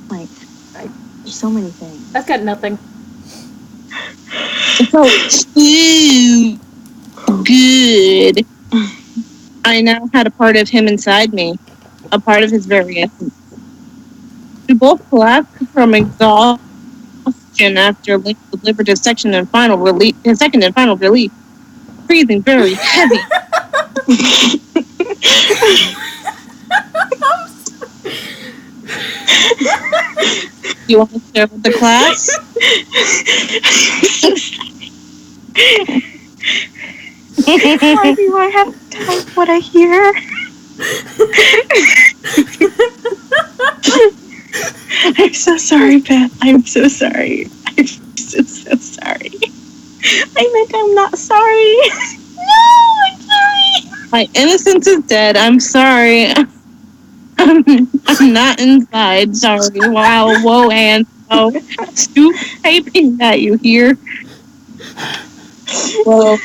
Like, there's so many things. I've got nothing. So, ooh, good. I now had a part of him inside me, a part of his very essence. We both collapsed from exhaustion after Link delivered his second and final release, breathing very heavy. You want to share with the class? Why do I have to type what I hear? I'm so sorry, Beth. I'm so sorry. I'm so sorry. I meant I'm not sorry. No, I'm sorry. My innocence is dead. I'm sorry. I'm not inside. Sorry. Wow. Whoa, and oh, stoop typing that you hear. Well,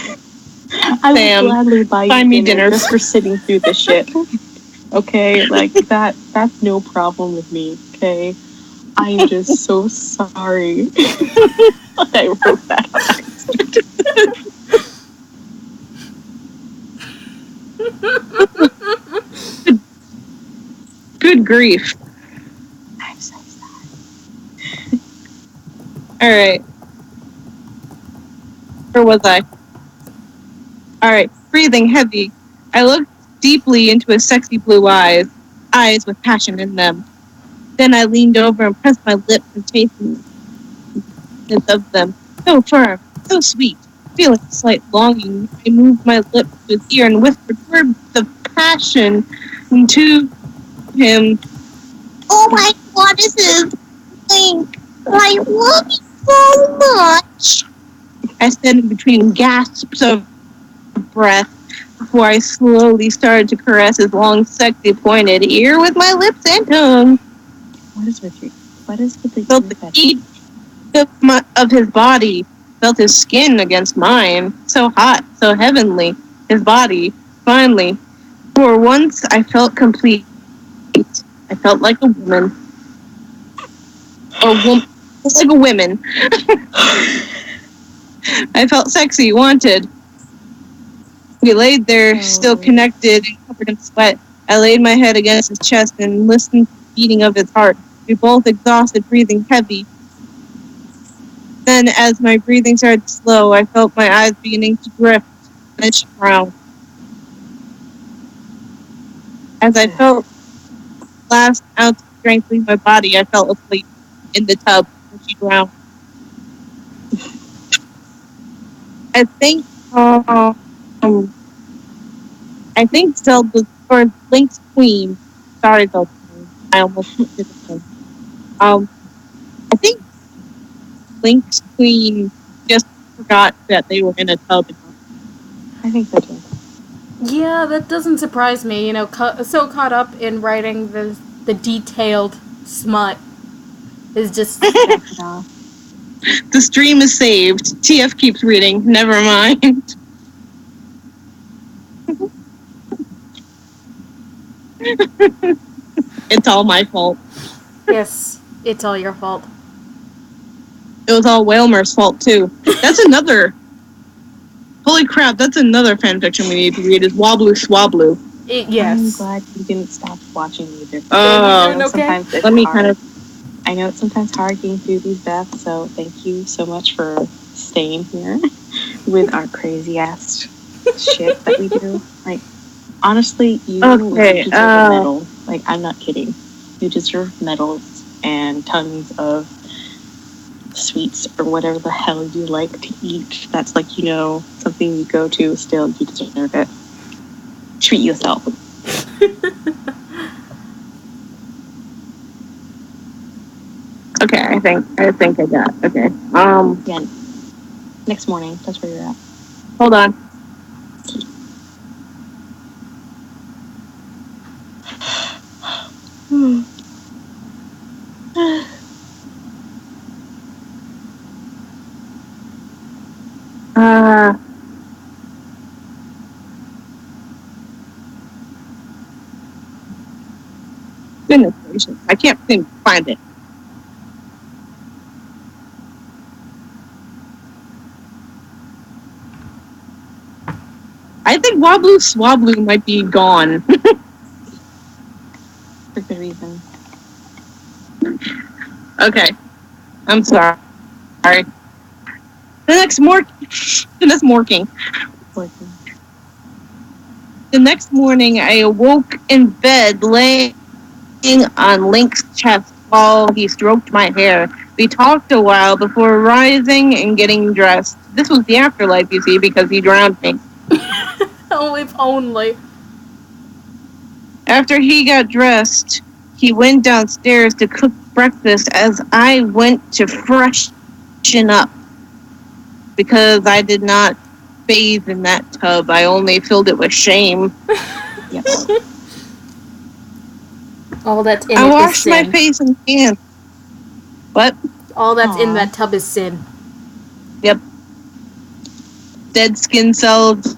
I Sam, would gladly buy find you me dinner just for sitting through this shit. Okay, like that's no problem with me, okay? I'm just so sorry. I wrote that on accident. Good grief. I'm so sorry. Alright. Where was I? Alright. Breathing heavy. I looked deeply into his sexy blue eyes with passion in them. Then I leaned over and pressed my lips and tasted of them. So firm, so sweet. Feeling a slight longing, I moved my lips to his ear and whispered words of passion to him. Oh my god, this is Link. I love you so much. I said in between gasps of breath before I slowly started to caress his long, sexy, pointed ear with my lips and tongue. What is with you? What is with the Felt the heat of his body, felt his skin against mine. So hot, so heavenly. His body, finally. For once, I felt complete. I felt like a woman. Like a woman. I felt sexy, wanted. We laid there, still connected and covered in sweat. I laid my head against his chest and listened to the beating of his heart. We both exhausted, breathing heavy. Then, as my breathing started to slow, I felt my eyes beginning to drift, and then she drowned. As I felt last ounce of strength leave my body, I fell asleep in the tub when she drowned. I think Zelda, or Link's queen. Sorry, Zelda. I almost did it. I think Link's queen just forgot that they were in a tub. I think so too. Yeah, that doesn't surprise me. You know, so caught up in writing the detailed smut is just. The stream is saved. TF keeps reading. Never mind. It's all my fault. Yes, it's all your fault. It was all Whalmer's fault, too. That's another... Holy crap, that's another fanfiction we need to read, is Wobblu Swablu. Yes. I'm glad you didn't stop watching either. Okay. Let me kind of... I know it's sometimes hard getting through these, Beth, so thank you so much for staying here with our crazy-ass shit that we do. Like, honestly, you deserve a medal. Like, I'm not kidding. You deserve medals and tons of sweets or whatever the hell you like to eat. That's like, something you go to still, you deserve it. Treat yourself. Okay, I think I got. Okay. Yeah. Next morning, that's where you're at. Hold on. Goodness gracious, I can't seem to find it. I think Wobblu Swablu might be gone. For good reason. Okay. I'm sorry. The next morning, I awoke in bed, laying on Link's chest while he stroked my hair. We talked a while before rising and getting dressed. This was the afterlife, you see, because he drowned me. Oh, if only. After he got dressed, he went downstairs to cook breakfast as I went to freshen up. Because I did not bathe in that tub. I only filled it with shame. Yes. All that's in I it is washed my sin. face and hands. What? All that's in that tub is sin. Yep. Dead skin cells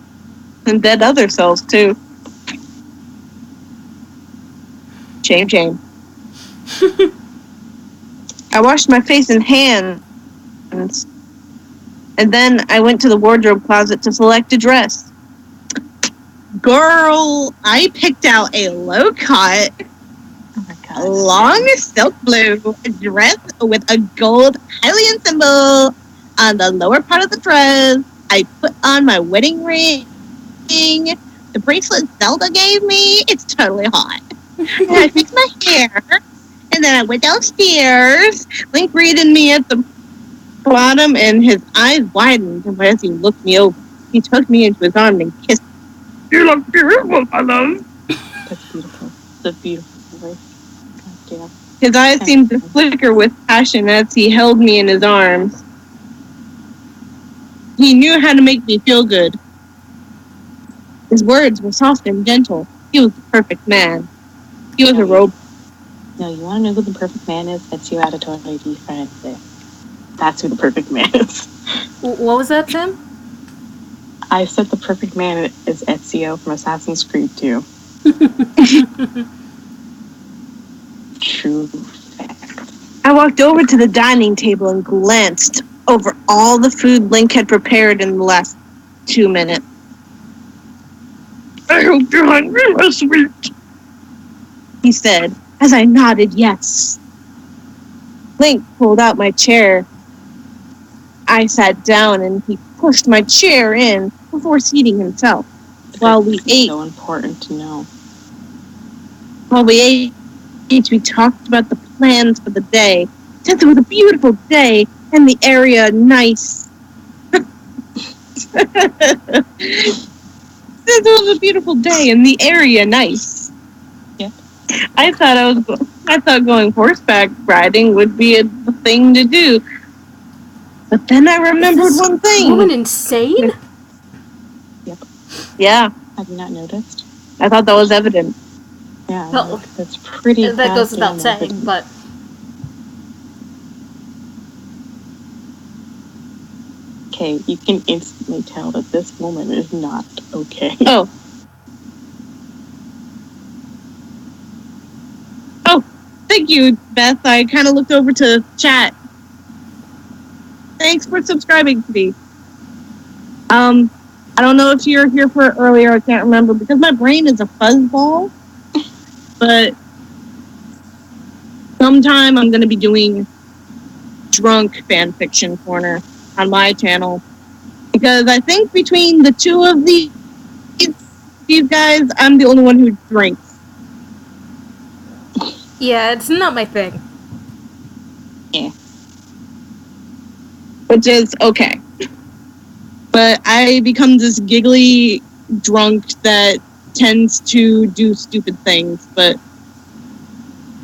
and dead other cells, too. Shame, shame. I washed my face and hands. And then I went to the wardrobe closet to select a dress. Girl, I picked out a low-cut, Oh my God. long silk blue dress with a gold Hylian symbol on the lower part of the dress. I put on my wedding ring. The bracelet Zelda gave me, it's totally hot. And I fixed my hair. And then I went downstairs. Link greeted me at the bottom, and his eyes widened as he looked me over. He took me into his arms and kissed me. You look beautiful, my love. That's beautiful. It's a beautiful voice. God damn. His eyes seemed to flicker with passion as he held me in his arms. He knew how to make me feel good. His words were soft and gentle. He was the perfect man. He was a robot. No, you want to know who the perfect man is? That's you at a totally different day. That's who the perfect man is. What was that, Tim? I said the perfect man is Ezio from Assassin's Creed 2. True fact. I walked over to the dining table and glanced over all the food Link had prepared in the last 2 minutes. I hope you're hungry, my sweet, he said, as I nodded yes. Link pulled out my chair. I sat down and he pushed my chair in before seating himself. While we ate, so important to know. While we ate, we talked about the plans for the day. Since it was a beautiful day and the area nice. Since it was a beautiful day and the area nice. Yeah. I thought going horseback riding would be the thing to do. But then I remembered one thing. Woman insane? Yep. Yeah. Have you not noticed? I thought that was evident. Yeah. Well, that's pretty. that goes without saying, evident. but Okay, you can instantly tell that this woman is not okay. Oh, thank you, Beth. I kind of looked over to chat. Thanks for subscribing to me. I don't know if you were here for it earlier. I can't remember because my brain is a fuzzball. But sometime I'm going to be doing drunk fanfiction corner on my channel because I think between the two of these guys, I'm the only one who drinks. yeah, it's not my thing. Yeah. which is okay. But I become this giggly drunk that tends to do stupid things, but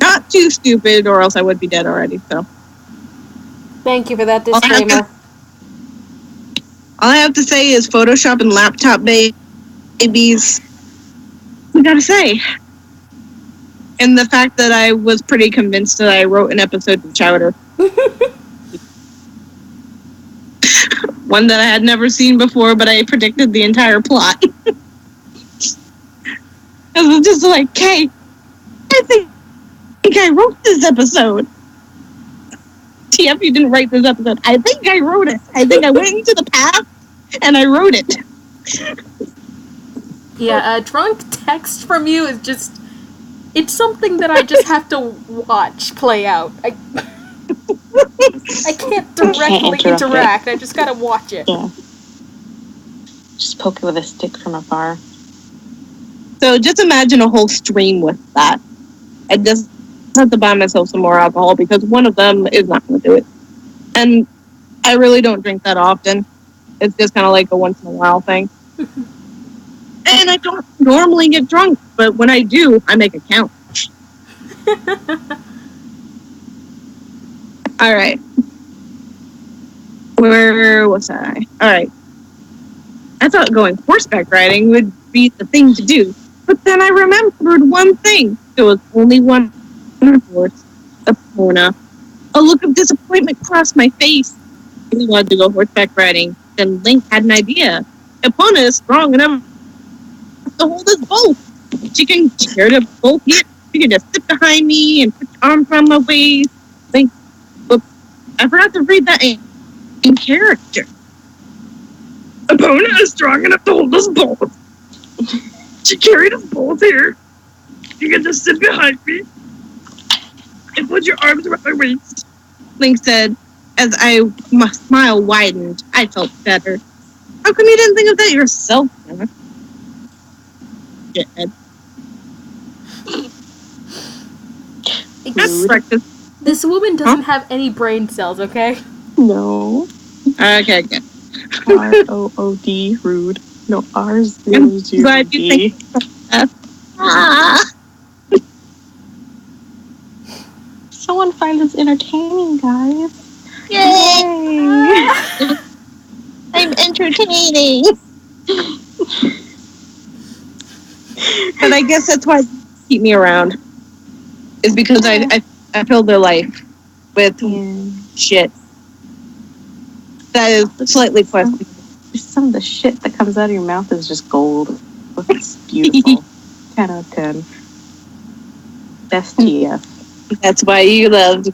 not too stupid, or else I would be dead already. So, Thank you for that disclaimer. all I have to say is Photoshop and laptop babies. We gotta say. And the fact that I was pretty convinced that I wrote an episode of Chowder. One that I had never seen before, but I predicted the entire plot. I was just like, Kay, I think I wrote this episode. TF, you didn't write this episode. I think I wrote it. I think I went into the past and I wrote it. Yeah, a drunk text from you is just... It's something that I just have to watch play out. I can't directly interact. I just gotta watch it. Yeah. Just poke it with a stick from afar. So just imagine a whole stream with that. I just have to buy myself some more alcohol because one of them is not going to do it. And I really don't drink that often. It's just kind of like a once in a while thing. And I don't normally get drunk, but when I do, I make it count. All right. Where was I? All right. I thought going horseback riding would be the thing to do. But then I remembered one thing. There was only one horse, Epona. A look of disappointment crossed my face. I really wanted to go horseback riding. Then Link had an idea. Epona is strong enough to hold us both. She can carry us both here. She can just sit behind me and put her arms around my waist. Link, whoops, I forgot to read that in character. Epona is strong enough to hold us both. She carried us both here. You can just sit behind me and put your arms around my waist. Link said, as my smile widened. I felt better. How come you didn't think of that yourself, Jenna? Shithead. That's breakfast. This woman doesn't have any brain cells, okay? No. Okay, good. R-O-O-D, rude. No, R-0-0-D. I'm glad you think that. Someone find this entertaining, guys. Yay! I'm entertaining. But I guess that's why they keep me around. Is because I fill their life with shit. That is slightly questionable. Some of the shit that comes out of your mouth is just gold. It's beautiful. 10 out of 10. Best TF. That's why you loved.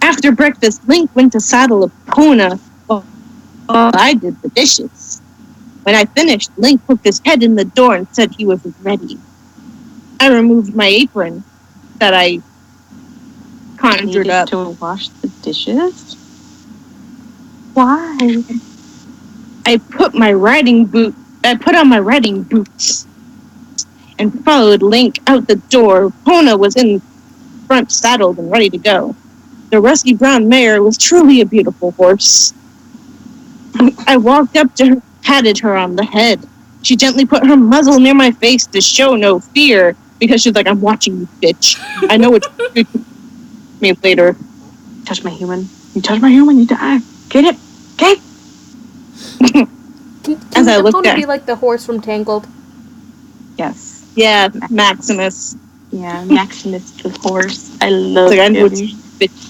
After breakfast, Link went to saddle Epona while I did the dishes. When I finished, Link poked his head in the door and said he was ready. I removed my apron that I conjured up to wash the dishes. Why? I put on my riding boots and followed Link out the door. Epona was in front, saddled and ready to go. The rusty brown mare was truly a beautiful horse. I walked up to her, patted her on the head. She gently put her muzzle near my face to show no fear, because she's like, I'm watching you, bitch. I know what you do. Me later. Touch my human. You touch my human, you die. Get it? Okay? Can I looked at be like the horse from Tangled? Yes. Yeah, Maximus. Yeah, Maximus the horse. I love like, him. I know what you bitch.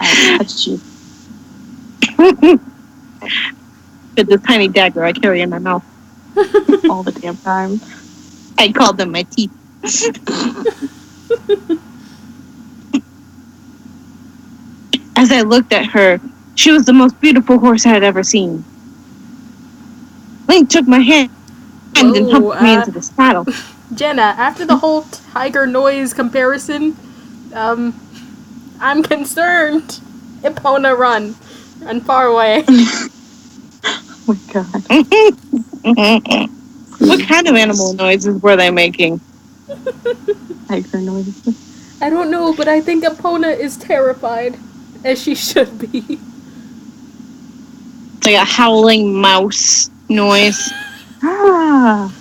I touched you. With this tiny dagger I carry in my mouth. All the damn time. I called them my teeth. As I looked at her, she was the most beautiful horse I had ever seen. Link took my hand and helped me into the saddle. Jenna, after the whole tiger noise comparison, I'm concerned. Epona, run. Run far away. Oh my god. What kind of animal noises were they making? I tiger noise? I don't know, but I think Epona is terrified, as she should be. It's like a howling mouse noise. Ah!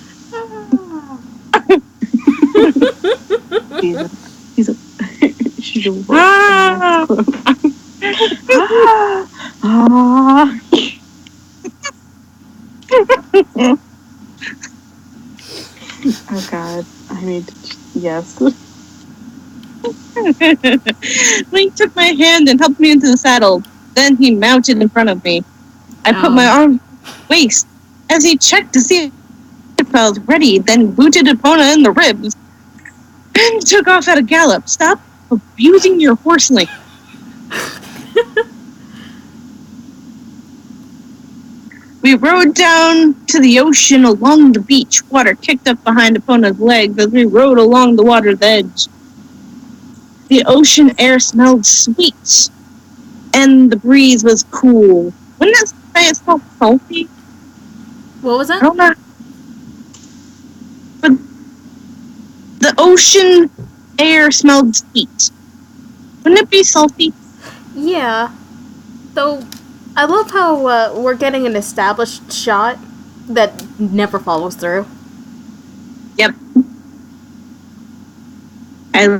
Jesus. She's a wolf. Ah! Ah! Oh God. I need to. Yes. Link took my hand and helped me into the saddle. Then he mounted in front of me. I put my arm around his waist as he checked to see if I felt ready, then booted Epona in the ribs and took off at a gallop. Stop abusing your horse, Link. We rode down to the ocean along the beach. Water kicked up behind Epona's legs as we rode along the water's edge. The ocean air smelled sweet, and the breeze was cool. Wouldn't that say it smelled salty? What was I that? don't know. But the ocean air smelled sweet. Wouldn't it be salty? Yeah. Though, I love how we're getting an established shot that never follows through. Yep. I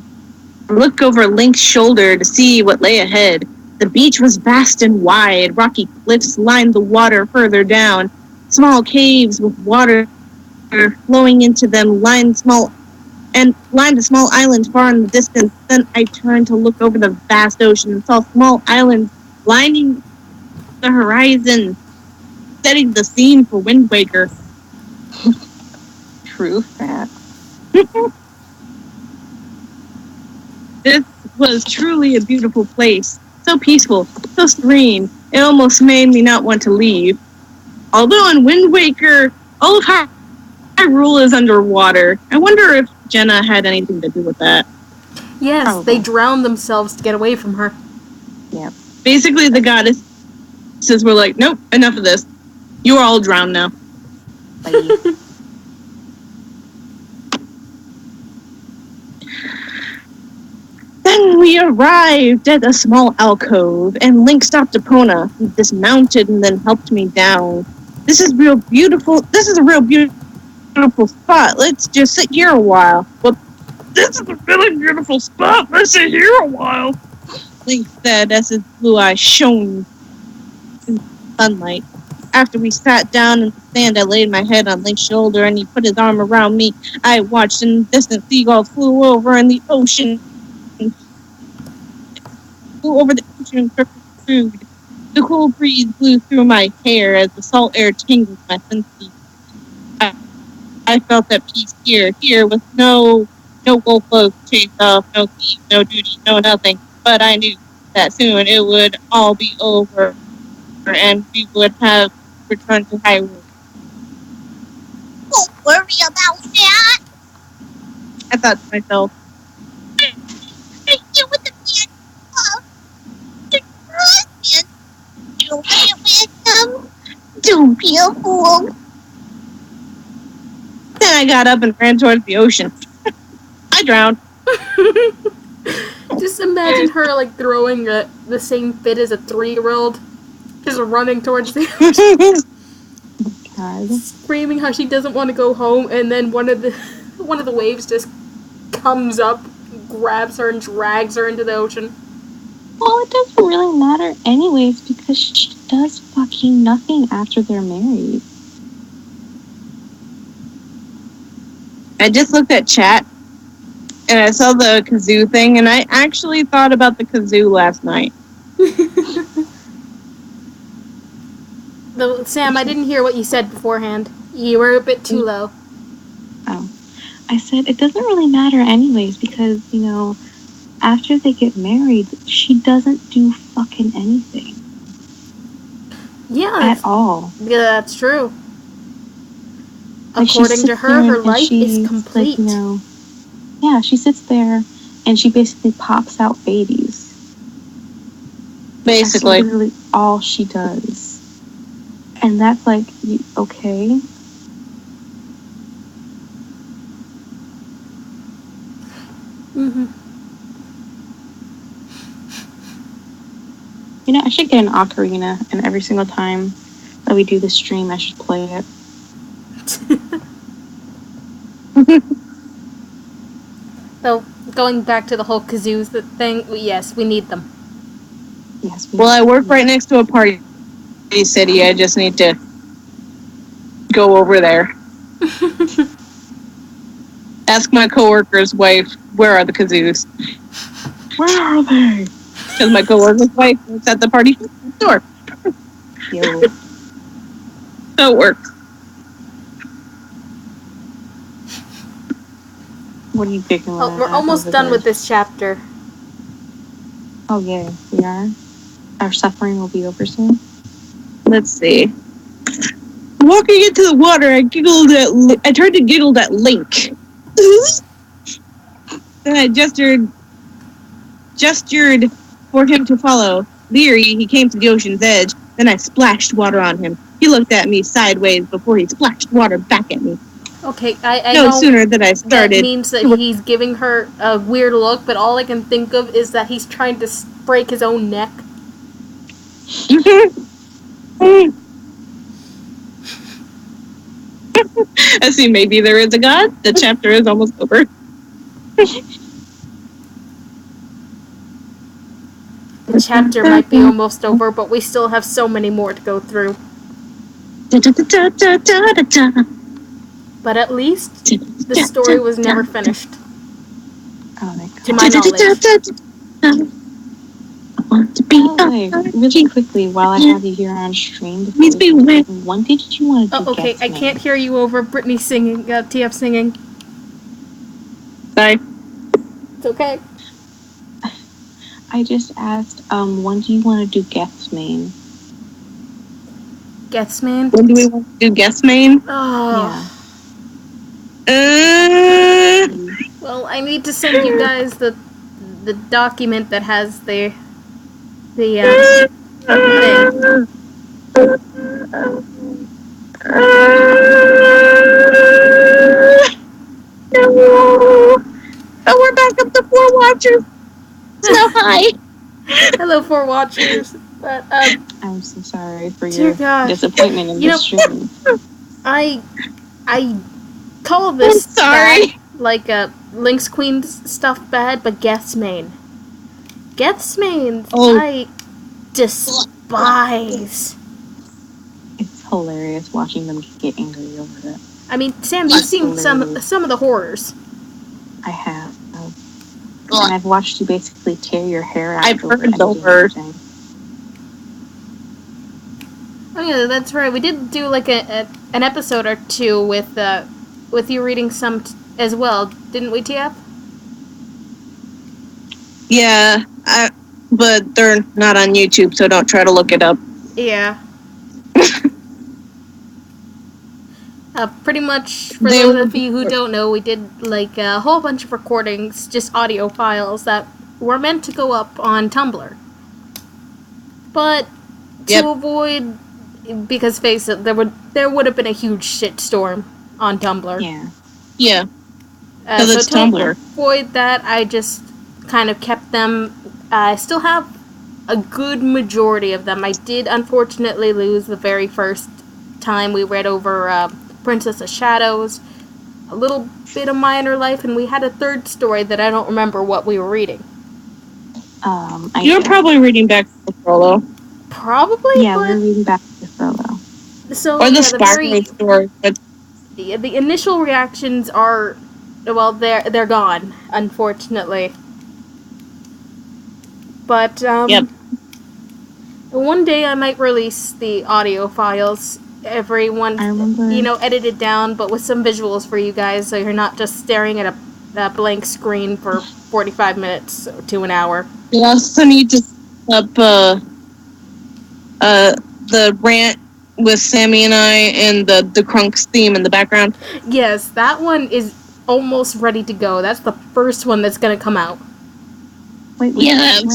look over Link's shoulder to see what lay ahead. The beach was vast and wide. Rocky cliffs lined the water further down. Small caves with water flowing into them lined a small island far in the distance. Then I turned to look over the vast ocean and saw small islands lining the horizon, setting the scene for Wind Waker. True fact. This was truly a beautiful place. So peaceful, so serene. It almost made me not want to leave. Although in Wind Waker, all of Hyrule is underwater. I wonder if Jenna had anything to do with that. Yes, Probably. they drowned themselves to get away from her. Yeah. Basically, the goddesses were like, nope, enough of this. You are all drowned now. Bye. Then we arrived at a small alcove, and Link stopped Epona. He dismounted and then helped me down. This is a real beautiful spot. Let's just sit here a while. Well, this is a really beautiful spot. Let's sit here a while, Link said as his blue eyes shone in the sunlight. After we sat down in the sand, I laid my head on Link's shoulder, and he put his arm around me. I watched, and distant seagulls flew over in the ocean. Flew over the ocean and circled food. The cool breeze blew through my hair as the salt air tingled my senses. I felt at peace here with no wolf to chase off, no thief, no duty, no nothing. But I knew that soon it would all be over, and we would have returned to Hyrule. Don't worry about that. I thought to myself, Right here with the man of the husband. You went with him. Don't be a fool. then I got up and ran towards the ocean. I drowned. Just imagine her, like, throwing the same fit as a 3-year-old. Just running towards the ocean. God. Screaming how she doesn't want to go home, and then one of the waves just comes up, grabs her, and drags her into the ocean. Well, it doesn't really matter anyways because she does fucking nothing after they're married. I just looked at chat, and I saw the kazoo thing, and I actually thought about the kazoo last night. Though, Sam, I didn't hear what you said beforehand. You were a bit too low. Oh. I said it doesn't really matter anyways because, you know, after they get married, she doesn't do fucking anything. Yeah. At all. Yeah, that's true. Like, she According to sits her, there her and life she's, is complete. Like, you know, yeah, she sits there and she basically pops out babies. Basically. That's literally all she does. And that's like, okay. Mm-hmm. You know, I should get an ocarina, and every single time that we do the stream, I should play it. So, going back to the whole kazoos thing, yes, we need them. Yes. Well, I work right next to a party city. I just need to go over there. Ask my coworker's wife, where are the kazoos? Where are they? Because my coworker's wife works at the party store. Yo. So it works. What are you picking? Oh, we're almost done with this chapter. Oh, yeah, we are. Our suffering will be over soon. Let's see. Walking into the water, I tried to giggle at Link. Then I gestured for him to follow. Leery, he came to the ocean's edge. Then I splashed water on him. He looked at me sideways before he splashed water back at me. Okay, I No know sooner than I started. that means that he's giving her a weird look, but all I can think of is that he's trying to break his own neck. I see, maybe there is a god. The chapter is almost over. The chapter might be almost over, but we still have so many more to go through. But at least the story was never finished. Oh, my God. To my knowledge. Really quickly, while I have you here on stream, when did you want to do Oh, okay, I can't hear you over Brittany singing, TF singing. Sorry. It's okay. I just asked, when do you want to do Geth's main? Geth's main? When do we want to do guest main? Oh. Yeah. Well, I need to send you guys the document that has the thing. No. Oh, we're back up to 4 watchers. So hi. Hello, 4 watchers. But I'm so sorry for dear your God. disappointment in this stream. I call this I'm sorry. bad, like Link's Queen stuff bad, but Geth's main. Geth's main, Oh. I despise. It's hilarious watching them get angry over it. I mean, Sam, you've seen some of the horrors. I have. And I've watched you basically tear your hair out. I've heard over. Oh yeah, that's right. We did do like an episode or two with you reading some as well, didn't we, TF? Yeah, but they're not on YouTube, so don't try to look it up. Yeah. Pretty much, for those of you who don't know, we did like a whole bunch of recordings, just audio files that were meant to go up on Tumblr. But to avoid, because face it, there would have been a huge shitstorm on Tumblr. Yeah. Yeah. Because so it's to Tumblr. avoid that, I just kind of kept them. I still have a good majority of them. I did unfortunately lose the very first time we read over Princess of Shadows, a little bit of Minor Life, and we had a third story that I don't remember what we were reading. You're probably reading back to Frollo. Probably? Yeah, but we're reading back to Frollo. So, Or the yeah, Sparkling story. But the initial reactions are, well, they're gone, unfortunately. But, one day I might release the audio files. Everyone, edited down, but with some visuals for you guys, so you're not just staring at a blank screen for 45 minutes to an hour. we also need to set up the rant with Sammy and I and the Krunks theme in the background. Yes, that one is almost ready to go. That's the first one that's going to come out. Wait, which rant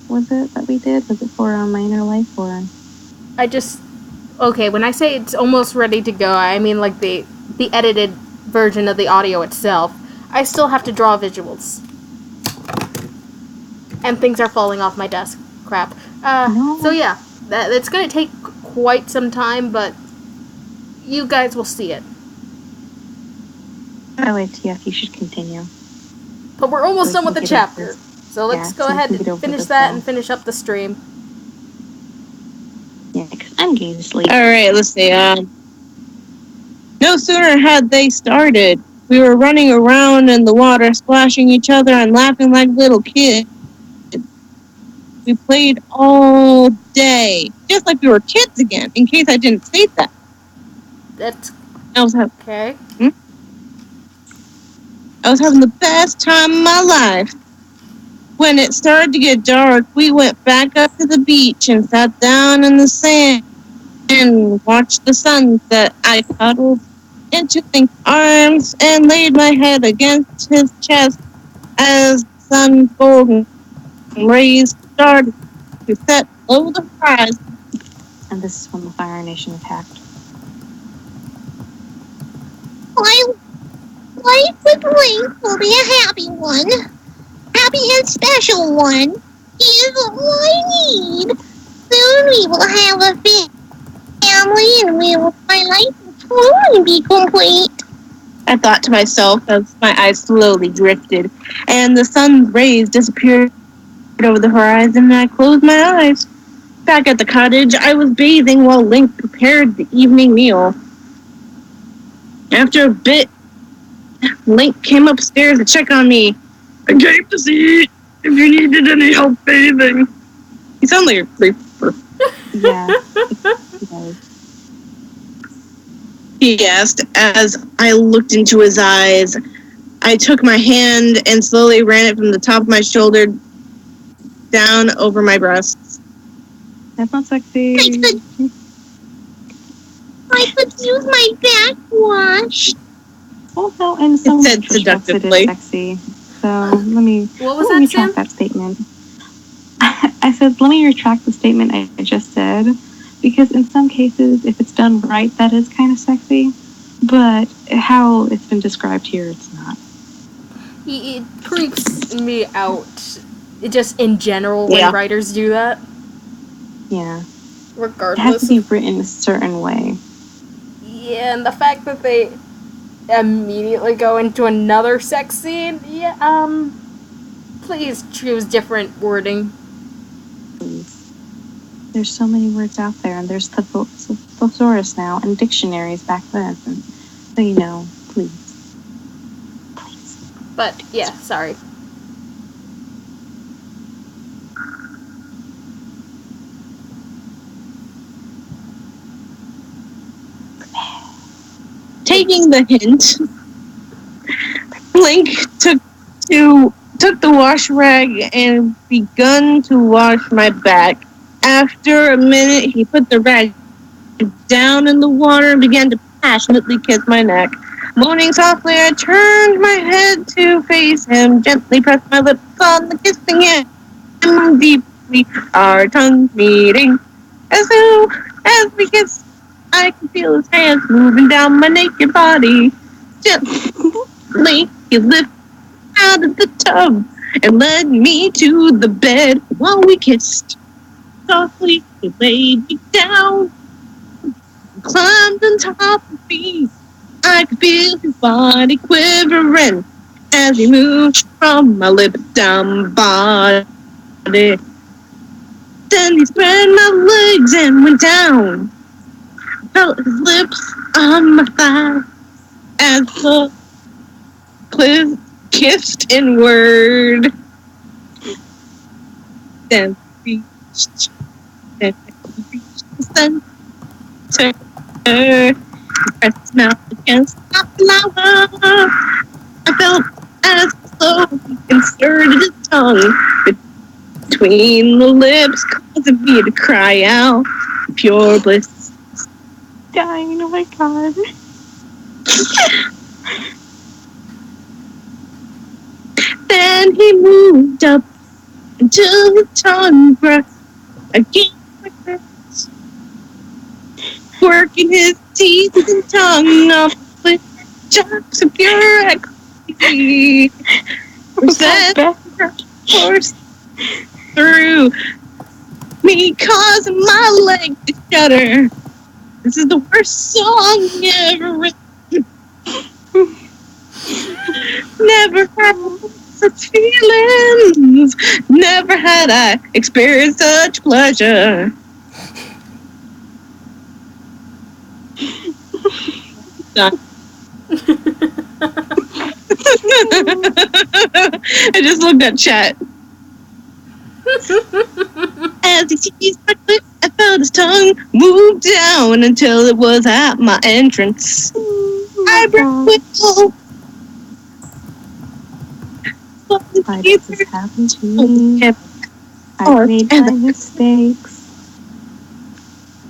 was it that we did? Was it for Minor Life or? Okay, when I say it's almost ready to go, I mean like the edited version of the audio itself. I still have to draw visuals. And things are falling off my desk. Crap. No. So yeah, it's gonna take quite some time, but you guys will see it. Oh, wait, TF, you should continue. But we're almost So done we with the can get chapter. over this. So let's Yeah, go so we ahead can get and over finish this that now. and finish up the stream. Yeah, because I'm getting sleep. Alright, let's see. No sooner had they started, we were running around in the water, splashing each other and laughing like little kids. We played all day, just like we were kids again, in case I didn't state that. That's I was having okay. the best time of my life. When it started to get dark, we went back up to the beach and sat down in the sand and watched the sunset. I cuddled into Link's arms and laid my head against his chest as the sun's golden rays started to set over the horizon. And this is when the Fire Nation attacked. Life with Link will be a happy one. Happy and special one. He is all I need. Soon we will have a family and my life will totally be complete. I thought to myself as my eyes slowly drifted and the sun's rays disappeared over the horizon, and I closed my eyes. Back at the cottage, I was bathing while Link prepared the evening meal. After a bit, Link came upstairs to check on me. I came to see if you needed any help bathing. You sound like a creeper. Yeah. He does. He asked as I looked into his eyes. I took my hand and slowly ran it from the top of my shoulder down over my breasts. That's not sexy. I could use my backwash. Well, no, in some said respects it seductively. is sexy. So let me What was let me that, Sam? retract that statement. I said, let me retract the statement I just said, because in some cases, if it's done right, that is kind of sexy. But how it's been described here, it's not. It creeps me out. Just in general when Yeah. writers do that. Yeah. It has Regardless. to be written a certain way. Yeah, and the fact that they immediately go into another sex scene, yeah, please choose different wording. Please. There's so many words out there, and there's the thesaurus now, and dictionaries back then. So, you know, please. Please. But, yeah, sorry. Taking the hint, Link took the wash rag and begun to wash my back. After a minute, he put the rag down in the water and began to passionately kiss my neck. Moaning softly, I turned my head to face him, gently pressed my lips on the kissing hand. Deeply, our tongues meeting. As soon as we kissed, I could feel his hands moving down my naked body. Gently, he lifted out of the tub and led me to the bed while we kissed. Softly, he laid me down, climbed on top of me. I could feel his body quivering as he moved from my lips down my body. Then he spread my legs and went down. Felt his lips on my thigh as the kissed inward. Then we reached the center. Pressed his mouth against the lava. I felt as slowly inserted his tongue between the lips, causing me to cry out. Pure bliss. Dying, oh my god. Then he moved up until the tongue breath again, working his teeth and tongue off with jocks of pure ecstasy. Course, through me, causing my leg to shudder. This is the worst song ever written. Never had such feelings. Never had I experienced such pleasure. Done. I just looked at chat. As he seized my foot, I felt his tongue move down until it was at my entrance. I broke whistle. Why does this happen to me? I made my mistakes.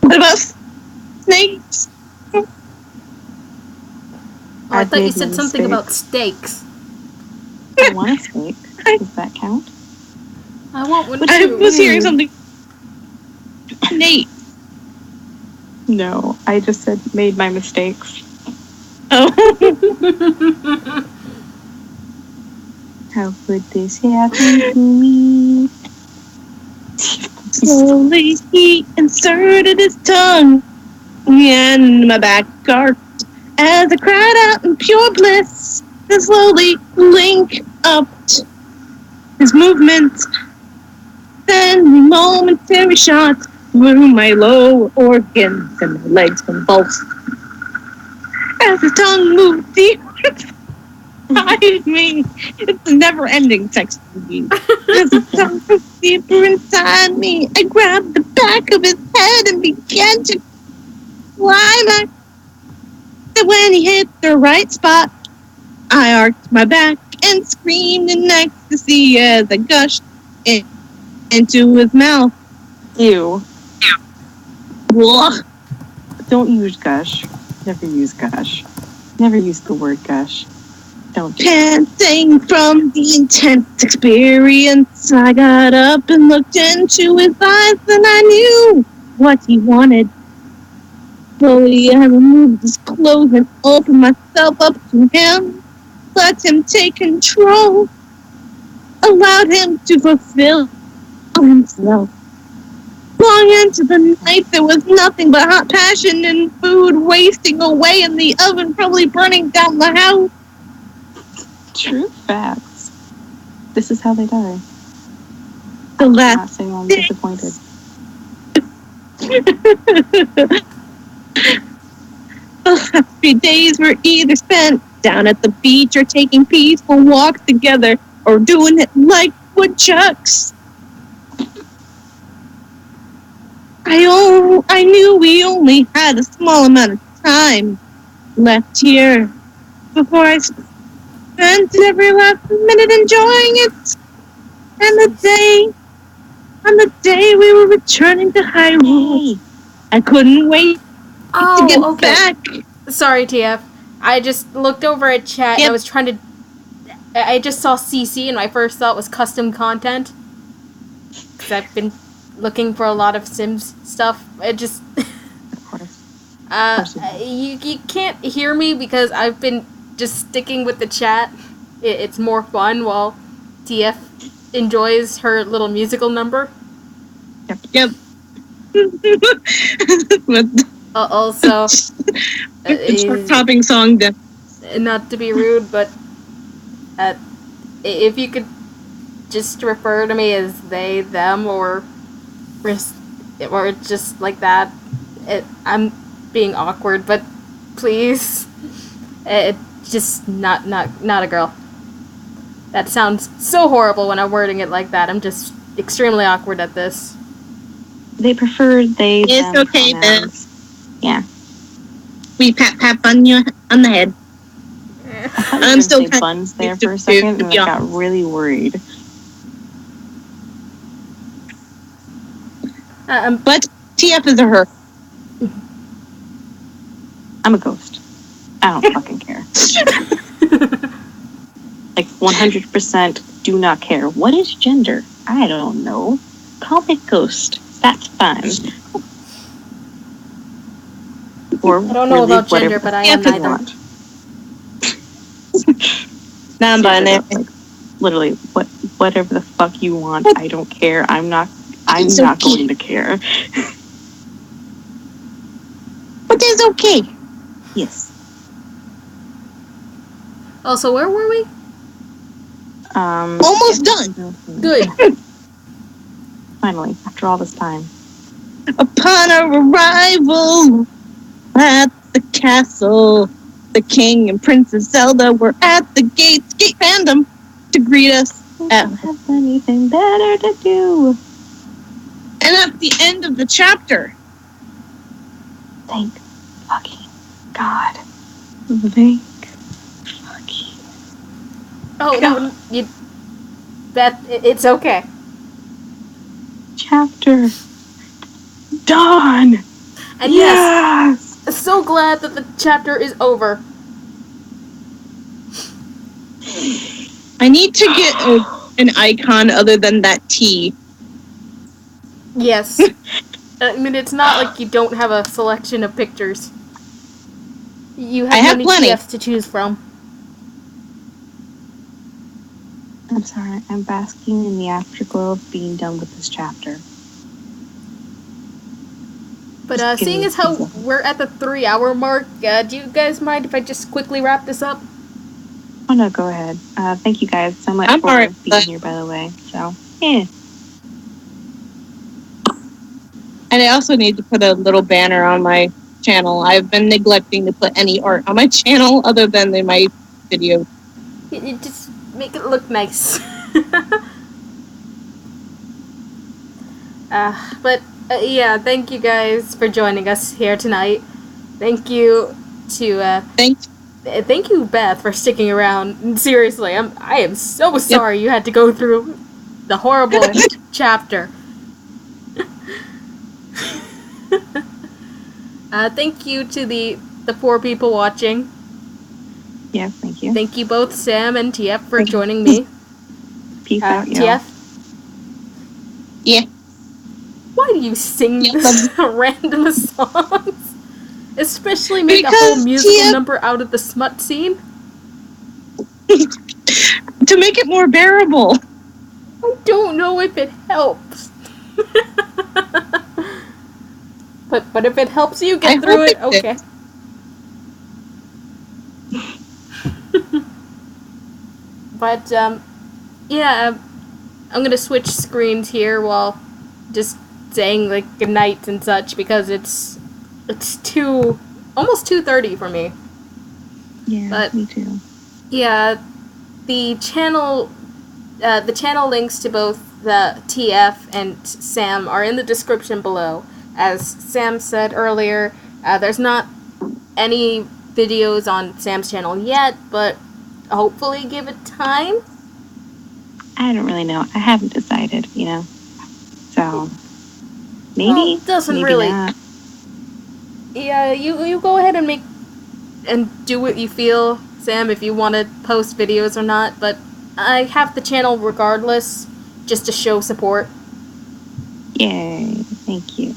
What about snakes? Oh, I thought you said something about steaks. I want a steak. Does that count? I want one too. I was hearing something. Nate. No, I just said made my mistakes. Oh. How could this happen to me? Slowly he inserted his tongue in my back guard as I cried out in pure bliss and slowly linked up his movements. Then momentary shots through my lower organs and my legs convulsed. As his tongue moved deeper inside me, it's a never-ending text for me. As his tongue moved deeper inside me, I grabbed the back of his head and began to climax. And when he hit the right spot, I arched my back and screamed in ecstasy as I gushed into his mouth. Ew. Ugh. Don't use gush. Never use gush. Never use the word gush. Don't. Panting from the intense experience, I got up and looked into his eyes and I knew what he wanted. Slowly I removed his clothes and opened myself up to him. Let him take control. Allowed him to fulfill himself. Long into the night, there was nothing but hot passion and food wasting away in the oven, probably burning down the house. True facts. This is how they die. The I'm last not saying I'm disappointed. The last few days were either spent down at the beach or taking peaceful walks together or doing it like woodchucks. I knew we only had a small amount of time left here before I spent every last minute enjoying it. And on the day we were returning to Hyrule, I couldn't wait to get back. Sorry, TF. I just looked over at chat and I was trying to... I just saw CC and my first thought was custom content. Because I've been looking for a lot of Sims stuff. It just... Of course. You can't hear me because I've been just sticking with the chat. It's more fun while TF enjoys her little musical number. Yep. Also, topping song. Not to be rude, but if you could just refer to me as they, them, or just like that. I'm being awkward, but please, just not a girl. That sounds so horrible when I'm wording it like that. I'm just extremely awkward at this. They prefer they. It's okay, Beth. Yeah. We pat on you on the head. I'm still buns there for a second, and I got really worried. But TF is a her. I'm a ghost. I don't fucking care. Like 100% do not care. What is gender? I don't know. Call me ghost. That's fine. Or I don't know about gender, but I am neither. Non-binary. Like, literally, what whatever the fuck you want. I don't care. I'm not going to care. But it's okay. Yes. Also, where were we? Almost done. Good. Finally, after all this time. Upon our arrival at the castle, the king and Princess Zelda were at the gate fandom, to greet us. Don't have anything better to do. And at the end of the chapter, Thank fucking God. Thank fucking Oh, no, you... Beth, it's okay. chapter done. And yes, so glad that the chapter is over. I need to get an icon other than that T. Yes. I mean, it's not like you don't have a selection of pictures. You I have have many plenty. TFs to choose from. I'm sorry, I'm basking in the afterglow of being done with this chapter. But Just seeing kidding. as how we're at the 3-hour mark, do you guys mind if I just quickly wrap this up? Oh no, go ahead. Thank you guys so much I'm for alright, being but- here, by the way. So, yeah. And I also need to put a little banner on my channel. I've been neglecting to put any art on my channel other than in my video. You just make it look nice. Yeah, thank you guys for joining us here tonight. Thank you to Thanks. thank you, Beth, for sticking around. Seriously, I am so sorry you had to go through the horrible chapter. Thank you to the 4 people watching. Yeah, thank you. Thank you both, Sam and TF, for Thank you. joining me. Peace out, yo. TF, Yeah. why do you sing Yeah, this random songs? Especially make a whole Because musical TF number out of the smut scene? To make it more bearable. I don't know if it helps. but if it helps you get I through hope it, it okay. But yeah, I'm gonna switch screens here while just saying like good night and such because it's almost 2:30 for me. Yeah, But- me too. Yeah, the channel links to both the TF and Sam are in the description below. As Sam said earlier, there's not any videos on Sam's channel yet, but hopefully give it time. I don't really know. I haven't decided, you know. So, maybe. Well, it doesn't maybe really- not. Yeah, you go ahead and do what you feel, Sam, if you want to post videos or not, but I have the channel regardless, just to show support. Yay. Thank you.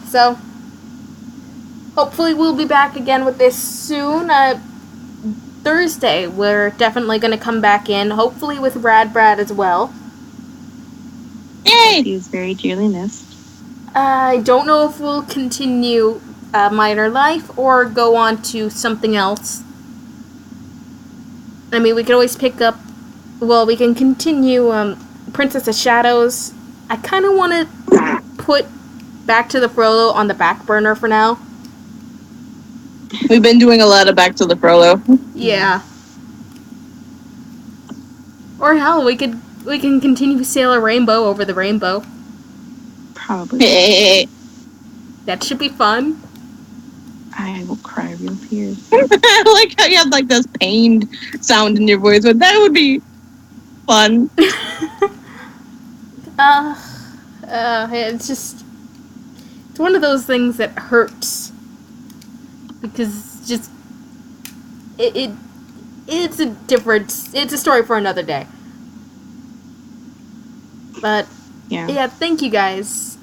So, hopefully we'll be back again with this soon. Thursday, we're definitely going to come back in, hopefully with Brad as well. Yay! He was very dearly missed. I don't know if we'll continue Minor Life or go on to something else. I mean, we could always pick up... Well, we can continue Princess of Shadows. I kind of want to put Back to the Frollo on the back burner for now. We've been doing a lot of Back to the Frollo. Yeah. Or hell, we can continue Sailor Rainbow over the rainbow. Probably. I That should be fun. I will cry real tears. like how you had like this pained sound in your voice, but that would be fun. It's just... It's one of those things that hurts. Because just... It's a different... It's a story for another day. But, Yeah. yeah, thank you guys.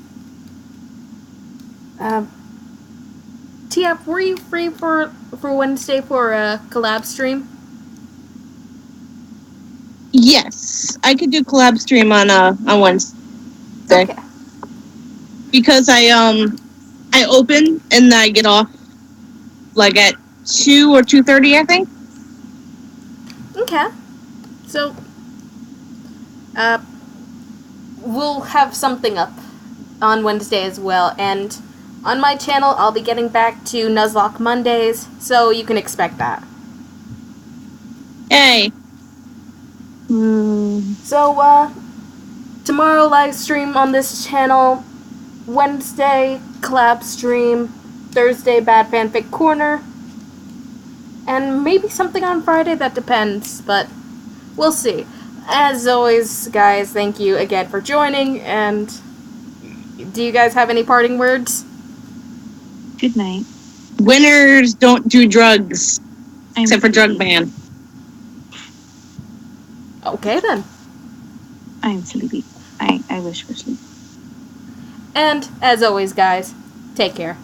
TF, were you free for Wednesday for a collab stream? Yes, I could do collab stream on Wednesday. Okay. Because I open and I get off like at 2 or 2:30, I think. Okay. So, we'll have something up on Wednesday as well, and on my channel, I'll be getting back to Nuzlocke Mondays, so you can expect that. Hey. So, tomorrow live stream on this channel, Wednesday collab stream, Thursday Bad Fanfic Corner, and maybe something on Friday, that depends, but we'll see. As always, guys, thank you again for joining, and do you guys have any parting words? Good night. Winners don't do drugs. Except for drug ban. Okay, then. I'm sleepy. I wish for sleep. And, as always, guys, take care.